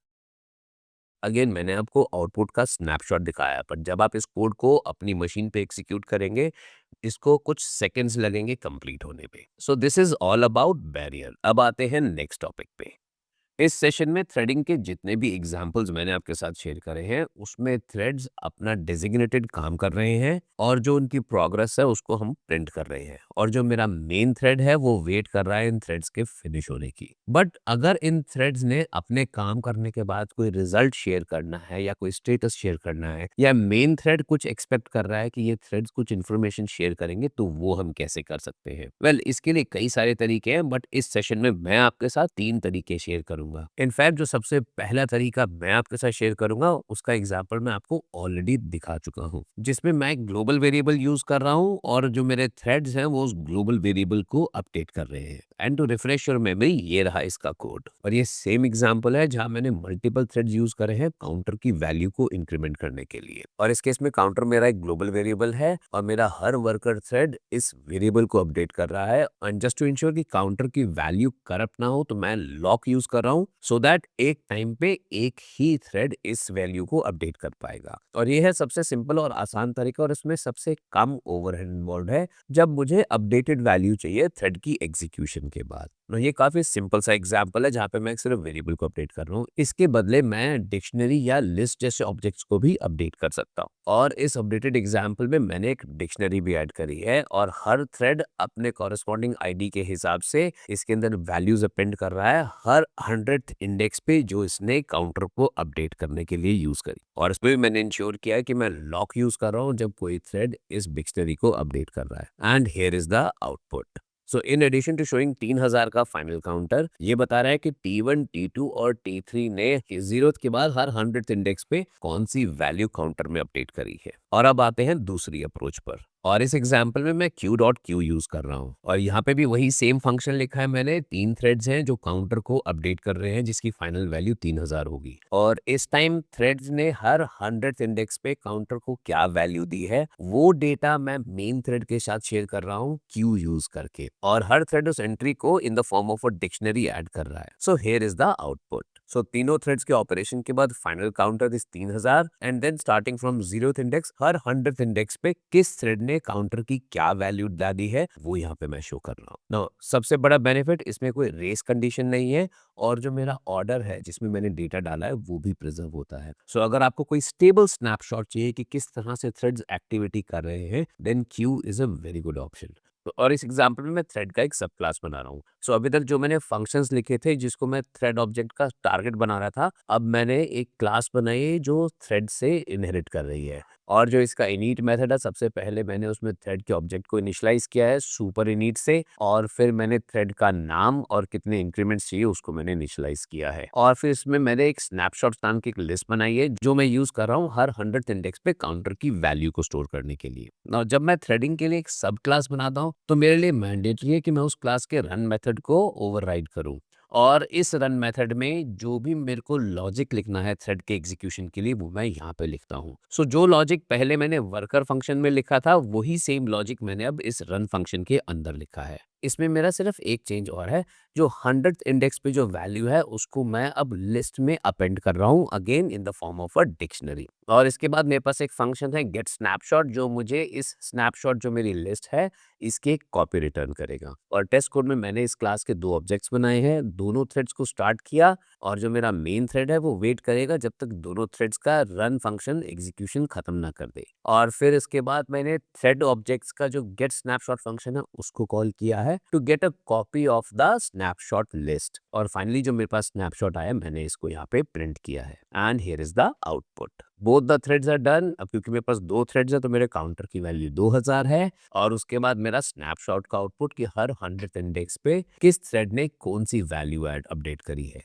Again मैंने आपको आउटपुट का स्नैपशॉट दिखाया पर जब आप इस कोड को अपनी मशीन पे एग्जीक्यूट करेंगे इसको कुछ सेकंड्स लगेंगे कंप्लीट होने में। सो this is all about barrier. अब आते हैं नेक्स्ट टॉपिक पे। इस सेशन में थ्रेडिंग के जितने भी एग्जाम्पल्स मैंने आपके साथ शेयर करे हैं उसमें थ्रेड्स अपना डेजिग्नेटेड काम कर रहे हैं और जो उनकी प्रोग्रेस है उसको हम प्रिंट कर रहे हैं और जो मेरा मेन थ्रेड है वो वेट कर रहा है इन थ्रेड्स के फिनिश होने की। बट अगर इन थ्रेड्स ने अपने काम करने के बाद कोई रिजल्ट शेयर करना है या कोई स्टेटस शेयर करना है या मेन थ्रेड कुछ एक्सपेक्ट कर रहा है कि ये थ्रेड्स कुछ इन्फॉर्मेशन शेयर करेंगे तो वो हम कैसे कर सकते हैं? वेल इसके लिए कई सारे तरीके हैं बट इस सेशन में मैं आपके साथ 3 तरीके शेयर करूंगा। इनफैक्ट जो सबसे पहला तरीका मैं आपके साथ शेयर करूंगा उसका एग्जांपल मैं आपको ऑलरेडी दिखा चुका हूं जिसमें मैं एक ग्लोबल वेरिएबल यूज कर रहा हूं और जो मेरे थ्रेड्स हैं वो उस ग्लोबल वेरिएबल को अपडेट कर रहे हैं। And to refresh your memory ये रहा इसका कोड और ये सेम एग्जांपल है जहां मैंने मल्टीपल थ्रेड्स यूज करे हैं काउंटर की वैल्यू को इंक्रीमेंट करने के लिए। और इस केस में काउंटर मेरा एक ग्लोबल वेरिएबल है और मेरा हर वर्कर थ्रेड इस वेरिएबल को अपडेट कर रहा है एंड जस्ट टू इंश्योर कि काउंटर की वैल्यू करप्ट ना हो तो मैं लॉक यूज कर रहा हूं सो दैट एक टाइम पे एक ही थ्रेड इस वैल्यू को अपडेट कर पाएगा। और ये है सबसे सिंपल और आसान तरीका और इसमें सबसे कम ओवरहेड इन्वॉल्व है जब मुझे अपडेटेड वैल्यू चाहिए थ्रेड की एग्जीक्यूशन के बाद। ना ये काफी सिंपल सा एग्जांपल है जहाँ पे मैं सिर्फ वेरिएबल को अपडेट कर रहा हूँ। इसके बदले मैं डिक्शनरी या लिस्ट जैसे ऑब्जेक्ट्स को भी अपडेट कर सकता हूँ और इस अपडेटेड एग्जांपल में मैंने एक डिक्शनरी भी ऐड करी है और हर थ्रेड अपने कॉरेस्पॉन्डिंग आईडी के हिसाब से इसके अंदर वैल्यूज अपेंड कर रहा है हर 100th इंडेक्स पे जो इसने काउंटर को अपडेट करने के लिए यूज करी। और इसमें भी मैंने इंश्योर किया है कि मैं लॉक यूज कर रहा हूँ जब कोई थ्रेड इस डिक्शनरी को अपडेट कर रहा है। And here is the output. So in addition to showing 3000 का फाइनल काउंटर ये बता रहा है कि T1, T2 और T3 ने 0th के बाद हर 100th इंडेक्स पे कौन सी वैल्यू काउंटर में अपडेट करी है। और अब आते हैं दूसरी अप्रोच पर और इस एग्जांपल में मैं Q.Q यूज कर रहा हूँ और यहाँ पे भी वही सेम फंक्शन लिखा है मैंने। 3 थ्रेड्स हैं जो काउंटर को अपडेट कर रहे हैं जिसकी फाइनल वैल्यू 3000 होगी और इस टाइम थ्रेड्स ने हर 100th इंडेक्स पे काउंटर को क्या वैल्यू दी है वो डेटा मैं मेन थ्रेड के साथ शेयर कर रहा हूँ Q यूज करके और हर थ्रेड उस एंट्री को in the form of a dictionary add कर रहा है। So here is the output. So तीनों थ्रेड्स के ऑपरेशन के बाद final counter is 3000 and then starting from 0th index हर 100th इंडेक्स पे किस थ्रेड ने काउंटर की क्या वैल्यू डाली है वो यहाँ पे मैं शो कर रहा हूँ। नाउ सबसे बड़ा बेनिफिट इसमें कोई रेस कंडीशन नहीं है और जो मेरा ऑर्डर है जिसमें मैंने डेटा डाला है वो भी प्रिजर्व होता है। सो अगर आपको कोई स्टेबल स्नैपशॉट चाहिए कि किस तरह से थ्रेड्स एक्टिविटी कर रहे हैं then Q is a very good option. और इस एग्जांपल में मैं थ्रेड का एक सब क्लास बना रहा हूँ। सो अभी तक जो मैंने फंक्शंस लिखे थे जिसको मैं थ्रेड ऑब्जेक्ट का टारगेट बना रहा था अब मैंने एक क्लास बनाई है जो थ्रेड से इनहेरिट कर रही है। और जो इसका इनिट मेथड है सबसे पहले मैंने उसमें थ्रेड के ऑब्जेक्ट को इनिशियलाइज किया है सुपर इनिट से और फिर मैंने थ्रेड का नाम और कितने इंक्रीमेंट्स चाहिए उसको मैंने इनिशियलाइज किया है और फिर इसमें मैंने एक स्नैपशॉट नाम की एक लिस्ट बनाई है जो मैं यूज कर रहा हूँ हर 100th इंडेक्स पे काउंटर की वैल्यू को स्टोर करने के लिए। और जब मैं थ्रेडिंग के लिए एक सब क्लास बनाता हूँ तो मेरे लिए मैंडेटरी है कि मैं उस क्लास के रन मेथड को ओवरराइड करूँ और इस रन मेथड में जो भी मेरे को लॉजिक लिखना है थ्रेड के एग्जीक्यूशन के लिए वो मैं यहाँ पे लिखता हूँ। सो जो लॉजिक पहले मैंने वर्कर फंक्शन में लिखा था वही सेम लॉजिक मैंने अब इस रन फंक्शन के अंदर लिखा है। इसमें मेरा सिर्फ एक चेंज और है जो 100th इंडेक्स पे जो वैल्यू है उसको मैं अब लिस्ट में अपेंड कर रहा हूँ again in the form of a dictionary. और इसके बाद मेरे पास एक फंक्शन है गेट स्नैपशॉट जो मुझे इस स्नैपशॉट जो मेरी लिस्ट है इसके कॉपी रिटर्न करेगा। और टेस्ट कोड में मैंने इस क्लास के दो ऑब्जेक्ट्स बनाए हैं दोनों थ्रेड्स को स्टार्ट किया और जो मेरा मेन थ्रेड है वो वेट करेगा जब तक दोनों थ्रेड्स का रन फंक्शन एग्जीक्यूशन खत्म ना कर दे। और फिर इसके बाद मैंने थ्रेड ऑब्जेक्ट्स का जो गेट स्नैपशॉट फंक्शन है उसको कॉल किया है है to get a copy of the snapshot list. और फाइनली जो मेरे पास स्नैपशॉट आया मैंने इसको यहाँ पे प्रिंट किया है and here is the output. Both the threads are done. अब क्योंकि मेरे पास 2 थ्रेड्स है तो मेरे काउंटर की वैल्यू 2000 है और उसके बाद मेरा स्नैपशॉट का आउटपुट कि हर 100 इंडेक्स पे किस थ्रेड ने कौन सी वैल्यू ऐड अपडेट करी है।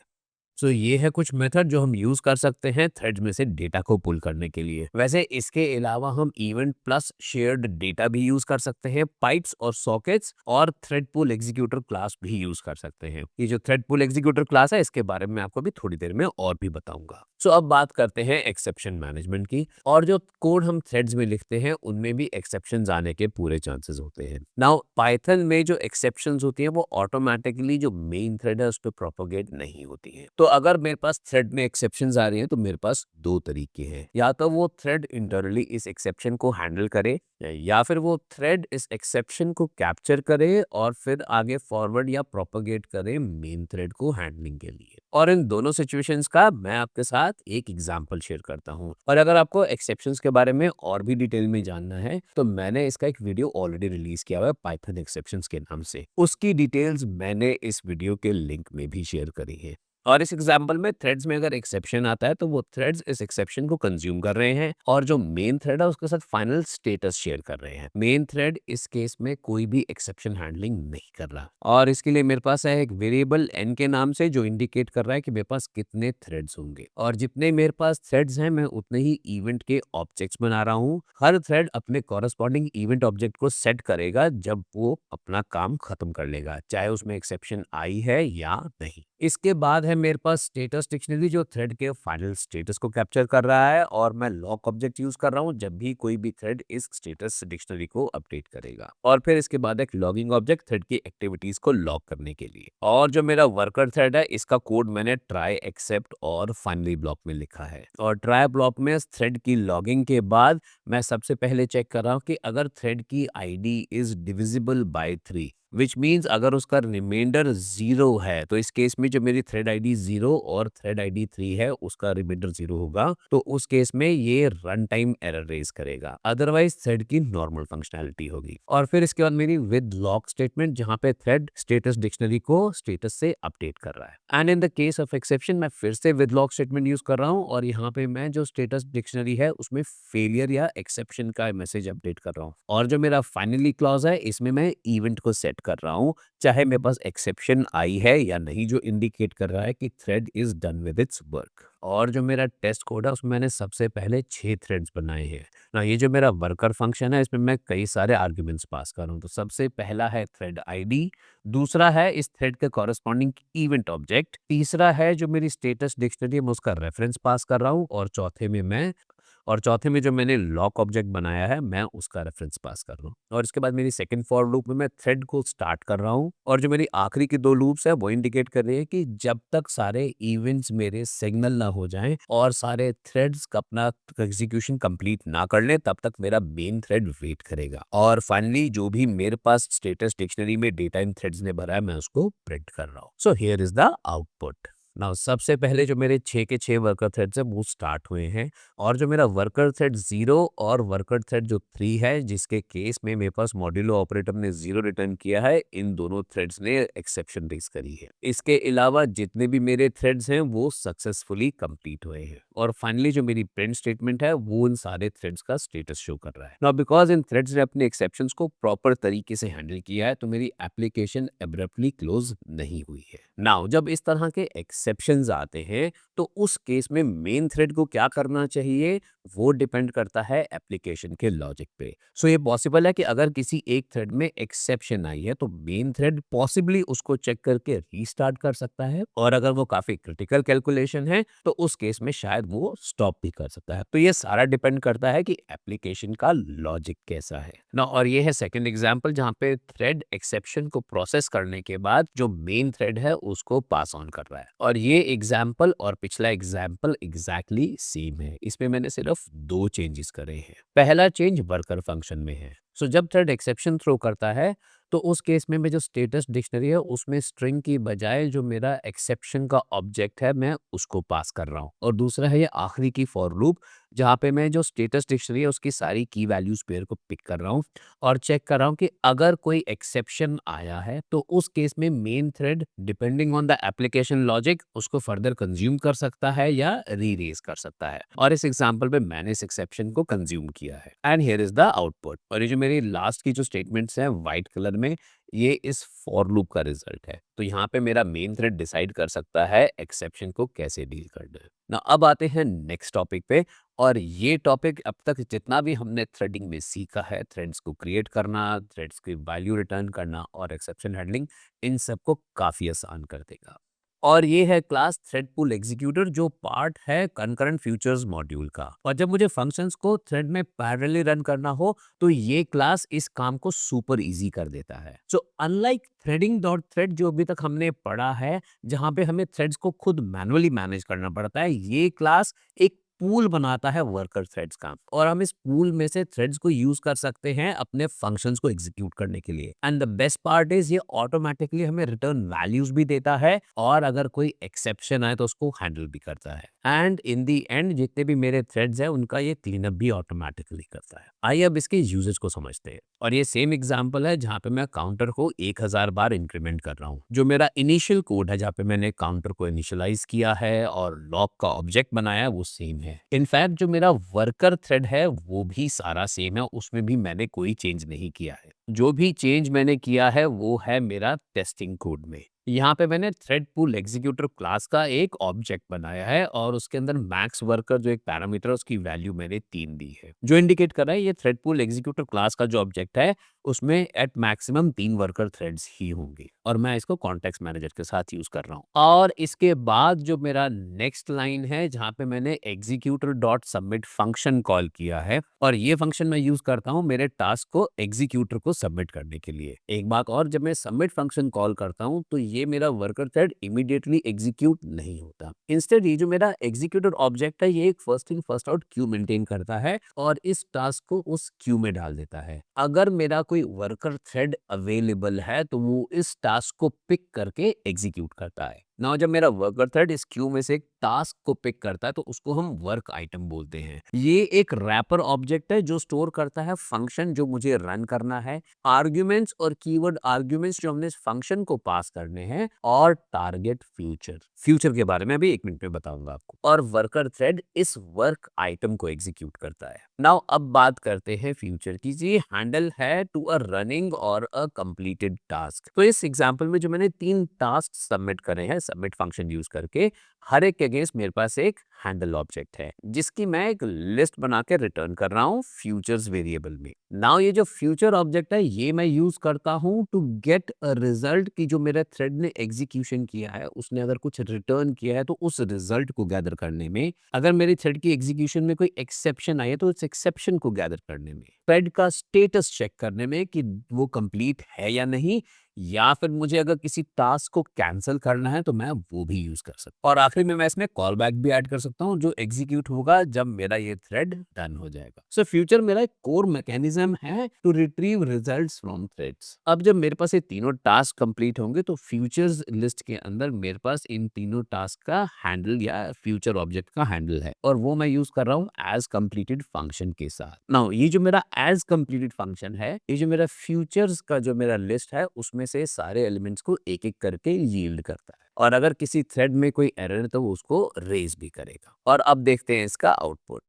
सो ये है कुछ मेथड जो हम यूज कर सकते हैं थ्रेड्स में से डेटा को पुल करने के लिए। वैसे इसके अलावा हम इवेंट प्लस शेयर्ड डेटा भी यूज कर सकते हैं, पाइप्स और सॉकेट्स और थ्रेड पुल एग्जीक्यूटर क्लास भी यूज कर सकते हैं। ये जो थ्रेड पुल एग्जीक्यूटर क्लास है इसके बारे में आपको भी थोड़ी देर में और भी बताऊंगा। सो अब बात करते हैं एक्सेप्शन मैनेजमेंट की। और जो कोड हम थ्रेड्स में लिखते हैं उनमें भी एक्सेप्शंस आने के पूरे चांसेस होते हैं। नाउ पाइथन में जो एक्सेप्शंस होती है वो ऑटोमेटिकली जो मेन थ्रेड है उस पर प्रोपोगेट नहीं होती है। तो अगर मेरे पास थ्रेड में एक्सेप्शंस आ रही हैं तो मेरे पास दो तरीके हैं, या तो वो थ्रेड इंटरनली इस एक्सेप्शन को हैंडल करे या फिर वो थ्रेड इस एक्सेप्शन को कैप्चर करे और फिर आगे फॉरवर्ड या प्रोपोगेट करे मेन थ्रेड को हैंडलिंग के लिए। और इन दोनों सिचुएशंस का मैं आपके साथ एक एग्जांपल शेयर करता हूं। और अगर आपको एक्सेप्शंस के बारे में और भी डिटेल में जानना है तो मैंने इसका एक वीडियो ऑलरेडी रिलीज किया हुआ है पाइथन एक्सेप्शंस के नाम से। उसकी डिटेल्स मैंने इस वीडियो के लिंक में भी शेयर करी है। और इस एग्जाम्पल में थ्रेड्स में अगर एक्सेप्शन आता है तो वो थ्रेड्स इस एक्सेप्शन को कंज्यूम कर रहे हैं और जो मेन थ्रेड है उसके साथ फाइनल स्टेटस शेयर कर रहे हैं। मेन थ्रेड इस केस में कोई भी एक्सेप्शन हैंडलिंग नहीं कर रहा और इसके लिए मेरे पास है एक वेरिएबल n के नाम से जो इंडिकेट कर रहा है कि मेरे पास कितने थ्रेड्स होंगे। और जितने मेरे पास थ्रेड्स हैं मैं उतने ही इवेंट के ऑब्जेक्ट्स बना रहा हूँ। हर थ्रेड अपने कॉरस्पॉन्डिंग इवेंट ऑब्जेक्ट को सेट करेगा जब वो अपना काम खत्म कर लेगा, चाहे उसमें एक्सेप्शन आई है या नहीं। इसके बाद है मेरे पास स्टेटस डिक्शनरी जो थ्रेड के फाइनल स्टेटस को कैप्चर कर रहा है और मैं लॉक ऑब्जेक्ट यूज कर रहा हूं जब भी कोई भी थ्रेड इस स्टेटस डिक्शनरी को अपडेट करेगा। और फिर इसके बाद एक लॉगिंग ऑब्जेक्ट थ्रेड की एक्टिविटीज को लॉग करने के लिए। और जो मेरा वर्कर थ्रेड है इसका कोड मैंने ट्राई, एक्सेप्ट और फाइनली ब्लॉक में लिखा है। और ट्राई ब्लॉक में थ्रेड की लॉगिंग के बाद मैं सबसे पहले चेक कर रहा हूँ कि अगर थ्रेड की ID is divisible by 3 which means अगर उसका रिमाइंडर 0 है तो इस केस में जो मेरी थ्रेड आईडी 0 और थ्रेड आईडी 3 है उसका रिमाइंडर 0 होगा तो उस केस में ये रन टाइम एरर रेज करेगा, अदरवाइज थ्रेड की नॉर्मल फंक्शनैलिटी होगी। और फिर इसके बाद मेरी विद लॉक स्टेटमेंट जहां पे थ्रेड स्टेटस डिक्शनरी को स्टेटस से अपडेट कर रहा है। And in the case of exception मैं फिर से विद लॉक स्टेटमेंट यूज कर रहा हूँ और यहाँ पे मैं जो स्टेटस डिक्शनरी है उसमें फेलियर या एक्सेप्शन का मैसेज अपडेट कर रहा हूँ। और जो मेरा फाइनली क्लॉज है इसमें मैं इवेंट को सेट कर रहा हूं चाहे मेरे पास एक्सेप्शन आई है या नहीं, जो इंडिकेट कर रहा है कि thread is done with its work. और जो मेरा टेस्ट कोड है उसमें मैंने सबसे पहले 6 थ्रेड्स बनाए हैं ना। ये जो मेरा वर्कर फंक्शन है इसमें मैं कई सारे आर्ग्यूमेंट्स पास कर रहा हूँ। तो सबसे पहला है थ्रेड आईडी, दूसरा है इस थ्रेड के कॉरस्पॉन्डिंग इवेंट ऑब्जेक्ट, तीसरा है जो मेरी स्टेटस डिक्शनरी है मैं उसका रेफरेंस पास कर रहा हूँ और चौथे में जो मैंने लॉक ऑब्जेक्ट बनाया है मैं उसका रेफरेंस पास कर रहा हूँ। और इसके बाद मेरी सेकंड फॉर लूप में मैं थ्रेड को स्टार्ट कर रहा हूँ और जो मेरी आखिरी की 2 लूप्स है वो इंडिकेट कर रही है कि जब तक सारे इवेंट्स मेरे सिग्नल ना हो जाएं और सारे थ्रेड्स अपना एग्जीक्यूशन कंप्लीट ना कर लें तब तक मेरा मेन थ्रेड वेट करेगा। और फाइनली जो भी मेरे पास स्टेटस डिक्शनरी में डेटा इन थ्रेड्स ने भरा है मैं उसको प्रिंट कर रहा हूँ। सो here is the output. Now सबसे पहले जो मेरे 6 के 6 वर्कर थ्रेड्स हैं वो स्टार्ट हुए हैं और जो मेरा वर्कर थ्रेड 0 और वर्कर थ्रेड जो 3 है जिसके केस में मेरे पास मॉड्यूलो ऑपरेटर ने 0 रिटर्न किया है, इन दोनों थ्रेड्स ने एक्सेप्शन रेज करी है। इसके अलावा जितने भी मेरे थ्रेड्स हैं वो सक्सेसफुली कंप्लीट हुए हैं। और फाइनली जो मेरी प्रिंट स्टेटमेंट है वो इन सारे थ्रेड्स का स्टेटस शो कर रहा है। नाउ बिकॉज इन थ्रेड्स ने अपने एक्सेप्शंस को प्रॉपर तरीके से हैंडल किया है तो मेरी एप्लीकेशन एब्रप्टली क्लोज नहीं हुई है। नाउ जब इस तरह के एक्सेप्शंस आते हैं तो उस केस में मेन थ्रेड को क्या करना चाहिए वो डिपेंड करता है एप्लीकेशन के लॉजिक पे। सो ये पॉसिबल है कि अगर किसी एक थ्रेड में एक्सेप्शन आई है तो मेन थ्रेड पॉसिबली उसको चेक करके रीस्टार्ट कर सकता है और अगर वो काफी क्रिटिकल कैलकुलेशन है तो उस केस में शायद वो स्टॉप भी कर सकता है। तो ये सारा डिपेंड करता है कि एप्लीकेशन का लॉजिक कैसा है ना। और ये है सेकंड एग्जांपल जहां पे थ्रेड एक्सेप्शन को प्रोसेस करने के बाद जो मेन थ्रेड है उसको पास ऑन कर रहा है। और ये एग्जांपल और पिछला एग्जांपल एग्जैक्टली सेम है, इसमें मैंने सिर्फ 2 चेंजेस करे हैं। पहला चेंज वर्कर फंक्शन में है। सो जब थ्रेड एक्सेप्शन थ्रो करता है तो उस केस में जो स्टेटस डिक्शनरी है उसमें स्ट्रिंग की बजाय जो मेरा एक्सेप्शन का ऑब्जेक्ट है मैं उसको पास कर रहा हूँ। और दूसरा है ये आखिरी की फॉर लूप जहाँ पे मैं जो स्टेटस डिक्शनरी है उसकी सारी की वैल्यूज़ पेयर को पिक कर रहा हूँ और चेक कर रहा हूँ कि अगर कोई एक्सेप्शन आया है तो उस केस में main thread depending on the application logic उसको फर्दर कंज्यूम कर सकता है या रीरेज कर सकता है। और इस एग्जांपल पे मैंने इस एक्सेप्शन को कंज्यूम किया है and here is the output. और ये जो मेरी लास्ट की जो स्टेटमेंट्स हैं व्हाइट कलर में, ये इस फॉर लूप का रिजल्ट है। तो यहाँ पे मेरा मेन थ्रेड डिसाइड कर सकता है एक्सेप्शन को कैसे डील करना है ना। अब आते हैं नेक्स्ट टॉपिक पे। और ये टॉपिक अब तक जितना भी हमने थ्रेडिंग में सीखा है, थ्रेड्स को क्रिएट करना, थ्रेड्स की वैल्यू रिटर्न करना और एक्सेप्शन हैंडलिंग, इन सबको काफ़ी आसान कर देगा। और ये है क्लास थ्रेड पूल एग्जीक्यूटर जो पार्ट है कनकरेंट फ्यूचर्स मॉड्यूल का। और जब मुझे फंक्शंस को थ्रेड में पैरेलली रन करना हो तो ये क्लास इस काम को सुपर इजी कर देता है। So unlike threading dot thread जो अभी तक हमने पढ़ा है, जहां पे हमें थ्रेड्स को खुद मैनुअली मैनेज करना पड़ता है, ये क्लास एक पूल बनाता है वर्कर थ्रेड्स का। और हम इस पूल में से थ्रेड्स को यूज कर सकते हैं अपने फंक्शंस को एग्जीक्यूट करने के लिए। And the best part is ये ऑटोमेटिकली हमें रिटर्न वैल्यूज भी देता है और अगर कोई एक्सेप्शन आए तो उसको हैंडल भी करता है। एंड इन दी एंड जितने भी मेरे थ्रेड्स हैं उनका ये क्लीन अप भी ऑटोमेटिकली करता है। आइए अब इसके यूजेस को समझते हैं। और ये सेम एग्जांपल है जहाँ पे मैं काउंटर को 1000 बार इंक्रीमेंट कर रहा हूँ। जो मेरा इनिशियल कोड है जहाँ पे मैंने काउंटर को इनिशियलाइज किया है और लॉक का ऑब्जेक्ट बनाया है, वो सेम है। इनफैक्ट जो मेरा वर्कर थ्रेड है वो भी सारा सेम है, उसमें भी मैंने कोई चेंज नहीं किया है। जो भी चेंज मैंने किया है वो है मेरा टेस्टिंग कोड में। यहाँ पे मैंने थ्रेड पूल एग्जीक्यूटर क्लास का एक ऑब्जेक्ट बनाया है और उसके अंदर मैक्स वर्कर जो एक पैरामीटर है उसकी वैल्यू मैंने 3 दी है, जो इंडिकेट कर रहा है ये थ्रेड पूल एग्जीक्यूटर क्लास का जो ऑब्जेक्ट है उसमें एट मैक्सिमम 3 वर्कर थ्रेड्स ही होंगे। और मैं इसको कॉन्टेक्स्ट मैनेजर के साथ यूज कर रहा हूँ। और इसके बाद जो मेरा नेक्स्ट लाइन है जहाँ पे मैंने executor dot submit function call किया है और ये फंक्शन मैं यूज करता हूँ मेरे टास्क को एग्जीक्यूटर को सबमिट करने के लिए। एक बात और, जब मैं सबमिट फंक्शन कॉल करता हूँ तो ये मेरा वर्कर थ्रेड इमीडिएटली एग्जीक्यूट नहीं होता। इंस्टेड ये जो मेरा एग्जीक्यूटर ऑब्जेक्ट है ये एक first in first out Q maintain करता है और इस टास्क को उस क्यू में डाल देता है। अगर मेरा कोई वर्कर थ्रेड अवेलेबल है तो वो इस टास्क को पिक करके एग्जीक्यूट करता है। नाउ जब मेरा वर्कर थ्रेड इस क्यू में से एक टास्क को पिक करता है तो उसको हम वर्क आइटम बोलते हैं। ये एक रैपर ऑब्जेक्ट है जो स्टोर करता है फंक्शन जो मुझे रन करना है, आर्ग्यूमेंट्स और कीवर्ड आर्ग्यूमेंट्स जो हमने इस फंक्शन को पास करने हैं और टारगेट फ्यूचर। फ्यूचर के बारे में अभी 1 मिनट में बताऊंगा आपको। और वर्कर थ्रेड इस वर्क आइटम को एग्जीक्यूट करता है। नाउ अब बात करते हैं फ्यूचर की। जी हैंडल है टू अ रनिंग और अ कंप्लीटेड टास्क। तो इस एग्जांपल में जो मैंने 3 टास्क सबमिट करे हैं सबमिट फंक्शन यूज करके, हर एक के अगेंस्ट मेरे पास एक हैंडल ऑब्जेक्ट है जिसकी मैं एक लिस्ट बना के रिटर्न कर रहा हूँ फ्यूचर्स वेरिएबल में। नाउ ये जो फ्यूचर ऑब्जेक्ट है ये मैं यूज करता हूँ टू गेट अ रिजल्ट की जो मेरे थ्रेड ने एग्जीक्यूशन किया है उसने अगर कुछ रिटर्न किया है तो उस रिजल्ट को गैदर करने में, अगर मेरी थ्रेड की एग्जीक्यूशन में कोई एक्सेप्शन आई है तो उस एक्सेप्शन को गैदर करने में, थ्रेड का स्टेटस चेक करने में कि वो कंप्लीट है या नहीं, या फिर मुझे अगर किसी टास्क को कैंसिल करना है तो मैं वो भी यूज कर सकता हूँ। और आखिर में मैं इसमें कॉल बैक भी ऐड कर सकता हूँ जो एग्जीक्यूट होगा जब मेरा ये थ्रेड डन हो जाएगा। सो फ्यूचर मेरा एक कोर मैकेनिज्म है to retrieve results from threads. अब जब मेरे पास ये तीनों टास्क कंप्लीट होंगे तो फ्यूचर्स लिस्ट के अंदर मेरे पास इन तीनों टास्क का हैंडल या फ्यूचर ऑब्जेक्ट का हैंडल है और वो मैं यूज कर रहा हूँ एज कंप्लीटेड फंक्शन के साथ। नाउ ये जो मेरा एज कंप्लीटेड फंक्शन है, ये जो मेरा फ्यूचर्स का जो मेरा लिस्ट है उसमें से सारे एलिमेंट्स को एक एक करके यील्ड करता है और अगर किसी थ्रेड में कोई एरर है तो वो उसको रेज भी करेगा। और अब देखते हैं इसका output.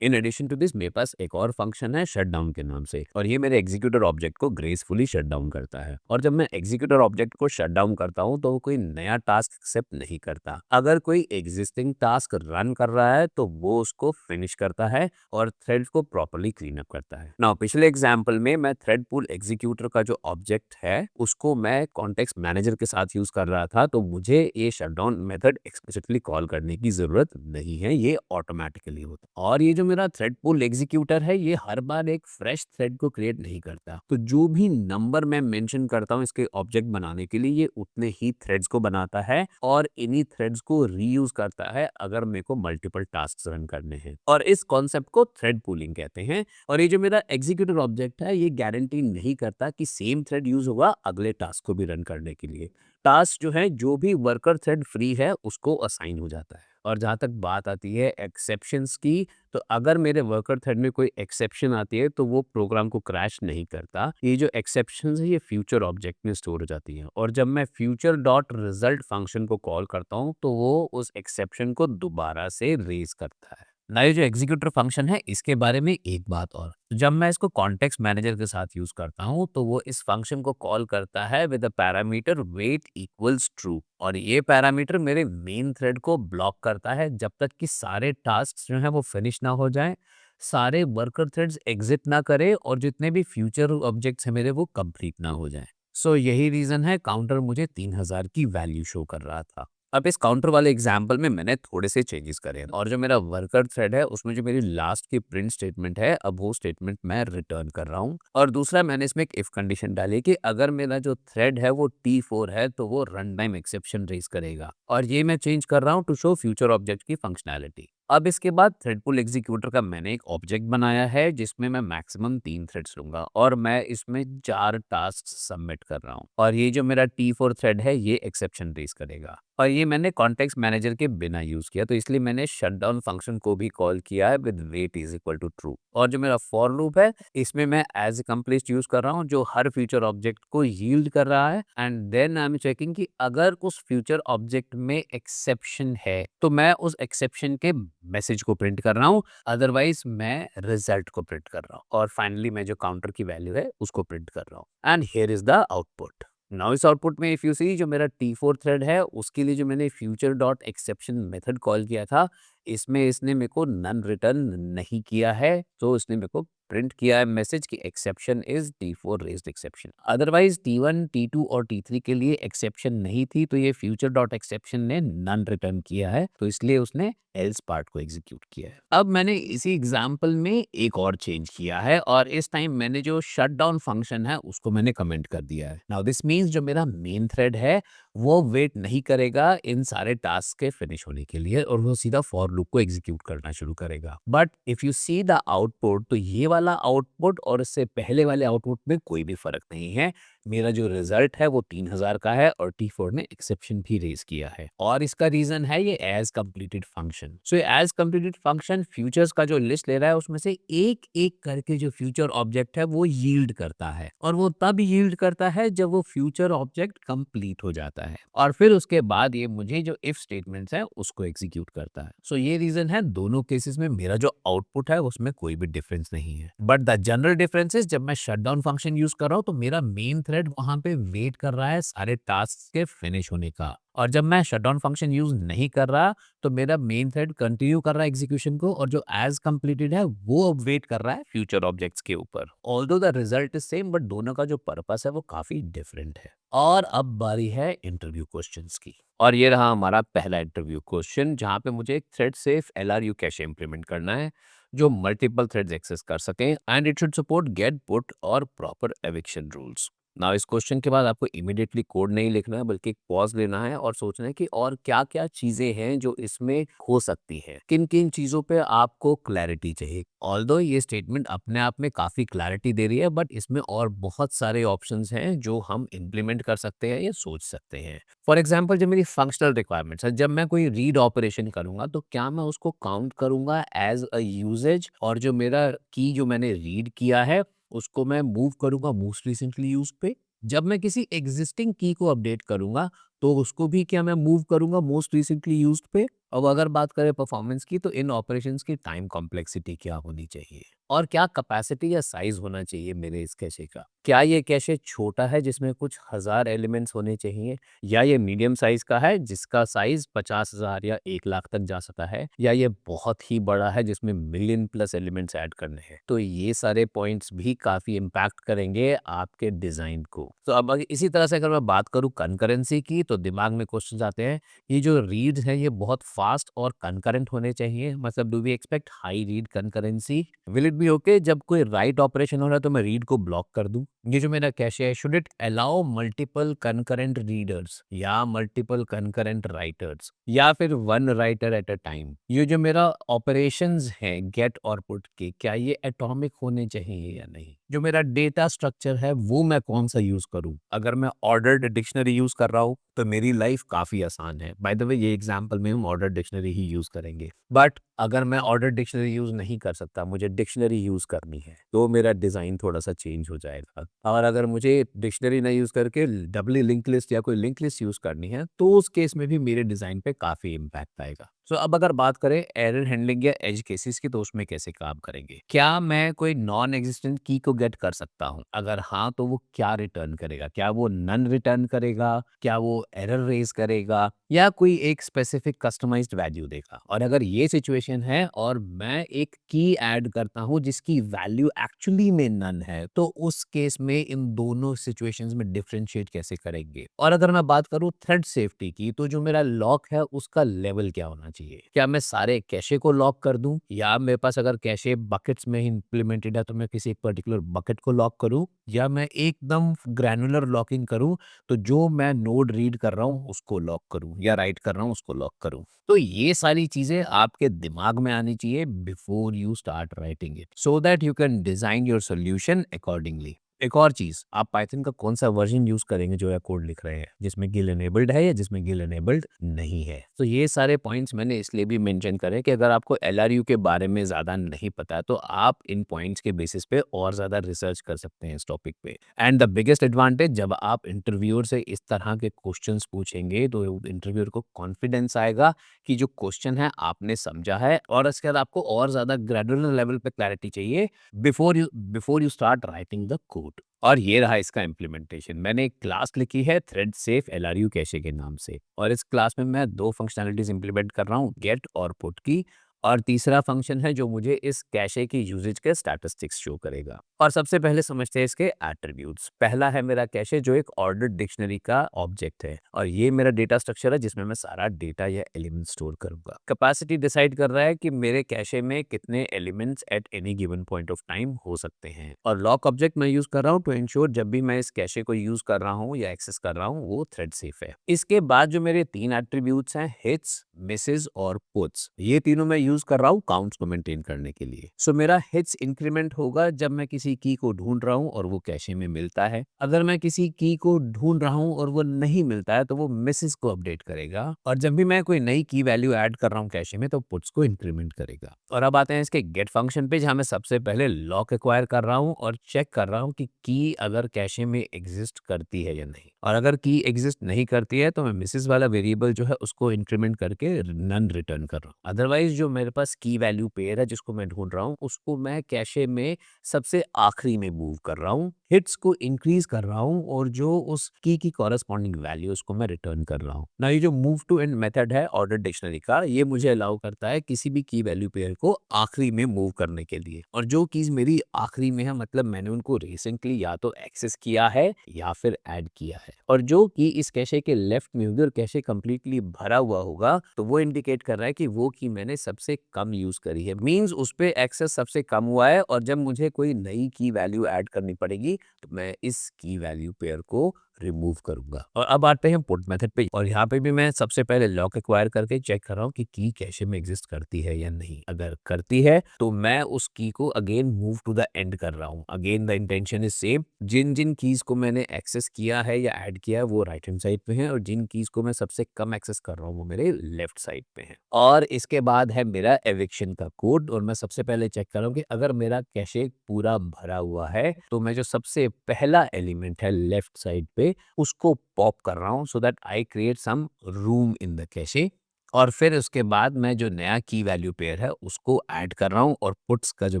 In addition to this मेरे पास एक और फंक्शन है शट डाउन के नाम से और ये मेरे एग्जीक्यूटर ऑब्जेक्ट को ग्रेसफुली शट डाउन करता है। और जब मैं एग्जीक्यूटर ऑब्जेक्ट को शट डाउन करता हूँ तो वो कोई नया टास्क एक्सेप्ट नहीं करता। अगर कोई एग्जिस्टिंग टास्क रन कर रहा है तो वो उसको फिनिश करता है और थ्रेड को प्रॉपर्ली क्लीन अप करता है। नाउ पिछले एग्जाम्पल में मैं थ्रेड पूल एग्जीक्यूटर का जो ऑब्जेक्ट है उसको मैं कॉन्टेक्स्ट मैनेजर के साथ यूज कर रहा था, तो मुझे ये shut down method explicitly call करने की जरूरत नहीं है, ये ऑटोमेटिकली होता है। और ये जो मेरा थ्रेड पूल एग्जीक्यूटर है ये हर बार एक फ्रेश थ्रेड को क्रिएट नहीं करता। तो जो भी नंबर मैं मेंशन करता हूँ इसके ऑब्जेक्ट बनाने के लिए ये उतने ही थ्रेड्स को बनाता है और इन्हीं थ्रेड्स को रीयूज करता है अगर मेरे को मल्टीपल टास्क रन करने हैं। और इस कॉन्सेप्ट को थ्रेड पूलिंग कहते हैं। और ये जो मेरा एग्जीक्यूटर ऑब्जेक्ट है ये गारंटी नहीं करता कि सेम थ्रेड यूज होगा अगले टास्क को भी रन करने के लिए। टास्क जो है जो भी वर्कर थ्रेड फ्री है उसको असाइन हो जाता है। और जहाँ तक बात आती है एक्सेप्शंस की, तो अगर मेरे वर्कर थ्रेड में कोई एक्सेप्शन आती है तो वो प्रोग्राम को क्रैश नहीं करता। ये जो एक्सेप्शंस है ये फ्यूचर ऑब्जेक्ट में स्टोर हो जाती हैं और जब मैं फ्यूचर डॉट रिजल्ट फंक्शन को कॉल करता हूँ तो वो उस एक्सेप्शन को दोबारा से रेज करता है। ना ये जो एग्जीक्यूटर फंक्शन है इसके बारे में एक बात और, तो जब मैं इसको कॉन्टेक्स्ट मैनेजर के साथ यूज करता हूँ तो वो इस फंक्शन को कॉल करता है with the parameter wait equals true और ये पैरामीटर मेरे मेन थ्रेड को ब्लॉक करता है जब तक कि सारे टास्क जो है वो फिनिश ना हो जाएं, सारे वर्कर थ्रेड्स एग्जिट ना करें और जितने भी फ्यूचर ऑब्जेक्ट्स हैं मेरे वो कंप्लीट ना हो जाएं। सो यही रीजन है काउंटर मुझे 3000 की वैल्यू शो कर रहा था। अब इस काउंटर वाले एग्जाम्पल में मैंने थोड़े से चेंजेस करे हैं और जो मेरा वर्कर थ्रेड है उसमें जो मेरी लास्ट की प्रिंट स्टेटमेंट है अब वो स्टेटमेंट मैं रिटर्न कर रहा हूँ और दूसरा मैंने इसमें एक इफ कंडीशन डाली कि अगर मेरा जो थ्रेड है वो T4 है तो वो रन टाइम एक्सेप्शन रेज करेगा और ये मैं चेंज कर रहा हूँ टू शो फ्यूचर ऑब्जेक्ट की फंक्शनैलिटी। अब इसके बाद थ्रेडफुल एग्जीक्यूटर का मैंने एक ऑब्जेक्ट बनाया है जिसमें मैं मैक्सिमम 3 थ्रेड्स लूंगा और मैं इसमें 4 टास्क सबमिट कर रहा हूँ और ये जो मेरा T4 थ्रेड है ये एक्सेप्शन रेज करेगा और ये मैंने कॉन्टेक्स्ट मैनेजर के बिना यूज किया तो इसलिए मैंने शटडाउन फंक्शन को भी कॉल किया है with wait is equal to true और जो मेरा फॉर लूप है इसमें मैं एज अकम्प्लिश्ड यूज कर रहा हूँ जो हर फ्यूचर ऑब्जेक्ट को यील्ड कर रहा है and then I am checking कि अगर उस फ्यूचर ऑब्जेक्ट में एक्सेप्शन है तो मैं उस एक्सेप्शन के मैसेज को प्रिंट कर रहा हूँ, अदरवाइज मैं रिजल्ट को प्रिंट कर रहा हूँ और फाइनली मैं जो काउंटर की वैल्यू है उसको प्रिंट कर रहा हूँ and here is the output. Now इस आउटपुट में इफ यू सी जो मेरा T4 थ्रेड है उसके लिए जो मैंने future dot exception method call किया था इसमें इसने मेरे को नन रिटर्न नहीं किया है तो इसने मेरे को प्रिंट किया है मैसेज कि exception is T4 raised exception. Otherwise T1 T2 और T3 के लिए एक्सेप्शन नहीं थी तो ये फ्यूचर डॉट एक्सेप्शन ने नन रिटर्न किया है तो इसलिए उसने एल्स पार्ट को एग्जीक्यूट किया है। अब मैंने इसी एग्जांपल में एक और चेंज किया है और इस टाइम मैंने जो शट डाउन फंक्शन है उसको मैंने कमेंट कर दिया है। नाउ दिस मीन्स जो मेरा मेन थ्रेड है वो वेट नहीं करेगा इन सारे टास्क के फिनिश होने के लिए और वो सीधा फॉर लूप को एग्जीक्यूट करना शुरू करेगा। But if you see the output तो ये वाला आउटपुट और इससे पहले वाले आउटपुट में कोई भी फर्क नहीं है। मेरा जो रिजल्ट है वो 3000 का है और T4 ने एक्सेप्शन भी रेज किया है और इसका रीजन है ये as completed function. So as completed function futures का जो लिस्ट ले रहा है उसमें से एक एक करके जो फ्यूचर ऑब्जेक्ट है वो यील्ड करता है और वो तब यील्ड करता है जब वो फ्यूचर ऑब्जेक्ट कंप्लीट हो जाता है और फिर उसके बाद ये मुझे जो इफ स्टेटमेंट्स है उसको एग्जीक्यूट करता है। सो ये रीजन है दोनों केसेस में मेरा जो आउटपुट है उसमें कोई भी डिफरेंस नहीं है। But the general difference is जब मैं शटडाउन फंक्शन यूज कर रहा हूँ तो मेरा मेन थ्रेड वहां पे वेट कर रहा है सारे टास्क के फिनिश होने का और जब मैं शटडाउन फंक्शन यूज नहीं कर रहा तो मेरा मेन थ्रेड कंटिन्यू कर रहा है एग्जीक्यूशन को और जो एज कंप्लीटेड है वो अब वेट कर रहा है फ्यूचर ऑब्जेक्ट्स के ऊपर। Although the result is same but दोनों का जो पर्पस है वो काफी डिफरेंट है। और अब बारी है इंटरव्यू क्वेश्चंस की और ये रहा हमारा पहला इंटरव्यू क्वेश्चन जहाँ पे मुझे एक thread safe LRU cache implement करना है जो मल्टीपल थ्रेड्स एक्सेस कर सकें and it should support get put और प्रॉपर एविक्शन रूल्स। नाउ इस क्वेश्चन के बाद आपको इमीडिएटली कोड नहीं लिखना है बल्कि एक पॉज लेना है और सोचना है कि और क्या क्या चीजें हैं जो इसमें हो सकती हैं, किन किन चीजों पे आपको क्लैरिटी चाहिए। ऑल्दो ये स्टेटमेंट अपने आप में काफी क्लैरिटी दे रही है बट इसमें और बहुत सारे ऑप्शंस हैं जो हम इम्प्लीमेंट कर सकते हैं या सोच सकते हैं। फॉर एग्जाम्पल जब मेरी फंक्शनल रिक्वायरमेंट्स है, जब मैं कोई रीड ऑपरेशन करूंगा तो क्या मैं उसको काउंट करूंगा एज अ यूजेज और जो मेरा की जो मैंने रीड किया है उसको मैं मूव करूंगा मोस्ट रिसेंटली यूज पे। जब मैं किसी एग्जिस्टिंग की को अपडेट करूंगा तो उसको भी क्या मैं मूव करूंगा मोस्ट रिसेंटली यूज्ड पे। अब अगर बात करें परफॉर्मेंस की तो इन ऑपरेशंस की टाइम कॉम्प्लेक्सिटी क्या होनी चाहिए और क्या कैपेसिटी या साइज होना चाहिए मेरे इस कैशे का। क्या ये कैशे छोटा है जिसमें कुछ हजार एलिमेंट्स होने चाहिए या ये मीडियम साइज का है जिसका साइज 50,000 या 1 लाख तक जा सकता है या ये बहुत ही बड़ा है जिसमें मिलियन प्लस एलिमेंट्स ऐड करने हैं। तो ये सारे पॉइंट्स भी काफी इम्पैक्ट करेंगे आपके डिजाइन को। तो अब इसी तरह से अगर मैं बात करूं कंकरेंसी की तो दिमाग में क्वेश्चन आते हैं ये जो रीड्स हैं ये बहुत फास्ट और कंकरेंट होने चाहिए, मतलब do we expect high read concurrency. Will it be okay जब कोई राइट ऑपरेशन हो रहा है तो मैं रीड को ब्लॉक कर दूं। ये जो मेरा कैशे है should it allow multiple concurrent readers या मल्टीपल कंकरेंट राइटर्स या फिर one writer at a time. ये जो मेरा ऑपरेशंस हैं गेट और पुट के क्या ये एटॉमिक होने चाहिए या नहीं। जो मेरा डेटा स्ट्रक्चर है वो मैं कौन सा यूज करूं। अगर मैं ऑर्डर्ड डिक्शनरी यूज कर रहा हूं तो मेरी लाइफ काफी आसान है। बाय द वे ये एग्जांपल में हम ऑर्डर ऑर्डर डिक्शनरी ही यूज़ करेंगे। बट अगर मैं ऑर्डर डिक्शनरी यूज़ नहीं कर सकता, मुझे डिक्शनरी यूज़ करनी है, तो मेरा डिज़ाइन थोड़ा-सा चेंज हो जाएगा। और अगर मुझे डिक्शनरी ना यूज़ करके डबली लिंक लिस्ट या कोई लिंक लिस्ट यूज़ करनी है, तो उस केस में भी मेरे डिज़ाइन पे काफ़ी इम्पैक्ट आएगा। सो अब अगर बात करें एरर हैंडलिंग या एज केसेस की, तो उसमें कैसे काम करेंगे? क्या मैं कोई नॉन एक्जिस्टेंट की को गेट कर सकता हूँ? अगर हाँ, तो वो क्या रिटर्न करेगा? क्या वो नन रिटर्न करेगा? क्या वो एरर रेज़ करेगा? या कोई एक स्पेसिफिक कस्टमाइज्ड वैल्यू देगा? और अगर ये सिचुएशन है और मैं एक की ऐड करता हूँ जिसकी वैल्यू एक्चुअली में नन है, तो उस केस में इन दोनों सिचुएशंस में डिफरेंशिएट कैसे करेंगे? और अगर मैं बात करूँ थ्रेड सेफ्टी की, तो जो मेरा लॉक है उसका लेवल क्या होना चाहिए? क्या मैं सारे कैशे को लॉक कर दूं, या मेरे पास अगर कैशे बकेट्स में ही इंप्लीमेंटेड है तो मैं किसी एक पर्टिकुलर बकेट को लॉक करूं, या मैं एकदम ग्रैनुलर लॉकिंग करूं, तो जो मैं नोड रीड कर रहा हूं उसको लॉक करूं या राइट कर रहा हूं उसको लॉक करूं? तो ये सारी चीजें आपके दिमाग में आनी चाहिए before you start writing it, so that you can design your solution accordingly. एक और चीज़, आप पाइथन का कौन-सा वर्ज़न यूज़ करेंगे जो है कोड लिख रहे हैं, जिसमें गिल इनेबल्ड है या जिसमें गिल इनेबल्ड नहीं है। तो ये सारे पॉइंट्स मैंने इसलिए भी मेंशन करे कि अगर आपको एलआरयू के बारे में ज़्यादा नहीं पता है, तो आप इन पॉइंट्स के बेसिस पे और ज़्यादा रिसर्च कर सकते हैं इस टॉपिक पे। एंड द बिगेस्ट एडवांटेज, जब आप इंटरव्यूअर से इस तरह के क्वेश्चंस पूछेंगे, तो इंटरव्यूअर को कॉन्फिडेंस आएगा कि जो क्वेश्चन है आपने समझा है, और इसके बाद आपको और ज़्यादा ग्रेनुलर लेवल पे क्लैरिटी चाहिए before you start writing the code. और ये रहा इसका इम्प्लीमेंटेशन। मैंने एक क्लास लिखी है थ्रेड सेफ एलआरयू कैशे के नाम से, और इस क्लास में मैं 2 फंक्शनैलिटीज़ इम्प्लीमेंट कर रहा हूँ, गेट और पुट की। और तीसरा फंक्शन है जो मुझे इस कैशे की यूसेज के स्टैटिस्टिक्स शो करेगा। और सबसे पहले समझते हैं इसके एट्रीब्यूट्स। पहला है मेरा कैशे, जो एक ऑर्डर्ड डिक्शनरी का ऑब्जेक्ट है, और ये मेरा डेटा स्ट्रक्चर है जिसमें मैं सारा डेटा या एलिमेंट स्टोर करूंगा। कैपेसिटी डिसाइड कर रहा है कि मेरे कैशे में कितने elements eight any given point of time हो सकते हैं। और लॉक ऑब्जेक्ट मैं यूज कर रहा हूँ टू इंश्योर जब भी मैं इस कैशे को यूज कर रहा हूँ या एक्सेस कर रहा हूँ, वो थ्रेड सेफ है। इसके बाद जो मेरे 3 एट्रीब्यूट्स हैं, हिट्स, मिसेस और पुट्स, ये तीनों मैं यूज कर रहा हूँ काउंट्स को मेंटेन करने के लिए। सो मेरा हिट्स इंक्रीमेंट होगा जब मैं किसी की को ढूंढ रहा हूँ और वो कैशे में मिलता है। अगर मैं किसी की को ढूंढ रहा हूँ और वो नहीं मिलता है, तो वो मिसेस को अपडेट करेगा। और जब भी मैं कोई नई की वैल्यू ऐड कर रहा हूँ कैशे में, तो पुट्स को इंक्रीमेंट करेगा। और अब आते हैं इसके गेट फंक्शन पे, जहाँ मैं सबसे पहले लॉक एक्वायर कर रहा हूँ और चेक कर रहा हूँ कि की अगर कैशे में एग्जिस्ट करती है या नहीं। और अगर की एग्जिस्ट नहीं करती है, तो मैं मिसेस वाला वेरिएबल जो है उसको इंक्रीमेंट करके नन रिटर्न कर रहा हूँ। अदरवाइज जो मेरे पास की वैल्यू पेयर है जिसको मैं ढूंढ रहा हूँ, उसको मैं कैशे में सबसे आखिरी में मूव कर रहा हूँ, हिट्स को इंक्रीज कर रहा हूँ, और जो उस की कॉरेस्पॉन्डिंग वैल्यू उसको मैं रिटर्न कर रहा हूँ ना। ये जो मूव टू एंड मेथड है ऑर्डर डिक्शनरी का, ये मुझे अलाउ करता है किसी भी की वैल्यू पेयर को आखिरी में मूव करने के लिए। और जो कीज मेरी आखिरी में है, मतलब मैंने उनको रिसेंटली या तो एक्सेस किया है या फिर ऐड किया है। और जो की इस कैशे के लेफ्ट में होगी और कैशे कंप्लीटली भरा हुआ होगा, तो वो इंडिकेट कर रहा है कि वो की मैंने सबसे कम यूज करी है, मींस उस पे एक्सेस सबसे कम हुआ है। और जब मुझे कोई नई की वैल्यू ऐड करनी पड़ेगी, तो मैं इस की वैल्यू पेयर को रिमूव करूंगा। और अब आते हैं पुट मेथड पे, और यहाँ पे भी मैं सबसे पहले लॉक एक्वायर करके चेक कर रहा हूँ कि की कैशे में एग्जिस्ट करती है या नहीं। अगर करती है, तो मैं उस की को again move to the end कर रहा हूँ। Again the intention is same, जिन जिन कीज को मैंने एक्सेस किया है या ऐड किया है वो राइट हैंड साइड पे हैं, और जिन कीज को मैं सबसे कम एक्सेस कर रहा हूँ वो मेरे लेफ्ट साइड पे हैं। और इसके बाद है मेरा एविक्शन का कोड, और मैं सबसे पहले चेक कर रहा हूँ कि अगर मेरा कैशे पूरा भरा हुआ है, तो मैं जो सबसे पहला एलिमेंट है लेफ्ट साइड पे, उसको पॉप कर रहा हूँ, so that I create some room in the cache. और फिर उसके बाद मैं जो नया की वैल्यू पेयर है उसको ऐड कर रहा हूँ, और पुट्स का जो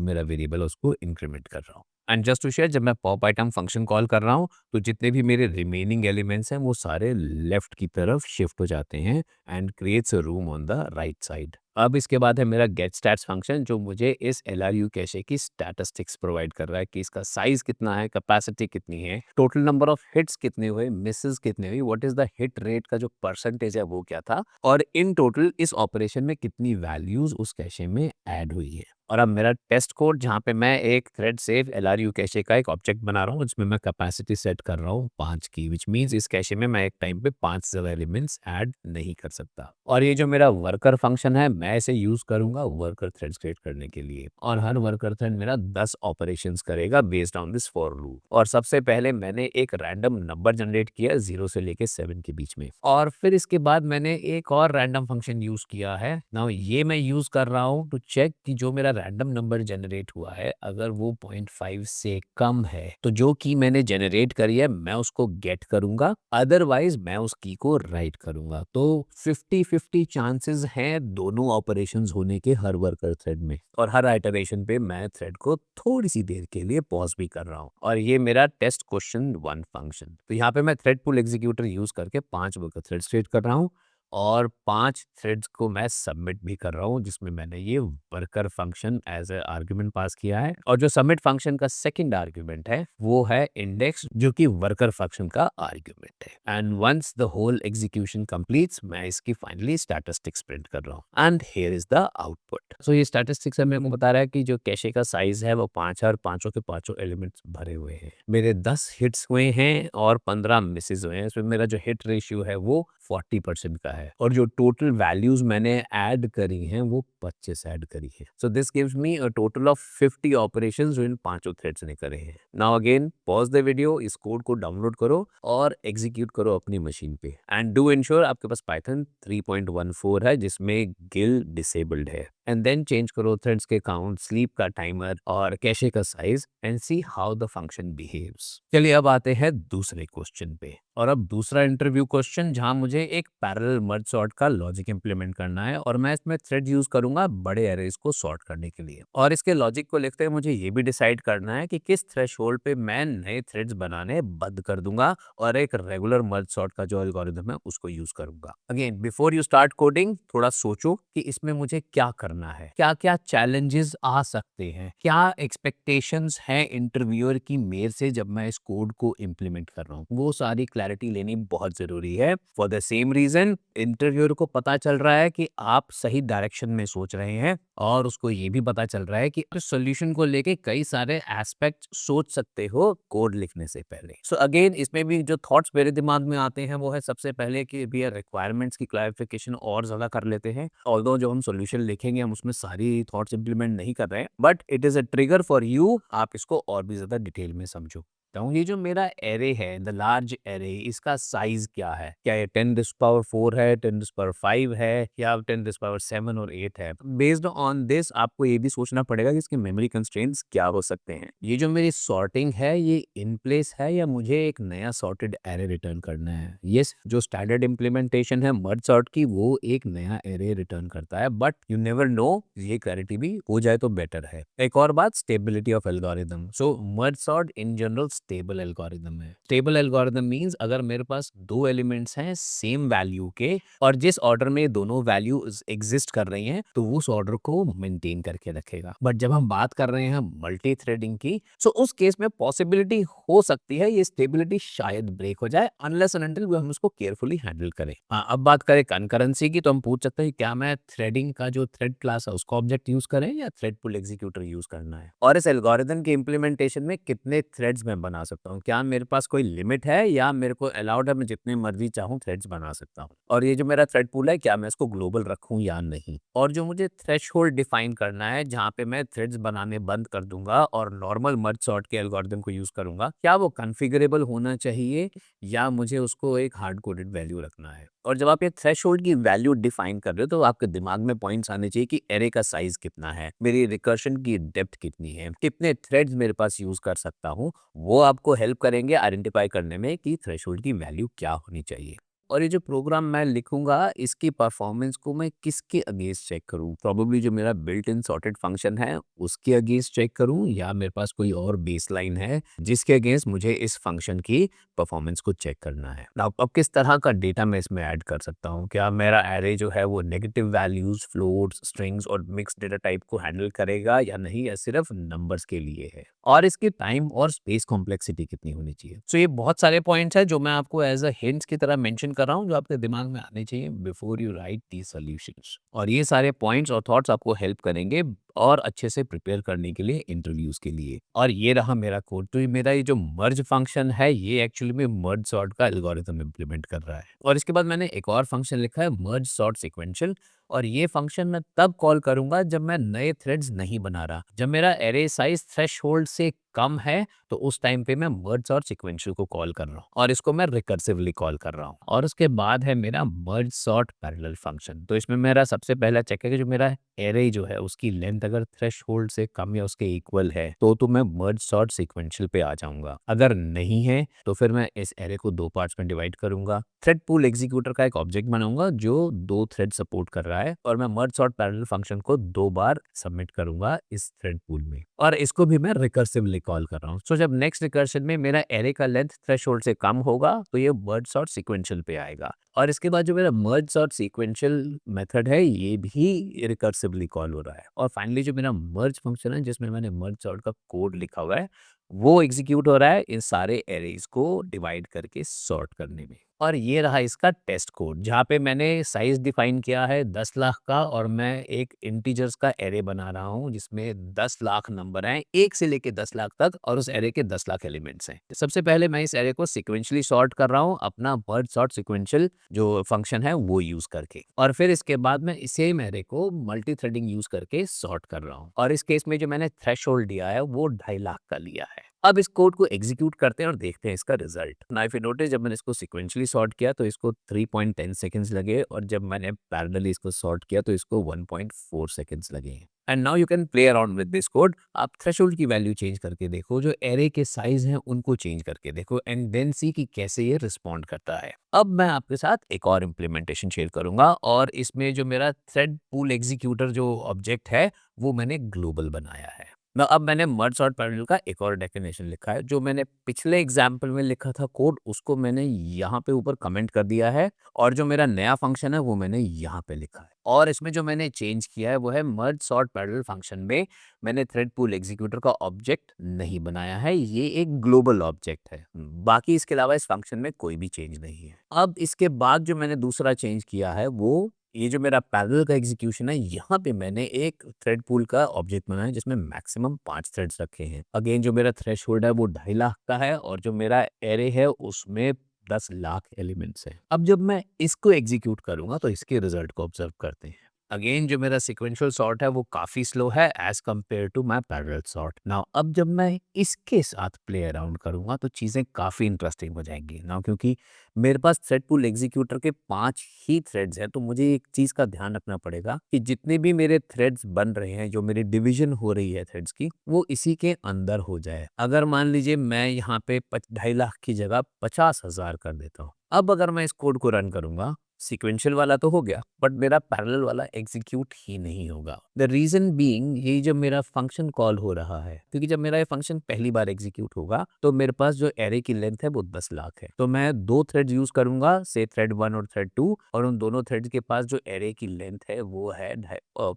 मेरा वेरिएबल है उसको इंक्रीमेंट कर रहा हूँ। एंड जस्ट टू शेयर, जब मैं पॉप आइटम फंक्शन कॉल कर रहा हूँ, तो जितने भी मेरे रिमेनिंग एलिमेंट्स हैं वो सारे लेफ्ट की तरफ शिफ्ट हो जाते हैं and creates a room on the right side. अब इसके बाद है मेरा गेट स्टैट्स फंक्शन, जो मुझे इस एलआरयू कैशे की स्टैटिस्टिक्स प्रोवाइड कर रहा है कि इसका साइज कितना है, कैपेसिटी कितनी है, टोटल नंबर ऑफ हिट्स कितने हुए, मिसेस कितने हुई, what is the hit rate का जो परसेंटेज है वो क्या था, और इन टोटल इस ऑपरेशन में कितनी वैल्यूज उस कैशे में ऐड हुई है। और अब मेरा टेस्ट कोड, जहाँ पे मैं एक थ्रेड सेफ एलआरयू कैशे का एक ऑब्जेक्ट बना रहा हूँ, जिसमें मैं कैपेसिटी सेट कर रहा हूँ 5 की, विच मीन्स इस कैशे में मैं एक टाइम पे 5 से ज्यादा एलिमेंट्स ऐड नहीं कर सकता। और ये जो मेरा वर्कर फंक्शन है, मैं इसे यूज करूंगा वर्कर थ्रेड्स क्रिएट करने के लिए, और हर वर्कर थ्रेड मेरा 10 ऑपरेशंस करेगा based on this for loop. और सबसे पहले मैंने एक रैंडम नंबर जनरेट किया 0 से लेके 7 के बीच में, और फिर इसके बाद मैंने एक और रैंडम फंक्शन यूज किया है। नाउ ये मैं यूज कर रहा हूँ टू चेक कि जो मेरा रैंडम नंबर जनरेट हुआ है अगर वो 0.5 से कम है तो जो की मैंने जनरेट करी है मैं उसको गेट करूंगा, अदरवाइज मैं उस की को राइट करूंगा। तो 50-50 चांसेस हैं दोनों ऑपरेशंस होने के हर वर्कर थ्रेड में, और हर आइटरेशन पे मैं थ्रेड को थोड़ी सी देर के लिए पॉज भी कर रहा हूँ। और ये मेरा टेस्ट क्वेश्चन 1 फंक्शन। तो यहाँ पे मैं थ्रेड पुल एग्जीक्यूटर यूज करके 5 वर्कर थ्रेड क्रिएट कर रहा हूँ, और 5 थ्रेड्स को मैं सबमिट भी कर रहा हूँ जिसमें मैंने ये worker function as a argument pass किया है। और जो सबमिट फंक्शन का सेकंड आर्ग्यूमेंट है वो है इंडेक्स, जो कि वर्कर फंक्शन का आर्ग्यूमेंट है। And once the whole execution completes मैं इसकी फाइनली स्टैटिस्टिक्स प्रिंट कर रहा हूँ and here is the output. So ये स्टैटिस्टिक्स है मेरे को बता रहा है कि जो कैशे का साइज है वो 5 है और पांचों के पांचों एलिमेंट्स भरे हुए हैं। मेरे 10 हिट्स हुए हैं और 15 मिसेस हुए हैं। इसमें मेरा जो हिट रेशियो है वो 40% का है, और जो टोटल वैल्यूज मैंने ऐड करी हैं वो 25 ऐड करी है। So this gives me a total of 50 operations जो इन पांचों थ्रेड्स ने करे हैं। Now again pause the video, इस कोड को डाउनलोड करो और एग्जीक्यूट करो अपनी मशीन पे, एंड डू इंश्योर आपके पास पाइथन 3.14 है जिसमें गिल डिसेबल्ड है, एंड देन चेंज करो थ्रेड्स के काउंट, स्लीप का टाइमर और कैशे का size, and see how the function behaves. चलिए अब आते हैं दूसरे क्वेश्चन पे, और अब दूसरा इंटरव्यू क्वेश्चन जहां मुझे एक पैरेलल मर्ज सॉर्ट का लॉजिक इंप्लीमेंट करना है, और मैं इसमें थ्रेड यूज करूंगा बड़े एरेज को सॉर्ट करने के लिए। और इसके लॉजिक को लिखते हुए मुझे ये भी डिसाइड करना है कि किस थ्रेशोल्ड पे मैं नए थ्रेड्स बनाने बंद कर दूंगा और एक रेगुलर मर्ज सॉर्ट का जो एल्गोरिथम है उसको यूज करूंगा। Again before you start coding थोड़ा सोचो कि इसमें मुझे क्या करना है, क्या क्या चैलेंजेस आ सकते हैं, क्या एक्सपेक्टेशंस हैं इंटरव्यूअर की मेरे से जब मैं इस कोड को इंप्लीमेंट कर रहा हूँ, वो सारी क्लैरिटी लेनी बहुत जरूरी है। For the same reason interviewer को पता चल रहा है कि आप सही डायरेक्शन में सोच रहे हैं, और उसको ये भी पता चल रहा है कि सॉल्यूशन को लेके कई सारे एस्पेक्ट सोच सकते हो कोड लिखने से पहले। सो अगेन इसमें भी जो थॉट्स मेरे दिमाग में आते हैं वो है सबसे पहले कि भैया रिक्वायरमेंट्स की क्लैरिफिकेशन और ज्यादा कर लेते हैं। ऑल्दो जो हम सॉल्यूशन लिखेंगे हम उसमें सारी थॉट्स इंप्लीमेंट नहीं कर रहे हैं, but it is a trigger for you, आप इसको और भी ज्यादा डिटेल में समझो। ये जो मेरा एरे है द लार्ज एरे, इसका साइज क्या है, क्या ये 10⁻⁴ है, 10⁻⁵ है, या 10⁻⁷ और 8 है। बेस्ड ऑन दिस आपको ये भी सोचना पड़ेगा कि इसके मेमोरी कंस्ट्रेंट्स क्या हो सकते हैं। ये जो मेरी सॉर्टिंग है ये इन प्लेस है या मुझे एक नया सॉर्टेड एरे रिटर्न करना है। यस, जो स्टैंडर्ड इम्प्लीमेंटेशन है मर्ज सॉर्ट की वो एक नया एरे रिटर्न करता है, बट यू नेवर नो, ये क्लैरिटी भी हो जाए तो बेटर है। एक और बात, stability of algorithm. So merge sort in general stable algorithm है। स्टेबल एल्गोरिथम मींस अगर मेरे पास दो एलिमेंट्स हैं सेम वैल्यू के और जिस ऑर्डर में दोनों वैल्यूज एग्जिस्ट कर रही हैं तो उस ऑर्डर को मेंटेन करके रखेगा। बट जब हम बात कर रहे हैं मल्टी थ्रेडिंग की, सो उस केस में पॉसिबिलिटी हो सकती है ये स्टेबिलिटी शायद ब्रेक हो जाए अनलेस एंड अनटिल हम उसको केयरफुली हैंडल करें। अब बात करें कंकरेंसी की, तो हम पूछ सकते हैं क्या मैं थ्रेडिंग का जो थ्रेड क्लास है उसको ऑब्जेक्ट यूज करें या थ्रेड पुल एग्जीक्यूटर यूज करना है, और इस एल्गोरिथम के इंप्लीमेंटेशन में कितने थ्रेड्स मैं बना सकता हूँ, क्या मेरे पास कोई लिमिट है या मेरे को अलाउड है मैं जितने मर्जी चाहूँ थ्रेड्स बना सकता हूँ, और ये जो मेरा थ्रेड पूल है क्या मैं इसको ग्लोबल रखूँ या नहीं, और जो मुझे थ्रेशोल्ड डिफाइन करना है जहाँ पे मैं थ्रेड्स बनाने बंद कर दूंगा और नॉर्मल मर्ज सॉर्ट के एल्गोरिथम को यूज करूंगा, क्या वो कॉन्फ़िगरेबल होना चाहिए या मुझे उसको एक हार्ड कोडेड वैल्यू रखना है। और जब आप ये थ्रेशोल्ड की वैल्यू डिफाइन कर रहे हो तो आपके दिमाग में पॉइंट्स आने चाहिए कि एरे का साइज कितना है, मेरी रिकर्शन की डेप्थ कितनी है, कितने थ्रेड्स मेरे पास यूज कर सकता हूँ, वो आपको हेल्प करेंगे आइडेंटिफाई करने में कि थ्रेशोल्ड की वैल्यू क्या होनी चाहिए। और ये जो प्रोग्राम मैं लिखूंगा इसकी परफॉर्मेंस को मैं किसके अगेंस्ट चेक करूं, प्रोबेबली जो मेरा बिल्ट इन सॉर्टेड फंक्शन है उसके अगेंस्ट चेक करूं, या मेरे पास कोई और बेसलाइन है जिसके अगेंस्ट मुझे इस फंक्शन की परफॉर्मेंस को चेक करना है। अब किस तरह का डेटा मैं इसमें ऐड कर सकता हूँ, क्या मेरा एरे जो है वो नेगेटिव वैल्यूज, फ्लोट्स, स्ट्रिंग्स और मिक्स डेटा टाइप को हैंडल करेगा या नहीं, या सिर्फ नंबर्स के लिए है, और इसकी टाइम और स्पेस कॉम्प्लेक्सिटी कितनी होनी चाहिए। सो ये बहुत सारे पॉइंट्स हैं जो मैं आपको एज अ हिंट्स की तरह मेंशन कर रहा हूँ जो आपके दिमाग में आने चाहिए before you right the solutions, और ये सारे पॉइंट्स और थॉट्स आपको हेल्प करेंगे और अच्छे से प्रिपेयर करने के लिए इंटरव्यूज के लिए। और ये रहा मेरा कोड। तो ये मेरा ये जो मर्ज फंक्शन है ये एक्चुअली में मर्ज सॉर्ट का एल्गोरिथम इम्प्लीमेंट कर रहा है। और इसके बाद मैंने एक और फंक्शन लिखा है मर्ज सॉर्ट सीक्वेंशियल। और ये फंक्शन मैं तब कॉल करूंगा जब मैं नए थ्रेड्स नहीं बना रहा। जब मेरा एरे साइज थ्रेशहोल्ड से कम है तो उस टाइम पे मैं मर्ज सॉर्ट सीक्वेंशियल को कॉल कर रहा हूँ और इसको मैं रिकर्सिवली कॉल कर रहा हूँ। और उसके बाद है मेरा मर्ज सॉर्ट पैरेलल फंक्शन। तो इसमें मेरा सबसे पहला चेक है कि जो मेरा एरे जो है उसकी लेंथ अगर थ्रेशहोल्ड से कम या उसके इक्वल है तो मैं मर्ज सॉर्ट सीक्वेंशियल पे आ जाऊंगा। अगर नहीं है तो फिर मैं इस एरे को दो पार्ट्स में डिवाइड करूंगा। थ्रेड पूल एग्जीक्यूटर का एक ऑब्जेक्ट बनाऊंगा जो दो थ्रेड सपोर्ट कर रहा है और मैं मर्ज सॉर्ट पैरेलल फंक्शन को दो बार सबमिट करूंगा इस थ्रेड पूल में और इसको भी मैं रिकर्सिवली कॉल कर रहा हूँ। सो जब नेक्स्ट रिकर्शन में मेरा एरे का लेंथ थ्रेशहोल्ड से कम होगा तो ये मर्ज सॉर्ट सीक्वेंशियल पे आएगा। और इसके बाद जो मेरा मर्ज सॉर्ट सीक्वेंशियल मेथड है ये भी रिकर्सिवली कॉल हो रहा है। और फाइनली जो मेरा मर्ज फंक्शन है जिसमें मैंने मर्ज सॉर्ट का कोड लिखा हुआ है वो एग्जीक्यूट हो रहा है इन सारे एरेज को डिवाइड करके सॉर्ट करने में। और ये रहा इसका टेस्ट कोड जहाँ पे मैंने साइज डिफाइन किया है 10 लाख का और मैं एक इंटीजर्स का एरे बना रहा हूँ जिसमें 10 लाख नंबर हैं 1 से लेके 10 लाख तक और उस एरे के 10 लाख एलिमेंट्स हैं। सबसे पहले मैं इस एरे को सिक्वेंशली सॉर्ट कर रहा हूँ अपना मर्ज सॉर्ट सिक्वेंशियल जो फंक्शन है वो यूज करके और फिर इसके बाद मैं सेम एरे को मल्टी थ्रेडिंग यूज करके सॉर्ट कर रहा हूँ। और इस केस में जो मैंने थ्रेशहोल्ड दिया है वो 2.5 लाख का लिया है। अब इस कोड को एग्जीक्यूट करते हैं और देखते हैं इसका result. Now if you notice जब मैंने इसको सीक्वेंशियली सॉर्ट किया तो इसको 3.10 सेकंड्स लगे और जब मैंने पैरेलली इसको सॉर्ट किया तो इसको 1.4 सेकंड्स लगे। And now you can play around with this code. आप थ्रेशोल्ड की वैल्यू चेंज करके देखो, जो एरे के साइज हैं उनको चेंज करके देखो एंड देन सी कि कैसे ये रिस्पॉन्ड करता है। अब मैं आपके साथ एक और इम्प्लीमेंटेशन शेयर करूंगा और इसमें जो मेरा थ्रेड पूल एग्जीक्यूटर जो ऑब्जेक्ट है वो मैंने ग्लोबल बनाया है। अब मैंने मर्ज सॉर्ट पैरेलल का एक और डेफिनेशन लिखा है। जो मैंने पिछले एग्जाम्पल में लिखा था कोड उसको मैंने यहाँ पे ऊपर कमेंट कर दिया है और जो मेरा नया फंक्शन है वो मैंने यहाँ पे लिखा है। और इसमें जो मैंने चेंज किया है वो है मर्ज सॉर्ट पैरेलल फंक्शन में मैंने थ्रेड पूल एग्जीक्यूटर का ऑब्जेक्ट नहीं बनाया है, ये एक ग्लोबल ऑब्जेक्ट है। बाकी इसके अलावा इस फंक्शन में कोई भी चेंज नहीं है। अब इसके बाद जो मैंने दूसरा चेंज किया है वो ये जो मेरा पैरेलल का एग्जीक्यूशन है यहाँ पे मैंने एक थ्रेड पूल का ऑब्जेक्ट बनाया है जिसमें मैक्सिमम 5 थ्रेड्स रखे हैं। अगेन जो मेरा थ्रेशहोल्ड है वो 2.5 लाख का है और जो मेरा एरे है उसमें 10 लाख एलिमेंट्स हैं। अब जब मैं इसको एग्जीक्यूट करूंगा तो इसके रिजल्ट को ऑब्जर्व करते हैं। अगेन जो मेरा सिक्वेंशियल सॉर्ट है वो काफी स्लो है as compare to my parallel sort. Now अब जब मैं इसके साथ प्ले अराउंड करूंगा तो चीजें काफी इंटरेस्टिंग हो जाएंगी। नाउ क्योंकि मेरे पास थ्रेड पूल एग्जीक्यूटर के 5 ही थ्रेड्स हैं तो मुझे एक चीज का ध्यान रखना पड़ेगा कि जितने भी मेरे थ्रेड्स बन रहे हैं, जो मेरी डिवीजन हो रही है थ्रेड्स की, वो इसी के अंदर हो जाए। अगर मान लीजिए मैं यहाँ पे 2.5 लाख की जगह 50,000 कर देता हूँ। अब अगर मैं इस कोड को रन करूंगा, सीक्वेंशियल वाला तो हो गया बट मेरा पैरेलल वाला एग्जीक्यूट ही नहीं होगा। द रीजन बीइंग ये जब मेरा फंक्शन कॉल हो रहा है, क्योंकि जब मेरा ये फंक्शन पहली बार एग्जीक्यूट होगा तो मेरे पास जो एरे की लेंथ है वो 10 लाख है। तो मैं दो थ्रेड्स यूज करूंगा, से थ्रेड 1 और थ्रेड 2, और उन दोनों थ्रेड्स के पास जो एरे की लेंथ है वो है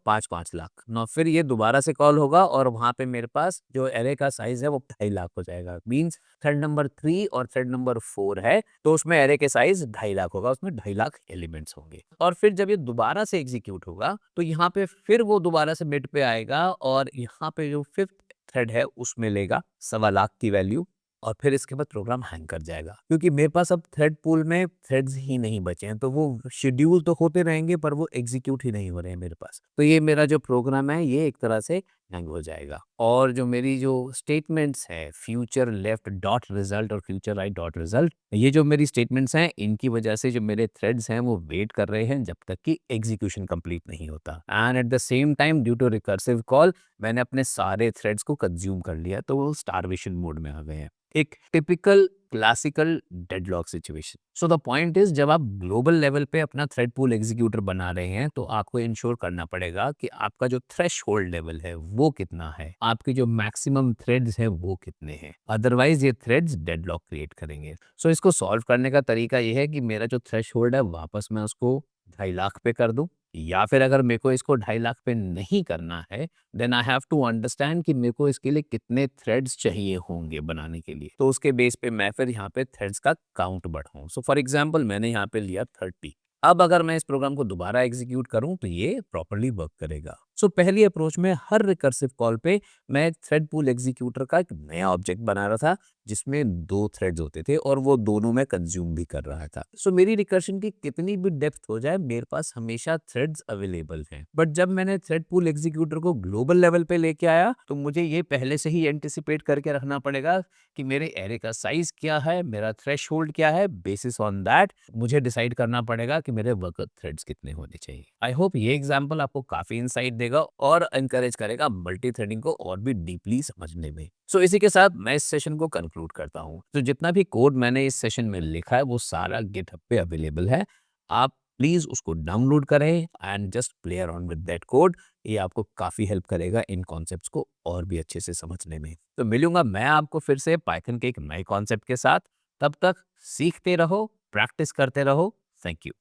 5 लाख। ना फिर ये दोबारा से कॉल होगा और वहां पे मेरे पास जो एरे का साइज है वो 2.5 लाख हो जाएगा। मीन्स थ्रेड नंबर 3 और थ्रेड नंबर 4 है तो उसमें एरे के साइज 2.5 लाख होगा, उसमें 2.5 लाख एलिमेंट्स होंगे। और फिर जब ये दोबारा से एग्जीक्यूट होगा तो यहाँ पे फिर वो दोबारा से मिड पे आएगा और यहाँ पे जो फिफ्थ थ्रेड है उसमें लेगा 1.25 लाख की वैल्यू और फिर इसके बाद प्रोग्राम हैंग कर जाएगा क्योंकि मेरे पास अब थ्रेड पूल में थ्रेड्स ही नहीं बचे हैं। तो वो शेड्यूल तो होते रहेंगे पर वो एग्जीक्यूट ही नहीं हो रहे हैं मेरे पास। तो ये मेरा जो प्रोग्राम है ये एक तरह से हैंग हो जाएगा। और जो मेरी जो स्टेटमेंट्स है फ्यूचर लेफ्ट डॉट रिजल्ट और फ्यूचर राइट डॉट रिजल्ट, ये जो मेरी स्टेटमेंट्स हैं इनकी वजह से जो मेरे थ्रेड्स हैं वो वेट कर रहे हैं जब तक कि एग्जीक्यूशन कंप्लीट नहीं होता। And at the same time due to recursive call मैंने अपने सारे थ्रेड्स को कंज्यूम कर लिया तो वो स्टारवेशन मोड में आ गए हैं। एक typical classical deadlock situation. So the point is जब आप ग्लोबल लेवल पे अपना थ्रेड पूल एग्जीक्यूटर बना रहे हैं तो आपको इंश्योर करना पड़ेगा कि आपका जो थ्रेशहोल्ड लेवल है वो कितना है, आपके जो मैक्सिमम थ्रेड्स है वो कितने हैं, अदरवाइज ये थ्रेड्स डेडलॉक क्रिएट करेंगे। सो इसको सॉल्व करने का तरीका ये है कि मेरा जो थ्रेशहोल्ड है वापस मैं उसको 2.5 लाख पे कर दूं, या फिर अगर मेरे को इसको 2.5 लाख पे नहीं करना है then I have to understand कि मेरे को इसके लिए कितने थ्रेड्स चाहिए होंगे बनाने के लिए। तो उसके बेस पे मैं फिर यहाँ पे थ्रेड्स का काउंट बढ़ाऊं। सो फॉर एग्जांपल मैंने यहाँ पे लिया 30। अब अगर मैं इस प्रोग्राम को दोबारा एग्जीक्यूट करूं तो ये प्रॉपरली वर्क करेगा। सो पहली अप्रोच में हर रिकर्सिव कॉल पे मैं थ्रेड पूल एग्जीक्यूटर का एक नया ऑब्जेक्ट बना रहा था जिसमें 2 थ्रेड्स होते थे और वो दोनों मैं कंज्यूम भी कर रहा था। सो मेरी रिकर्शन की कितनी भी डेप्थ हो जाए, मेरे पास हमेशा थ्रेड्स अवेलेबल हैं। बट जब मैंने थ्रेड पूल एग्जीक्यूटर को ग्लोबल लेवल पे लेके आया, तो मुझे ये पहले से ही एंटिसिपेट करके रखना पड़ेगा कि मेरे एरे का साइज़ क्या है, मेरा थ्रेशहोल्ड क्या है। बेसिस ऑन दैट मुझे डिसाइड करना पड़ेगा कि मेरे वर्कर थ्रेड्स कितने होने चाहिए। आई होप ये एग्जांपल आपको काफ़ी इनसाइट देगा और एनकरेज करेगा मल्टी थ्रेडिंग को और भी डीपली समझने में। सो इसी के साथ मैं इस सेशन को कंक्लूड करता हूँ। तो जितना भी कोड मैंने इस सेशन में लिखा है वो सारा गिटहब पे अवेलेबल है। आप प्लीज़ उसको डाउनलोड करें and just play around with that code. ये आपको काफ़ी हेल्प करेगा इन कॉन्सेप्ट्स को और भी अच्छे से समझने में। तो मिलूंगा मैं आपको फिर से पाइथन के एक नए कॉन्सेप्ट के साथ। तब तक सीखते रहो, प्रैक्टिस करते रहो। Thank you.